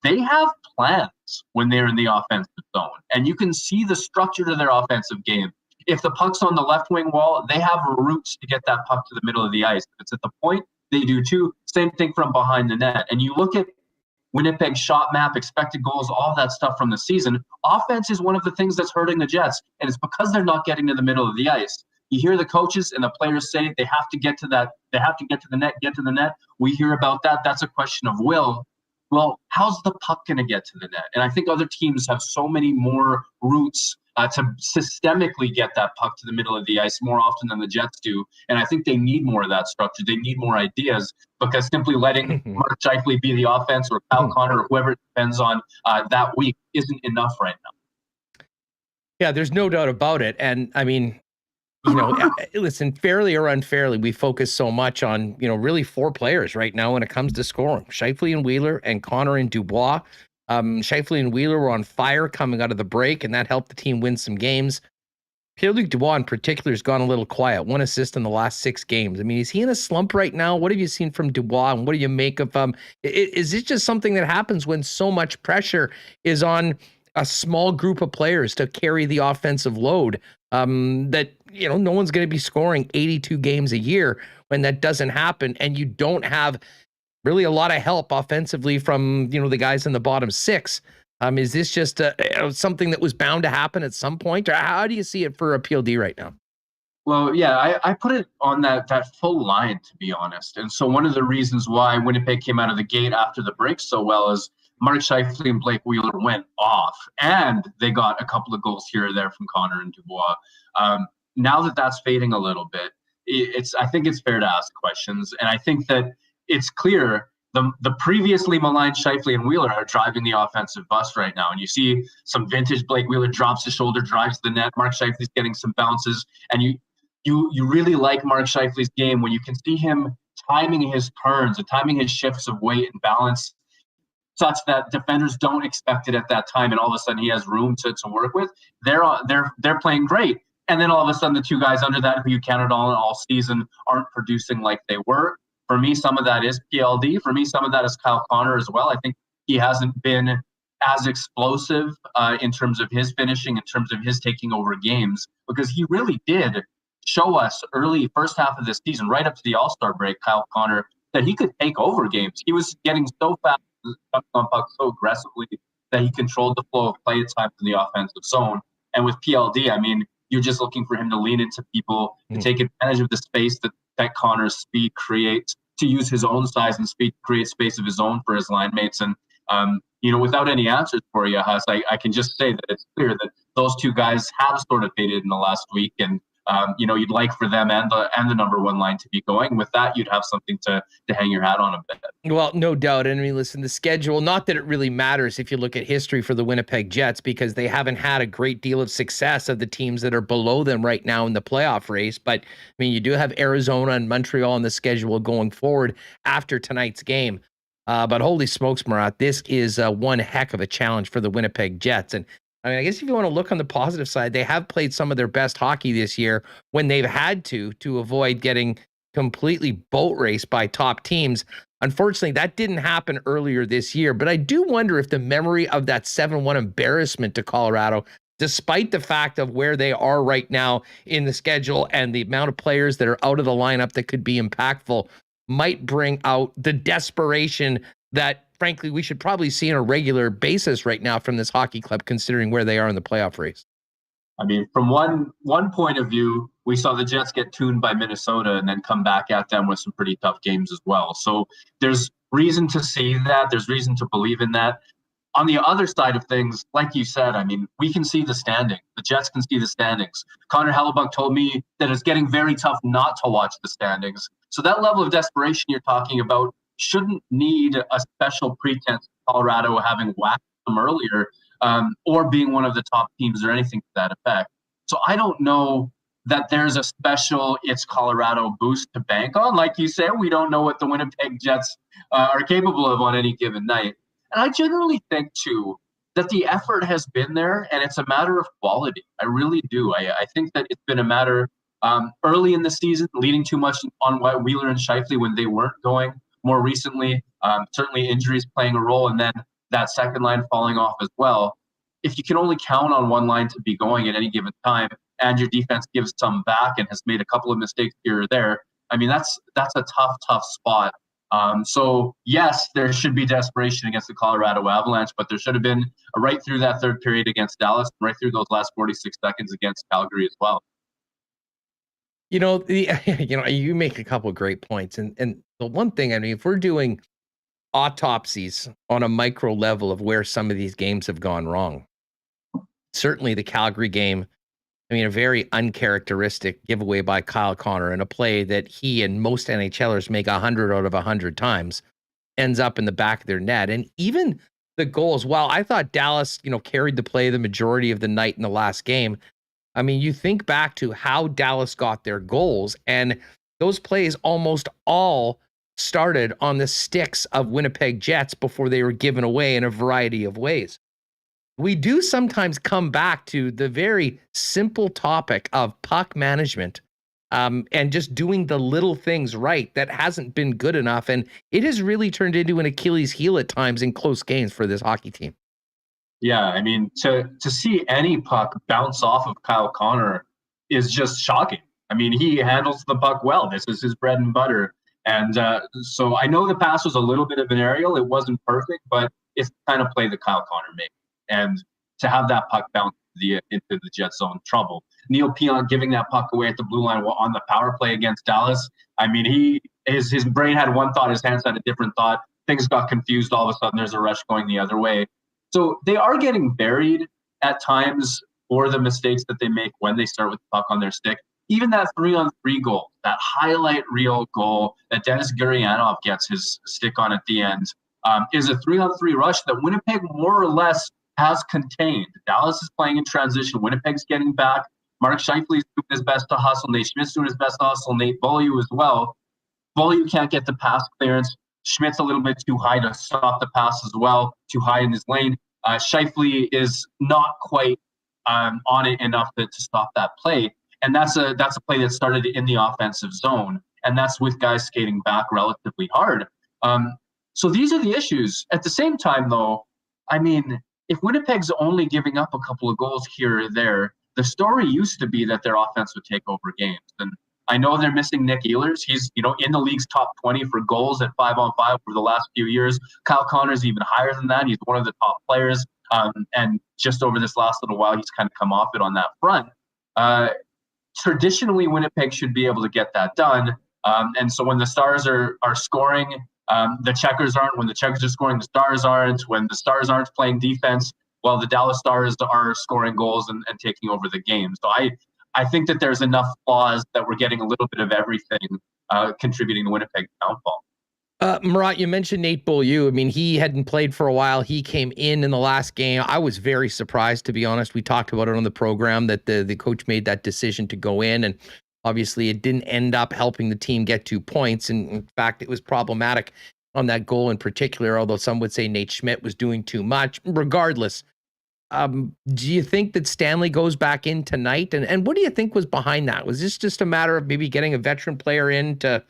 they have plans when they're in the offensive zone. And you can see the structure to their offensive game. If the puck's on the left wing wall, they have routes to get that puck to the middle of the ice. If it's at the point, they do too. Same thing from behind the net. And you look at Winnipeg's shot map, expected goals, all that stuff from the season. Offense is one of the things that's hurting the Jets, and it's because they're not getting to the middle of the ice. You hear the coaches and the players say they have to get to that. They have to get to the net, get to the net. We hear about that. That's a question of will. Well, how's the puck going to get to the net? And I think other teams have so many more routes to systemically get that puck to the middle of the ice more often than the Jets do. And I think they need more of that structure. They need more ideas, because simply letting Mark Scheifele be the offense or Kyle Connor or whoever it depends on that week isn't enough right now. Yeah, there's no doubt about it. And I mean, listen, fairly or unfairly, we focus so much on, really 4 players right now when it comes to scoring. Scheifele and Wheeler and Connor and Dubois. Scheifele and Wheeler were on fire coming out of the break, and that helped the team win some games. Pierre-Luc Dubois in particular has gone a little quiet. 1 assist in the last 6 games. I mean, is he in a slump right now? What have you seen from Dubois, and what do you make of him? Is it just something that happens when so much pressure is on a small group of players to carry the offensive load. That, no one's going to be scoring 82 games a year when that doesn't happen. And you don't have really a lot of help offensively from, the guys in the bottom six. Is this just something that was bound to happen at some point, or how do you see it for a PLD right now? Well, yeah, I put it on that full line, to be honest. And so one of the reasons why Winnipeg came out of the gate after the break so well is Mark Scheifele and Blake Wheeler went off, and they got a couple of goals here or there from Connor and Dubois. Now that that's fading a little bit, I think it's fair to ask questions, and I think that it's clear the previously maligned Scheifele and Wheeler are driving the offensive bus right now. And you see some vintage Blake Wheeler drops his shoulder, drives the net. Mark Scheifele's getting some bounces, and you really like Mark Scheifele's game when you can see him timing his turns and timing his shifts of weight and balance such that defenders don't expect it at that time, and all of a sudden he has room to work with. They're playing great. And then all of a sudden the two guys under that who you counted on all season aren't producing like they were. For me, some of that is PLD. For me, some of that is Kyle Connor as well. I think he hasn't been as explosive in terms of his finishing, in terms of his taking over games, because he really did show us early first half of this season, right up to the All-Star break, Kyle Connor, that he could take over games. He was getting so fast on puck so aggressively that he controlled the flow of play times in the offensive zone. And with PLD, I mean, you're just looking for him to lean into people, to take advantage of the space that Connor's speed creates, to use his own size and speed to create space of his own for his line mates. And, without any answers for you, Huss, I can just say that it's clear that those two guys have sort of faded in the last week. And, you'd like for them and the number one line to be going. With that, you'd have something to hang your hat on a bit. Well, no doubt. And I mean, listen, the schedule, not that it really matters if you look at history for the Winnipeg Jets, because they haven't had a great deal of success of the teams that are below them right now in the playoff race. But I mean, you do have Arizona and Montreal on the schedule going forward after tonight's game. But holy smokes, Murat, this is one heck of a challenge for the Winnipeg Jets. And I mean, I guess if you want to look on the positive side, they have played some of their best hockey this year when they've had to avoid getting completely boat raced by top teams. Unfortunately, that didn't happen earlier this year, but I do wonder if the memory of that 7-1 embarrassment to Colorado, despite the fact of where they are right now in the schedule and the amount of players that are out of the lineup that could be impactful, might bring out the desperation that, frankly, we should probably see on a regular basis right now from this hockey club, considering where they are in the playoff race. I mean, from one point of view, we saw the Jets get tuned by Minnesota and then come back at them with some pretty tough games as well. So there's reason to see that. There's reason to believe in that. On the other side of things, like you said, I mean, we can see the standing. The Jets can see the standings. Connor Hellebuck told me that it's getting very tough not to watch the standings. So that level of desperation you're talking about shouldn't need a special pretense of Colorado having whacked them earlier or being one of the top teams or anything to that effect. So I don't know that there's a special it's Colorado boost to bank on. Like you said, we don't know what the Winnipeg Jets are capable of on any given night. And I generally think, too, that the effort has been there, and it's a matter of quality. I really do. I think that it's been a matter early in the season, leading too much on Wheeler and Scheifele when they weren't going. More recently, certainly injuries playing a role, and then that second line falling off as well. If you can only count on one line to be going at any given time, and your defense gives some back and has made a couple of mistakes here or there, I mean, that's a tough spot. So yes, there should be desperation against the Colorado Avalanche, but there should have been right through that third period against Dallas, right through those last 46 seconds against Calgary as well. You make a couple of great points. And the one thing, I mean, if we're doing autopsies on a micro level of where some of these games have gone wrong, certainly the Calgary game, I mean, a very uncharacteristic giveaway by Kyle Connor in a play that he and most NHLers make 100 out of 100 times, ends up in the back of their net. And even the goals, while I thought Dallas, carried the play the majority of the night in the last game, I mean, you think back to how Dallas got their goals, and those plays almost all started on the sticks of Winnipeg Jets before they were given away in a variety of ways. We do sometimes come back to the very simple topic of puck management and just doing the little things right that hasn't been good enough. And it has really turned into an Achilles heel at times in close games for this hockey team. Yeah, I mean, to see any puck bounce off of Kyle Connor is just shocking. I mean, he handles the puck well. This is his bread and butter. And so I know the pass was a little bit of an aerial. It wasn't perfect, but it's the kind of play that Kyle Connor made. And to have that puck bounce into the Jet zone, trouble. Neil Pionk giving that puck away at the blue line on the power play against Dallas. I mean, his brain had one thought, his hands had a different thought. Things got confused. All of a sudden, there's a rush going the other way. So they are getting buried at times for the mistakes that they make when they start with the puck on their stick. Even that 3-on-3 goal, that highlight reel goal that Denis Gurianov gets his stick on at the end, is a 3-on-3 rush that Winnipeg more or less has contained. Dallas is playing in transition. Winnipeg's getting back. Mark Scheifele's doing his best to hustle. Nate Schmidt's doing his best to hustle. Nate Beaulieu as well. Beaulieu can't get the pass clearance. Schmidt's a little bit too high to stop the pass as well, too high in his lane. Scheifele is not quite on it enough to stop that play. And that's a play that started in the offensive zone. And that's with guys skating back relatively hard. So these are the issues. At the same time, though, I mean, if Winnipeg's only giving up a couple of goals here or there, the story used to be that their offense would take over games. And I know they're missing Nick Ehlers. He's, in the league's top 20 for goals at 5-on-5 over the last few years. Kyle Connor's even higher than that. He's one of the top players. And just over this last little while, he's kind of come off it on that front. Traditionally, Winnipeg should be able to get that done. And so when the Stars are scoring, the Checkers aren't. When the Checkers are scoring, the Stars aren't. When the Stars aren't playing defense, well, the Dallas Stars are scoring goals and taking over the game. So I think that there's enough flaws that we're getting a little bit of everything contributing to Winnipeg's downfall. Murat, you mentioned Nate Beaulieu. I mean, he hadn't played for a while. He came in the last game. I was very surprised, to be honest. We talked about it on the program that the coach made that decision to go in, and obviously it didn't end up helping the team get 2 points. And in fact, it was problematic on that goal in particular, although some would say Nate Schmidt was doing too much. Regardless, do you think that Stanley goes back in tonight? And what do you think was behind that? Was this just a matter of maybe getting a veteran player in to,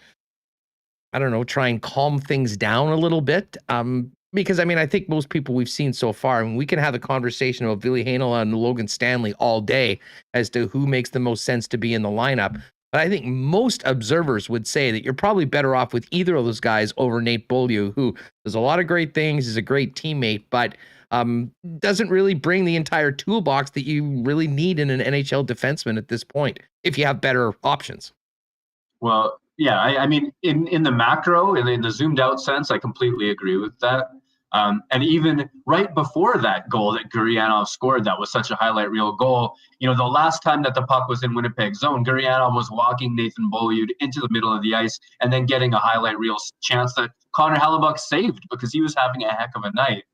I don't know, try and calm things down a little bit? Because, I mean, I think most people we've seen so far, and we can have a conversation about Ville Heinola and Logan Stanley all day as to who makes the most sense to be in the lineup. But I think most observers would say that you're probably better off with either of those guys over Nate Beaulieu, who does a lot of great things, is a great teammate, but doesn't really bring the entire toolbox that you really need in an NHL defenseman at this point, if you have better options. Well, yeah, I mean, in the macro, in the zoomed out sense, I completely agree with that. And even right before that goal that Gurianov scored, that was such a highlight reel goal. The last time that the puck was in Winnipeg zone, Gurianov was walking Nathan Beaulieu into the middle of the ice and then getting a highlight reel chance that Connor Hellebuck saved because he was having a heck of a night.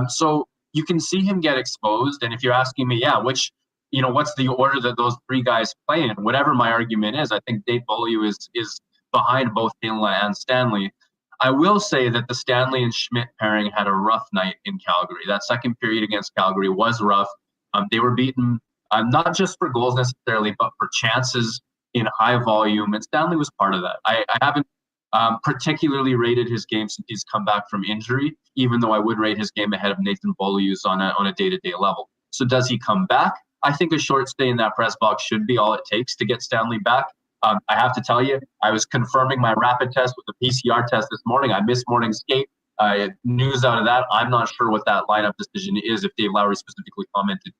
So you can see him get exposed. And if you're asking me, what's the order that those three guys play in? Whatever my argument is, I think Nate Beaulieu is behind both Heinola and Stanley. I will say that the Stanley and Schmidt pairing had a rough night in Calgary. That second period against Calgary was rough. They were beaten not just for goals necessarily, but for chances in high volume. And Stanley was part of that. I haven't particularly rated his game since he's come back from injury, even though I would rate his game ahead of Nathan Beaulieu's on a day-to-day level. So does he come back? I think a short stay in that press box should be all it takes to get Stanley back. I have to tell you, I was confirming my rapid test with the PCR test this morning. I missed morning skate. News out of that, I'm not sure what that lineup decision is, if Dave Lowry specifically commented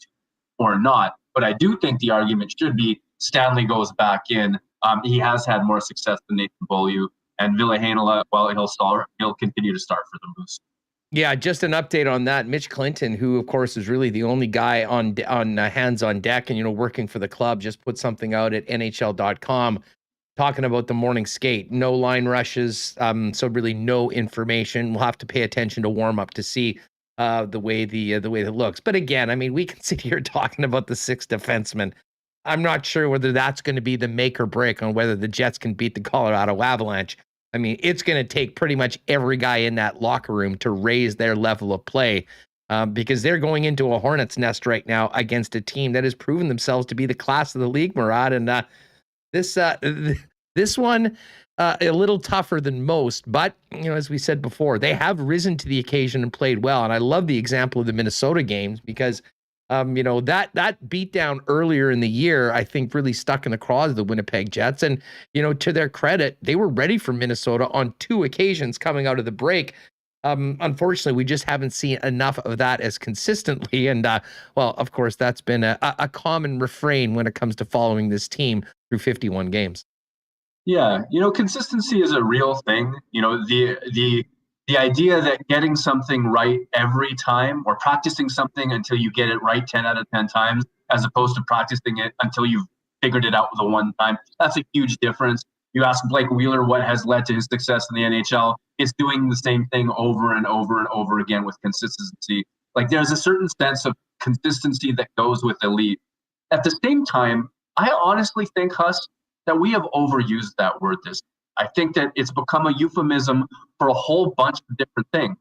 or not. But I do think the argument should be Stanley goes back in. He has had more success than Nathan Beaulieu. And Ville Heinola, well, he'll continue to start for the Moose. Yeah, just an update on that. Mitch Clinton, who of course is really the only guy on hands on deck and working for the club, just put something out at NHL.com talking about the morning skate. No line rushes, so really no information. We'll have to pay attention to warm up to see the way it looks. But again, I mean, we can sit here talking about the sixth defenseman. I'm not sure whether that's going to be the make or break on whether the Jets can beat the Colorado Avalanche. I mean, it's going to take pretty much every guy in that locker room to raise their level of play because they're going into a hornet's nest right now against a team that has proven themselves to be the class of the league, Murat. And this This one, a little tougher than most, but as we said before, they have risen to the occasion and played well. And I love the example of the Minnesota games because, that beatdown earlier in the year, I think really stuck in the craws of the Winnipeg Jets. And, to their credit, they were ready for Minnesota on 2 occasions coming out of the break. Unfortunately, we just haven't seen enough of that as consistently. And, of course, that's been a common refrain when it comes to following this team through 51 games. Yeah, consistency is a real thing. The idea that getting something right every time or practicing something until you get it right 10 out of 10 times, as opposed to practicing it until you've figured it out the one time, that's a huge difference. You ask Blake Wheeler what has led to his success in the NHL. It's doing the same thing over and over and over again with consistency. Like there's a certain sense of consistency that goes with elite. At the same time, I honestly think, Huss, that we have overused that word I think that it's become a euphemism for a whole bunch of different things.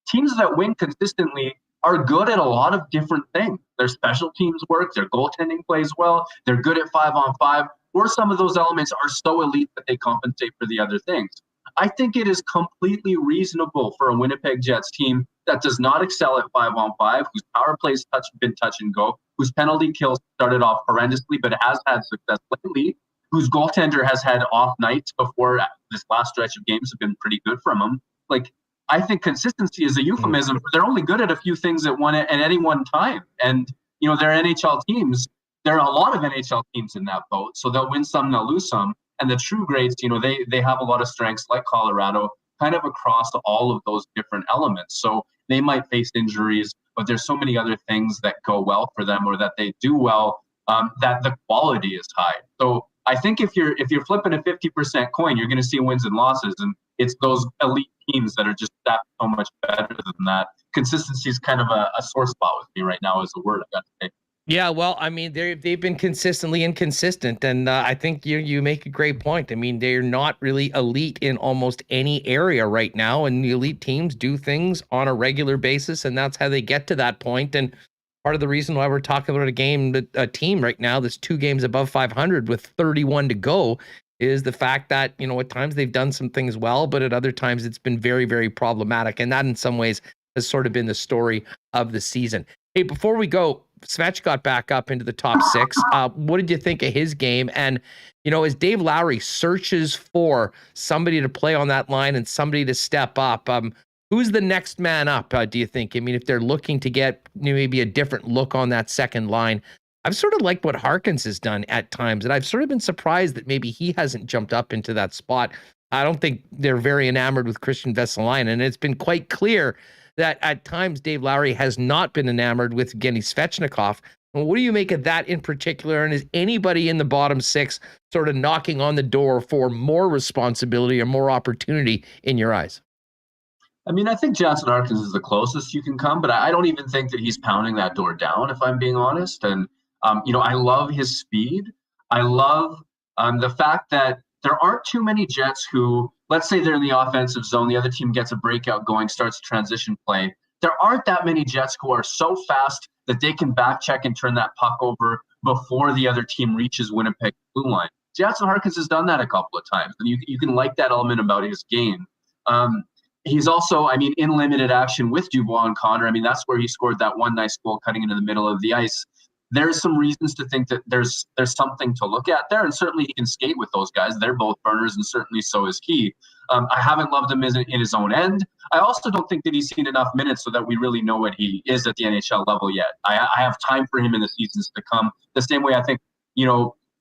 Teams that win consistently are good at a lot of different things. Their special teams work, their goaltending plays well, they're good at 5-on-5, or some of those elements are so elite that they compensate for the other things. I think it is completely reasonable for a Winnipeg Jets team that does not excel at 5-on-5, whose power plays been touch and go, whose penalty kills started off horrendously but has had success lately, whose goaltender has had off nights before this last stretch of games have been pretty good from him. Like, I think consistency is a euphemism. They're only good at a few things at any one time. And, they're NHL teams. There are a lot of NHL teams in that boat. So they'll win some, they'll lose some. And the true greats, they have a lot of strengths like Colorado, kind of across all of those different elements. So they might face injuries, but there's so many other things that go well for them or that they do well, that the quality is high. So I think if you're flipping a 50% coin, you're going to see wins and losses, and it's those elite teams that are just that so much better than that. Consistency is kind of a sore spot with me right now, is the word I got to say. Yeah, well, I mean, they've been consistently inconsistent, and I think you make a great point. I mean, they're not really elite in almost any area right now, and the elite teams do things on a regular basis, and that's how they get to that point. And part of the reason why we're talking about a team right now that's 2 games above 500 with 31 to go is the fact that, at times they've done some things well, but at other times it's been very, very problematic. And that in some ways has sort of been the story of the season. Hey, before we go, Svetch got back up into the top 6. What did you think of his game? And, as Dave Lowry searches for somebody to play on that line and somebody to step up, who's the next man up, do you think? I mean, if they're looking to get maybe a different look on that second line, I've sort of liked what Harkins has done at times, and I've sort of been surprised that maybe he hasn't jumped up into that spot. I don't think they're very enamored with Christian Vesalainen, and it's been quite clear that at times Dave Lowry has not been enamored with Evgeny Svechnikov. Well, what do you make of that in particular? And is anybody in the bottom 6 sort of knocking on the door for more responsibility or more opportunity in your eyes? I mean, I think Jansen Harkins is the closest you can come, but I don't even think that he's pounding that door down, if I'm being honest. And, I love his speed. I love the fact that there aren't too many Jets who, let's say they're in the offensive zone, the other team gets a breakout going, starts transition play. There aren't that many Jets who are so fast that they can back check and turn that puck over before the other team reaches Winnipeg blue line. Jansen Harkins has done that a couple of times, and you can like that element about his game. He's also, in limited action with Dubois and Connor. That's where he scored that one nice goal cutting into the middle of the ice. There's some reasons to think that there's something to look at there, and certainly he can skate with those guys. They're both burners, and certainly so is he. I haven't loved him in his own end. I also don't think that he's seen enough minutes so that we really know what he is at the NHL level yet. I have time for him in the seasons to come. The same way I think,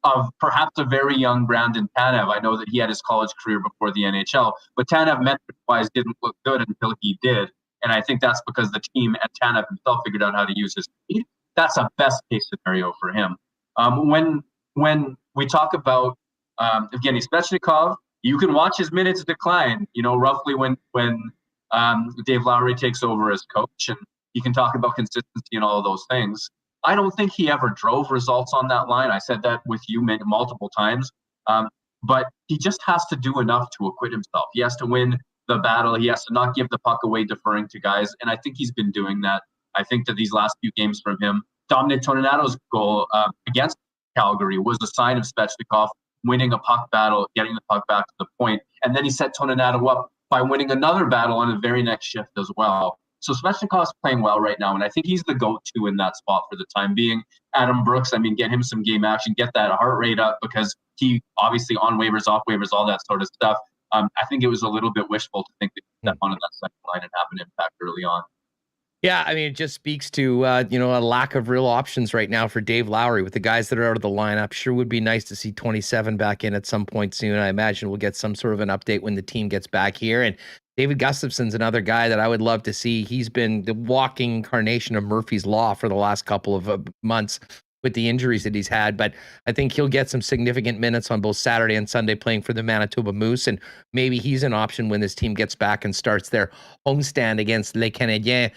of perhaps a very young Brandon Tanev. I know that he had his college career before the NHL, but Tanev metric-wise didn't look good until he did. And I think that's because the team and Tanev himself figured out how to use his speed. That's a best-case scenario for him. When we talk about Evgeny Svechnikov, you can watch his minutes decline, roughly when Dave Lowry takes over as coach, and you can talk about consistency and all of those things. I don't think he ever drove results on that line. I said that with you multiple times. But he just has to do enough to acquit himself. He has to win the battle. He has to not give the puck away deferring to guys. And I think he's been doing that. I think that these last few games from him, Dominic Toninato's goal against Calgary was a sign of Svechnikov winning a puck battle, getting the puck back to the point. And then he set Toninato up by winning another battle on the very next shift as well. So Svechnikov's playing well right now, and I think he's the go-to in that spot for the time being. Adam Brooks, I mean, get him some game action, get that heart rate up, because he obviously on waivers, off waivers, all that sort of stuff. I think it was a little bit wishful to think that he step onto that second line and have an impact early on. Yeah, I mean, it just speaks to, a lack of real options right now for Dave Lowry with the guys that are out of the lineup. Sure would be nice to see 27 back in at some point soon. I imagine we'll get some sort of an update when the team gets back here. And David Gustafson's another guy that I would love to see. He's been the walking incarnation of Murphy's Law for the last couple of months with the injuries that he's had. But I think he'll get some significant minutes on both Saturday and Sunday playing for the Manitoba Moose. And maybe he's an option when this team gets back and starts their homestand against Les Canadiens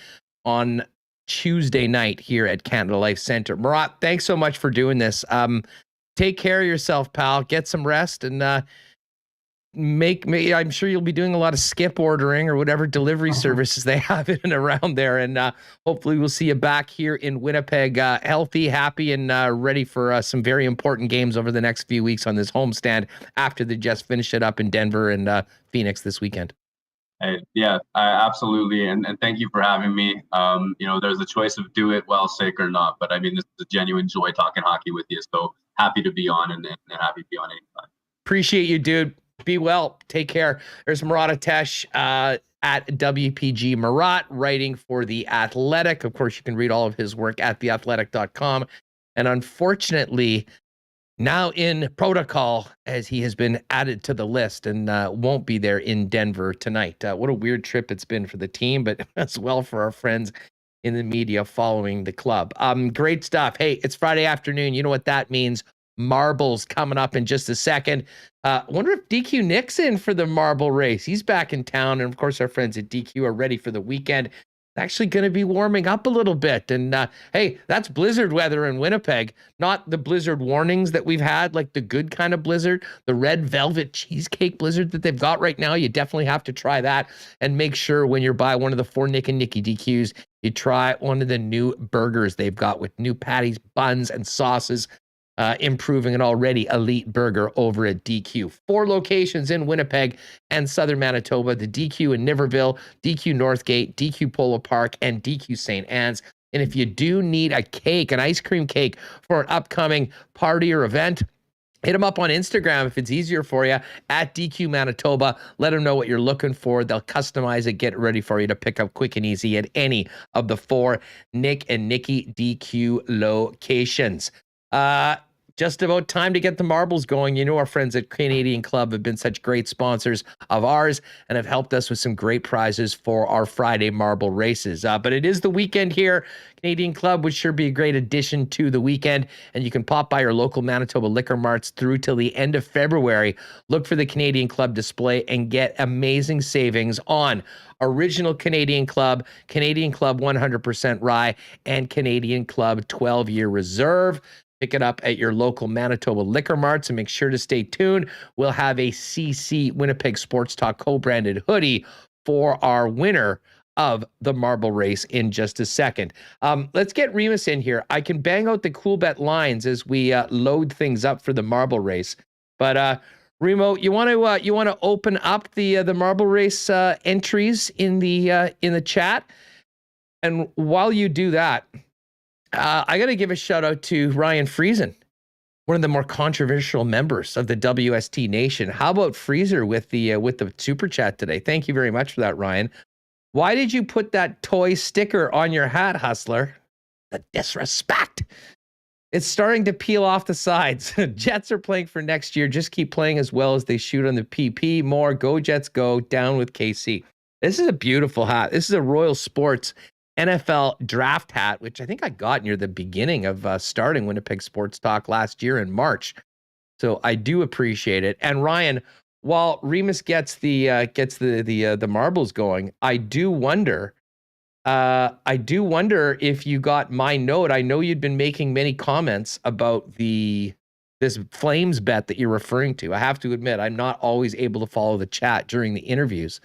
on Tuesday night here at Canada Life Center. Murat, thanks so much for doing this. Take care of yourself, pal. Get some rest, and I'm sure you'll be doing a lot of skip ordering or whatever delivery services they have in and around there. And hopefully we'll see you back here in Winnipeg, healthy, happy, and ready for some very important games over the next few weeks on this homestand after the Jets finish it up in Denver and Phoenix this weekend. Hey, yeah, absolutely. And thank you for having me. There's a choice of do it while sick or not. But I mean, this is a genuine joy talking hockey with you. So happy to be on and happy to be on anytime. Appreciate you, dude. Be well. Take care. There's Murat Atesh at WPG Murat, writing for The Athletic. Of course, you can read all of his work at theathletic.com. And unfortunately, now in protocol, as he has been added to the list and won't be there in Denver tonight. What a weird trip it's been for the team, but as well for our friends in the media following the club. Great stuff. Hey, it's Friday afternoon. You know what that means. Marbles coming up in just a second. Wonder if DQ Nick's in for the marble race. He's back in town. And of course, our friends at DQ are ready for the weekend. Actually going to be warming up a little bit. And hey, that's blizzard weather in Winnipeg, not the blizzard warnings that we've had, like the good kind of blizzard, the red velvet cheesecake blizzard that they've got right now. You definitely have to try that, and make sure when you're by one of the 4 Nick and Nicky DQs, you try one of the new burgers they've got with new patties, buns, and sauces. Improving an already elite burger over at DQ. 4 locations in Winnipeg and Southern Manitoba, the DQ in Niverville, DQ Northgate, DQ Polo Park, and DQ St. Anne's. And if you do need a cake, an ice cream cake for an upcoming party or event, hit them up on Instagram if it's easier for you, at DQ Manitoba. Let them know what you're looking for. They'll customize it, get it ready for you to pick up quick and easy at any of the 4 Nick and Nicky DQ locations. Just about time to get the marbles going. You know, our friends at Canadian Club have been such great sponsors of ours and have helped us with some great prizes for our Friday marble races. But it is the weekend here. Canadian Club would sure be a great addition to the weekend, and you can pop by your local Manitoba liquor marts through till the end of February. Look for the Canadian Club display and get amazing savings on Original Canadian Club 100% Rye, and Canadian Club 12-year Reserve. Pick it up at your local Manitoba liquor marts, and make sure to stay tuned. We'll have a CC Winnipeg Sports Talk co-branded hoodie for our winner of the marble race in just a second. Let's get Remis in here. I can bang out the Coolbet lines as we load things up for the marble race. But Remo, you want to open up the marble race entries in the chat, and while you do that, I got to give a shout out to Ryan Friesen, one of the more controversial members of the WST Nation. How about Freezer with the super chat today? Thank you very much for that, Ryan. Why did you put that toy sticker on your hat, Hustler? The disrespect. It's starting to peel off the sides. Jets are playing for next year. Just keep playing as well as they shoot on the PP. More. Go Jets, go. Down with KC. This is a beautiful hat. This is a Royal Sports NFL draft hat, which I think I got near the beginning of starting Winnipeg Sports Talk last year in March. So I do appreciate it. And Ryan, while Remis gets the marbles going, I do wonder if you got my note. I know you'd been making many comments about this Flames bet that you're referring to. I have to admit, I'm not always able to follow the chat during the interviews.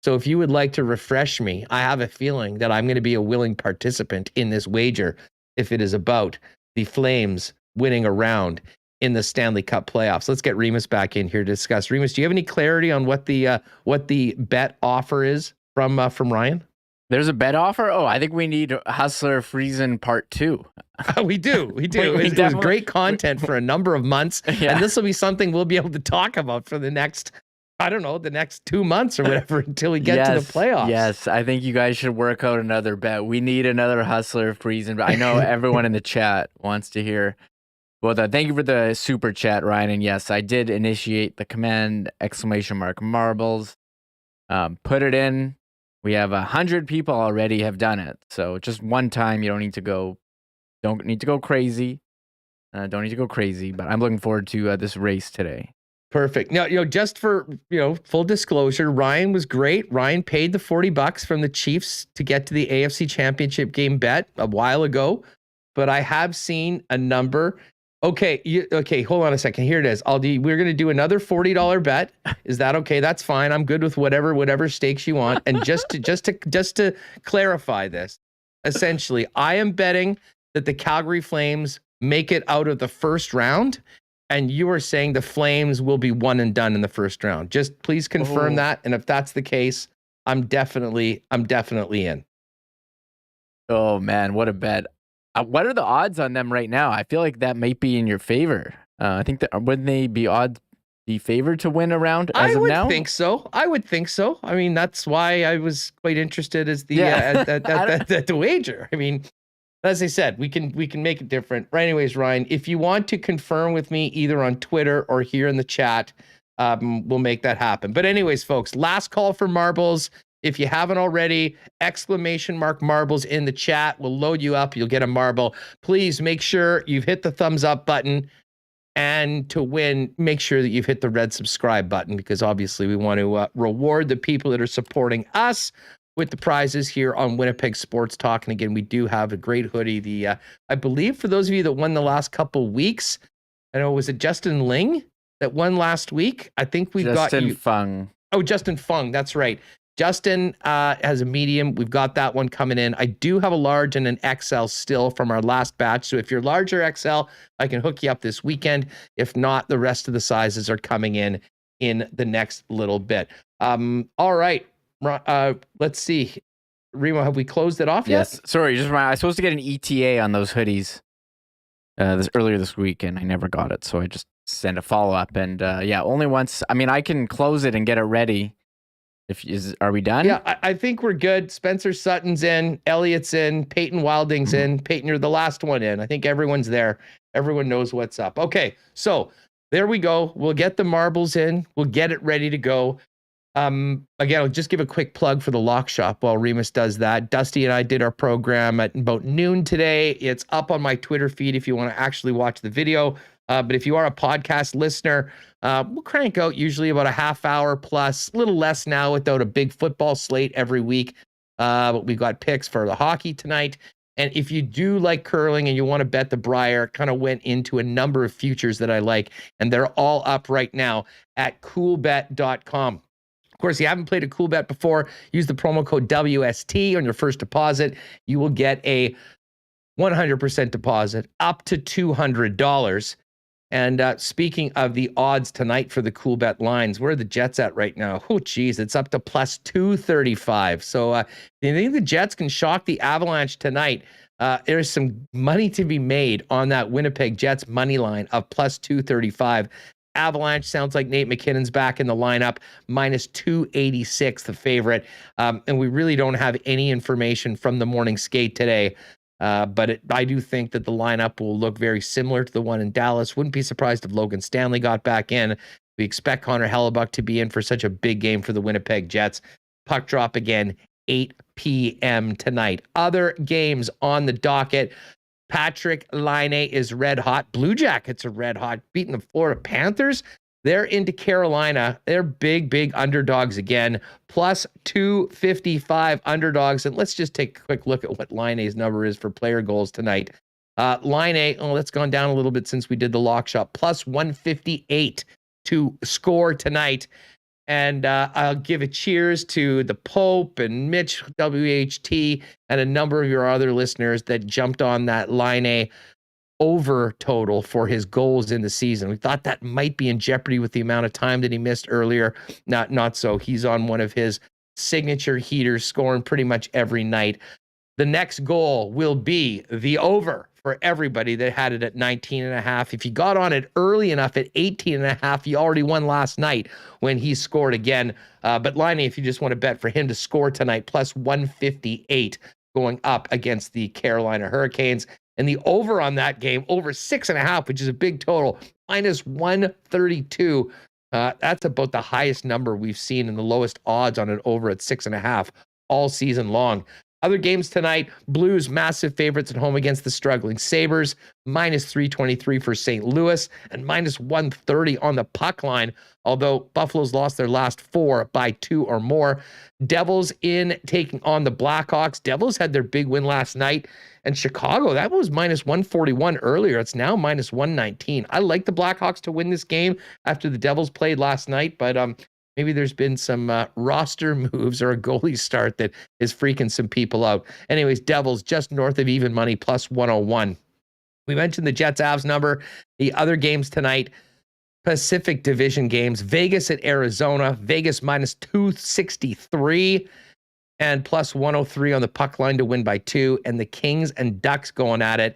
So if you would like to refresh me, I have a feeling that I'm going to be a willing participant in this wager if it is about the Flames winning a round in the Stanley Cup playoffs. Let's get Remis back in here to discuss. Remis, do you have any clarity on what the bet offer is from Ryan? There's a bet offer? Oh, I think we need Hustler Friesen Part 2. We do. It was great content for a number of months. Yeah. And this will be something we'll be able to talk about for the next, I don't know, the next 2 months or whatever until we get to the playoffs. Yes, I think you guys should work out another bet. We need another Hustler Friesen. I know everyone in the chat wants to hear. Well, thank you for the super chat, Ryan. And yes, I did initiate the command !marbles. Put it in. We have 100 people already have done it. So just one time, you don't need to go crazy. Don't need to go crazy, but I'm looking forward to this race today. Perfect. Now, just for, full disclosure, Ryan was great. Ryan paid the $40 from the Chiefs to get to the AFC Championship game bet a while ago, but I have seen a number. Okay, hold on a second. Here it is. We're going to do another $40 bet. Is that okay? That's fine. I'm good with whatever stakes you want. And just to clarify this, essentially, I am betting that the Calgary Flames make it out of the first round, and you are saying the Flames will be one and done in the first round. Just please confirm that, and if that's the case, I'm definitely in. Oh man, what a bet! What are the odds on them right now? I feel like that might be in your favor. I think that wouldn't they be favored to win a round as of now? I would think so. I mean, that's why I was quite interested as the at the wager. I mean, as I said, we can make it different. Right. Anyways, Ryan, if you want to confirm with me either on Twitter or here in the chat, we'll make that happen. But anyways, folks, last call for marbles. If you haven't already, !marbles in the chat. We'll load you up. You'll get a marble. Please make sure you've hit the thumbs up button. And to win, make sure that you've hit the red subscribe button, because obviously we want to reward the people that are supporting us with the prizes here on Winnipeg Sports Talk. And again, we do have a great hoodie. I believe for those of you that won the last couple weeks, I know, was it Justin Ling that won last week? I think we've got you. Justin Fung. Oh, Justin Fung. That's right. Justin has a medium. We've got that one coming in. I do have a large and an XL still from our last batch. So if you're large or XL, I can hook you up this weekend. If not, the rest of the sizes are coming in the next little bit. All right. Let's see. Remo, have we closed it off yet? Yes. Sorry, I was supposed to get an ETA on those hoodies earlier this week, and I never got it. So I just sent a follow-up. And only once. I mean, I can close it and get it ready. Are we done? Yeah, I think we're good. Spencer Sutton's in, Elliott's in, Peyton Wilding's in. Peyton, you're the last one in. I think everyone's there. Everyone knows what's up. Okay, so there we go. We'll get the marbles in. We'll get it ready to go. Again, I'll just give a quick plug for the lock shop while Remis does that. Dusty and I did our program at about noon today. It's up on my Twitter feed if you want to actually watch the video. But if you are a podcast listener, we'll crank out usually about a half hour plus, a little less now without a big football slate every week. But we've got picks for the hockey tonight. And if you do like curling and you want to bet the Briar, kind of went into a number of futures that I like, and they're all up right now at coolbet.com. Of course, if you haven't played a cool bet before, use the promo code WST on your first deposit. You will get a 100% deposit up to $200. And speaking of the odds tonight for the Coolbet Lines, where are the Jets at right now? Oh, geez, it's up to plus 235. So if you think the Jets can shock the Avalanche tonight, there's some money to be made on that Winnipeg Jets money line of plus 235. Avalanche sounds like Nate McKinnon's back in the lineup, minus 286, the favorite. And we really don't have any information from the morning skate today. But I do think that the lineup will look very similar to the one in Dallas. Wouldn't be surprised if Logan Stanley got back in. We expect Connor Hellebuck to be in for such a big game for the Winnipeg Jets. Puck drop again, 8 p.m. tonight. Other games on the docket. Patrik Laine is red hot. Blue Jackets are red hot, beating the Florida Panthers. They're into Carolina. They're big underdogs again. Plus 255 underdogs. And let's just take a quick look at what Laine's number is for player goals tonight. Laine, that's gone down a little bit since we did the lock shop. Plus 158 to score tonight. And I'll give a cheers to the Pope and Mitch WHT and a number of your other listeners that jumped on that Laine over total for his goals in the season. We thought that might be in jeopardy with the amount of time that he missed earlier. Not so. He's on one of his signature heaters, scoring pretty much every night. The next goal will be the over for everybody that had it at 19.5. If you got on it early enough at 18.5, you already won last night when he scored again. But Liney, if you just want to bet for him to score tonight, plus 158 going up against the Carolina Hurricanes. And the over on that game, over 6.5, which is a big total, minus 132. That's about the highest number we've seen and the lowest odds on it over at 6.5 all season long. Other games tonight, Blues massive favorites at home against the struggling Sabres, minus 323 for St. Louis, and minus 130 on the puck line, although Buffalo's lost their last 4 by 2 or more. Devils in taking on the Blackhawks. Devils had their big win last night, and Chicago, that was minus 141 earlier. It's now minus 119. I like the Blackhawks to win this game after the Devils played last night, but maybe there's been some roster moves or a goalie start that is freaking some people out. Anyways, Devils just north of even money, plus 101. We mentioned the Jets-Avs number. The other games tonight, Pacific Division games. Vegas at Arizona. Vegas minus 263 and plus 103 on the puck line to win by 2. And the Kings and Ducks going at it.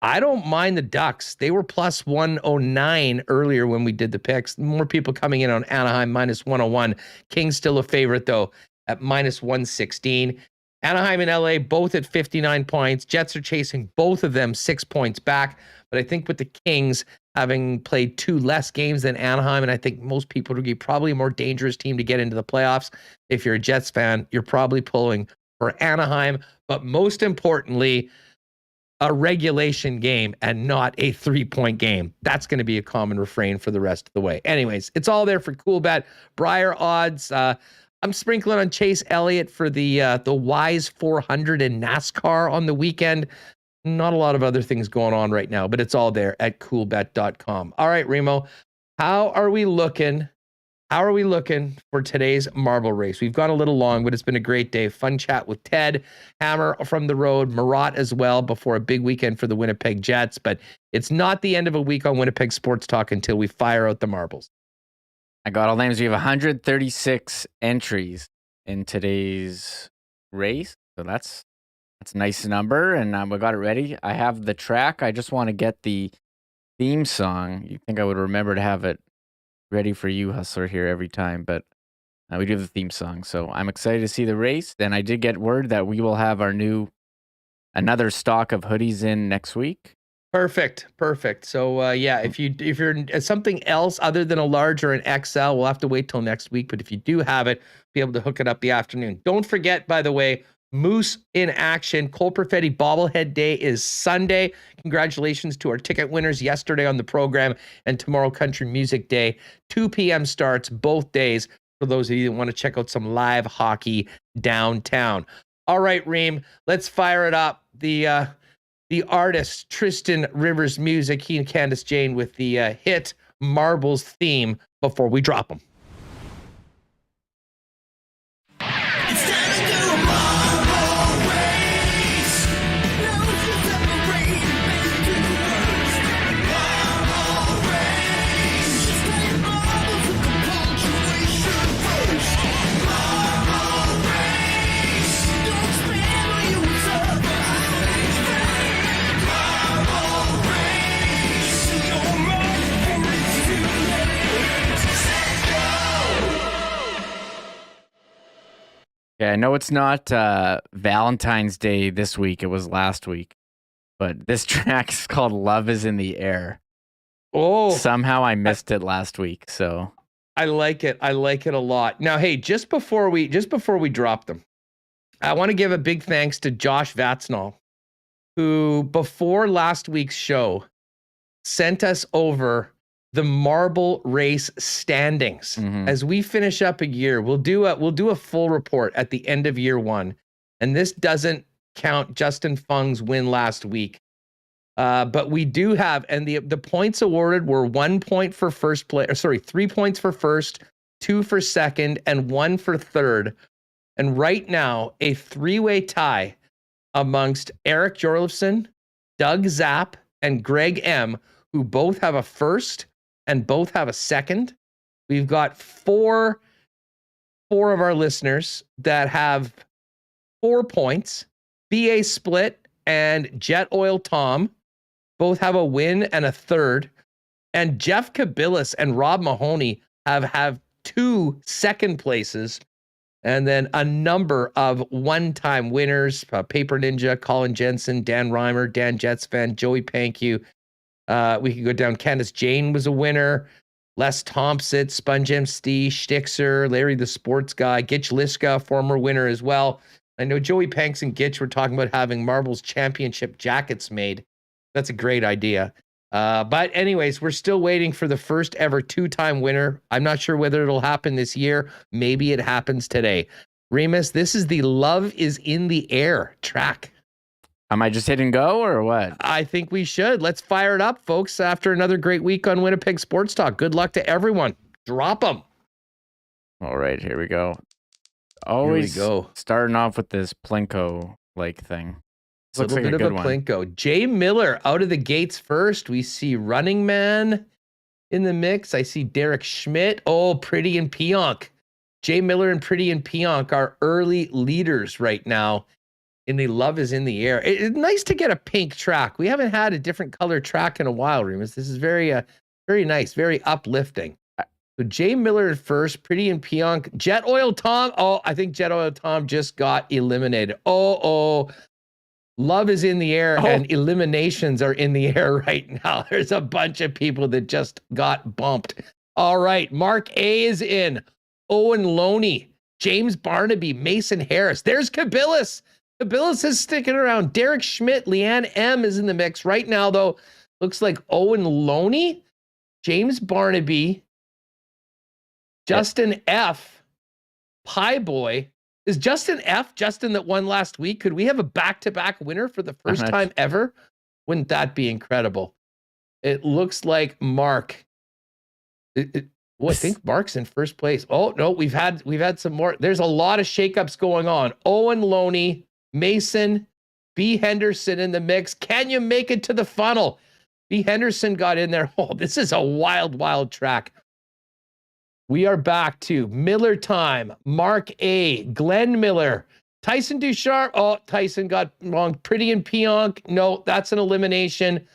I don't mind the Ducks. They were plus 109 earlier when we did the picks. More people coming in on Anaheim, minus 101. Kings still a favorite, though, at minus 116. Anaheim and LA both at 59 points. Jets are chasing both of them 6 points back. But I think with the Kings having played 2 less games than Anaheim, and I think most people would be probably a more dangerous team to get into the playoffs. If you're a Jets fan, you're probably pulling for Anaheim. But most importantly, a regulation game and not a 3-point game. That's going to be a common refrain for the rest of the way. Anyways, it's all there for Coolbet. Briar odds. I'm sprinkling on Chase Elliott for the Wise 400 in NASCAR on the weekend. Not a lot of other things going on right now, but it's all there at coolbet.com. All right, Remo, how are we looking? How are we looking for today's marble race? We've gone a little long, but it's been a great day. Fun chat with Ted, Hammer from the road, Murat as well, before a big weekend for the Winnipeg Jets. But it's not the end of a week on Winnipeg Sports Talk until we fire out the marbles. I got all names. We have 136 entries in today's race. So that's a nice number, and we got it ready. I have the track. I just want to get the theme song. You'd think I would remember to have it ready for you, Hustler, here every time, but we do have the theme song. So I'm excited to see the race. Then I did get word that we will have another stock of hoodies in next week. Perfect. So yeah, if you're something else other than a large or an XL, we'll have to wait till next week. But if you do have it, be able to hook it up the afternoon. Don't forget, by the way, Moose in action. Cole Perfetti bobblehead day is Sunday. Congratulations to our ticket winners yesterday on the program, and tomorrow Country Music Day. 2 p.m. starts both days for those of you that want to check out some live hockey downtown. All right, Reem, let's fire it up. The artist, Tristan Rivers Music, he and Candace Jane with the hit Marbles theme before we drop them. Yeah, I know it's not Valentine's Day this week. It was last week. But this track is called Love is in the Air. Oh. Somehow I missed it last week, so. I like it. I like it a lot. Now, hey, just before we drop them, I want to give a big thanks to Josh Vatsnall, who before last week's show sent us over the marble race standings. As we finish up a year, we'll do a full report at the end of year one. And this doesn't count Justin Fung's win last week. But we do have, and the points awarded were 1 point for first place, 3 points for first, 2 for second, and 1 for third. And right now, a 3-way tie amongst Eric Jorlifson, Doug Zapp, and Greg M, who both have a first and both have a second. We've got four of our listeners that have 4 points. BA Split and Jet Oil Tom both have a win and a third. And Jeff Kabilis and Rob Mahoney have 2 second places. And then a number of one-time winners, Paper Ninja, Colin Jensen, Dan Reimer, Dan Jets fan, Joey Panku. We could go down. Candace Jane was a winner. Les Thompson, Sponge MC, Stixer, Larry the Sports Guy, Gitch Liska, former winner as well. I know Joey Panks and Gitch were talking about having Marbles Championship jackets made. That's a great idea. But anyways, we're still waiting for the first ever 2-time winner. I'm not sure whether it'll happen this year. Maybe it happens today. Remis, this is the Love is in the Air track. Am I just hitting go or what? I think we should. Let's fire it up, folks, after another great week on Winnipeg Sports Talk. Good luck to everyone. Drop them. All right, here we go. Always go. Starting off with this Plinko-like thing. It's a little bit of a Plinko. Jay Miller out of the gates first. We see Running Man in the mix. I see Derek Schmidt. Oh, Pretty and Pionk. Jay Miller and Pretty and Pionk are early leaders right now in the Love is in the Air. It's nice to get a pink track. We haven't had a different color track in a while, Remus. This is very nice, very uplifting. So Jay Miller at first, Pretty and Pionk. Jet Oil Tom. Oh, I think Jet Oil Tom just got eliminated. Oh. Love is in the air and eliminations are in the air right now. There's a bunch of people that just got bumped. All right. Mark A is in. Owen Loney, James Barnaby, Mason Harris. There's Kabilis. Kabilis is sticking around. Derek Schmidt, Leanne M is in the mix right now, though. Looks like Owen Loney, James Barnaby, Justin F, Pie Boy. Is Justin F. Justin that won last week? Could we have a back-to-back winner for the first time ever? Wouldn't that be incredible? It looks like Mark. I think Mark's in first place. Oh no, we've had some more. There's a lot of shakeups going on. Owen Loney, Mason, B. Henderson in the mix. Can you make it to the funnel? B. Henderson got in there. Oh, this is a wild track. We are back to Miller time. Mark A, Glenn Miller, Tyson Ducharme. Oh, Tyson got wrong. Pretty and Pionk. No, that's an elimination.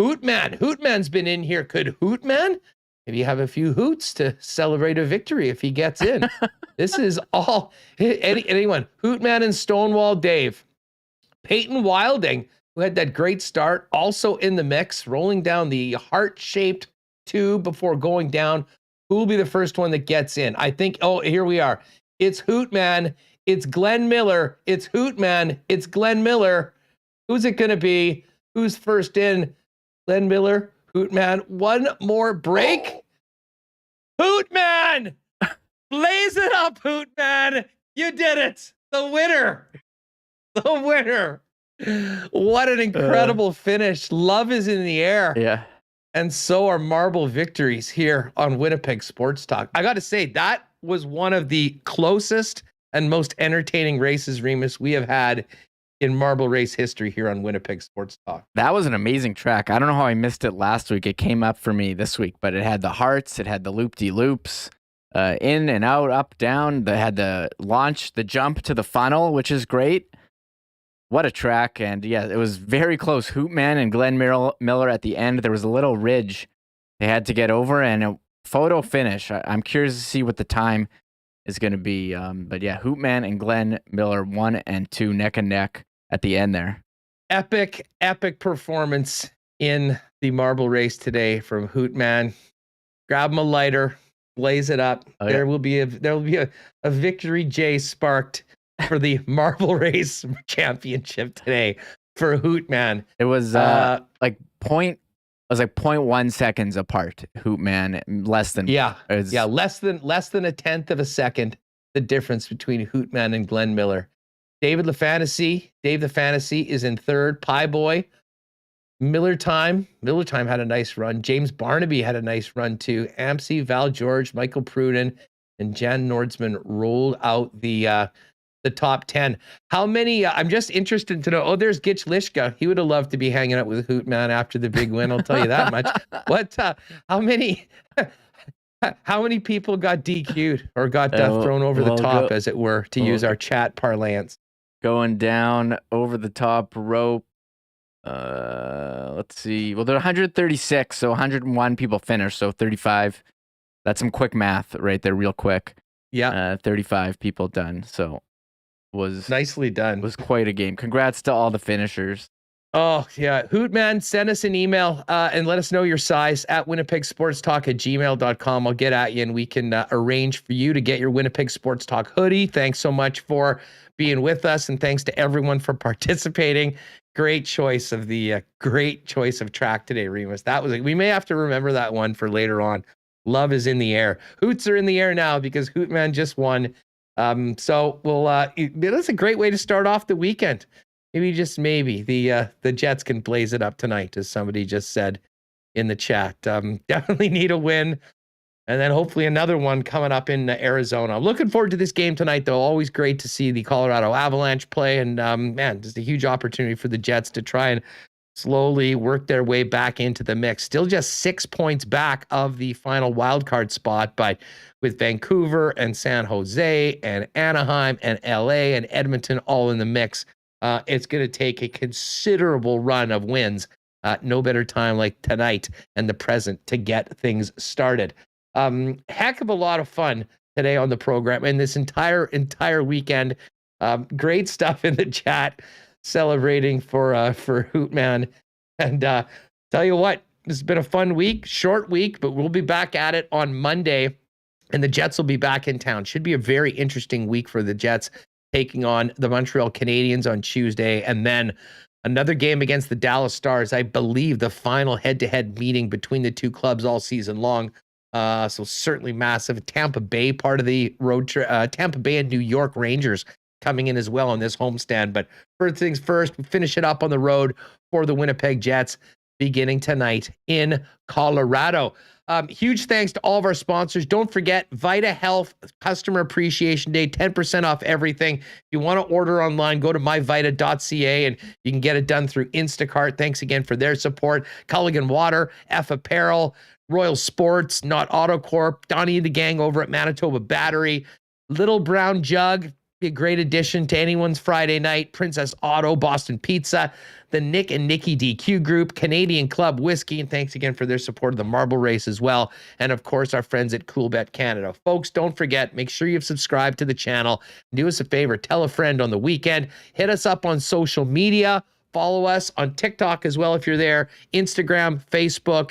Hootman. Hootman's been in here. Could Hootman maybe have a few hoots to celebrate a victory if he gets in? This is all anyone. Hootman and Stonewall Dave. Peyton Wilding, who had that great start, also in the mix, rolling down the heart-shaped tube before going down. Who will be the first one that gets in? I think, here we are. It's Hootman. It's Glenn Miller. It's Hootman. It's Glenn Miller. Who's it going to be? Who's first in? Glenn Miller, Hootman. One more break. Hootman! Blaze it up, Hootman. You did it. The winner. The winner. What an incredible finish. Love is in the air. Yeah. And so are marble victories here on Winnipeg Sports Talk. I got to say, that was one of the closest and most entertaining races, Remus, we have had in marble race history here on Winnipeg Sports Talk. That was an amazing track. I don't know how I missed it last week. It came up for me this week, but it had the hearts. It had the loop-de-loops, in and out, up, down. They had the launch, the jump to the funnel, which is great. What a track. And yeah, it was very close. Hootman and Glenn Miller at the end. There was a little ridge they had to get over and a photo finish. I'm curious to see what the time is going to be. But yeah, Hootman and Glenn Miller 1 and 2 neck and neck at the end there. Epic performance in the marble race today from Hootman. Grab him a lighter, blaze it up. Oh, yeah. There will be a victory J sparked for the marble race championship today for Hootman. It was like 0.1 seconds apart. Hootman less than less than a tenth of a second. The difference between Hootman and Glenn Miller. Dave the Fantasy is in third. Pie Boy. Miller Time had a nice run. James Barnaby had a nice run too. Amcy, Val George, Michael Pruden, and Jan Nordsman rolled out the the top 10. How many? I'm just interested to know. Oh, there's Gitch Lishka. He would have loved to be hanging out with Hootman after the big win. I'll tell you that much. What? How many? How many people got DQ'd or got thrown over the top, as it were, to use our chat parlance? Going down over the top rope. Let's see. Well, there are 136, so 101 people finished, so 35. That's some quick math right there, real quick. Yeah. 35 people done. So was nicely done. Was quite a game. Congrats to all the finishers. Oh, yeah. Hootman, send us an email and let us know your size at winnipegsportstalk@gmail.com. I'll get at you and we can arrange for you to get your Winnipeg Sports Talk hoodie. Thanks so much for being with us, and thanks to everyone for participating. Great choice of track today, Remis. That was we may have to remember that one for later on. Love is in the air. Hoots are in the air now because Hootman just won. So we'll that's a great way to start off the weekend. Maybe, just maybe, the Jets can blaze it up tonight, as somebody just said in the chat. Definitely need a win, and then hopefully another one coming up in Arizona. I'm looking forward to this game tonight, though. Always great to see the Colorado Avalanche play, and man, just a huge opportunity for the Jets to try and slowly work their way back into the mix. Still just 6 points back of the final wildcard spot, but with Vancouver and San Jose and Anaheim and LA and Edmonton all in the mix, it's going to take a considerable run of wins. No better time like tonight and the present to get things started. Heck of a lot of fun today on the program and this entire weekend. Great stuff in the chat celebrating for Hootman. And tell you what, this has been a fun week, short week, but we'll be back at it on Monday and the Jets will be back in town. Should be a very interesting week for the Jets, taking on the Montreal Canadiens on Tuesday, and then another game against the Dallas Stars. I believe the final head-to-head meeting between the two clubs all season long. So certainly massive. Tampa Bay part of the road trip. Tampa Bay and New York Rangers coming in as well on this homestand. But first things first, we finish it up on the road for the Winnipeg Jets beginning tonight in Colorado. Huge thanks to all of our sponsors. Don't forget, Vita Health Customer Appreciation Day, 10% off everything. If you want to order online, go to myvita.ca and you can get it done through Instacart. Thanks again for their support. Culligan Water, F Apparel, Royal Sports, Not Auto Corp, Donnie and the gang over at Manitoba Battery, Little Brown Jug, be a great addition to anyone's Friday night, Princess Auto, Boston Pizza, the Nick and Nikki DQ Group, Canadian Club Whiskey, and thanks again for their support of the marble race as well. And of course, our friends at Coolbet Canada. Folks, don't forget, make sure you've subscribed to the channel. Do us a favor, tell a friend on the weekend. Hit us up on social media. Follow us on TikTok as well if you're there, Instagram, Facebook,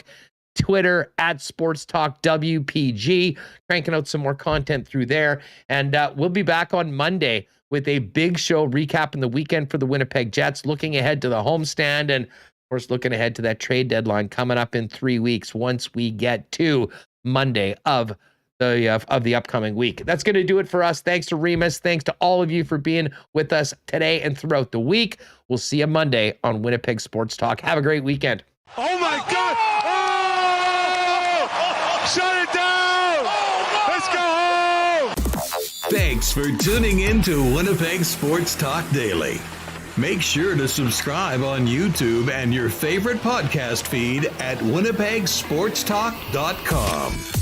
Twitter at Sports Talk WPG, cranking out some more content through there. And we'll be back on Monday with a big show recapping the weekend for the Winnipeg Jets, looking ahead to the homestand, and of course looking ahead to that trade deadline coming up in 3 weeks once we get to Monday of the upcoming week. That's going to do it for us. Thanks to Remis. Thanks to all of you for being with us today and throughout the week. We'll see you Monday on Winnipeg Sports Talk. Have a great weekend. Oh my God! Shut it down! Let's go home! Thanks for tuning in to Winnipeg Sports Talk Daily. Make sure to subscribe on YouTube and your favorite podcast feed at winnipegsportstalk.com.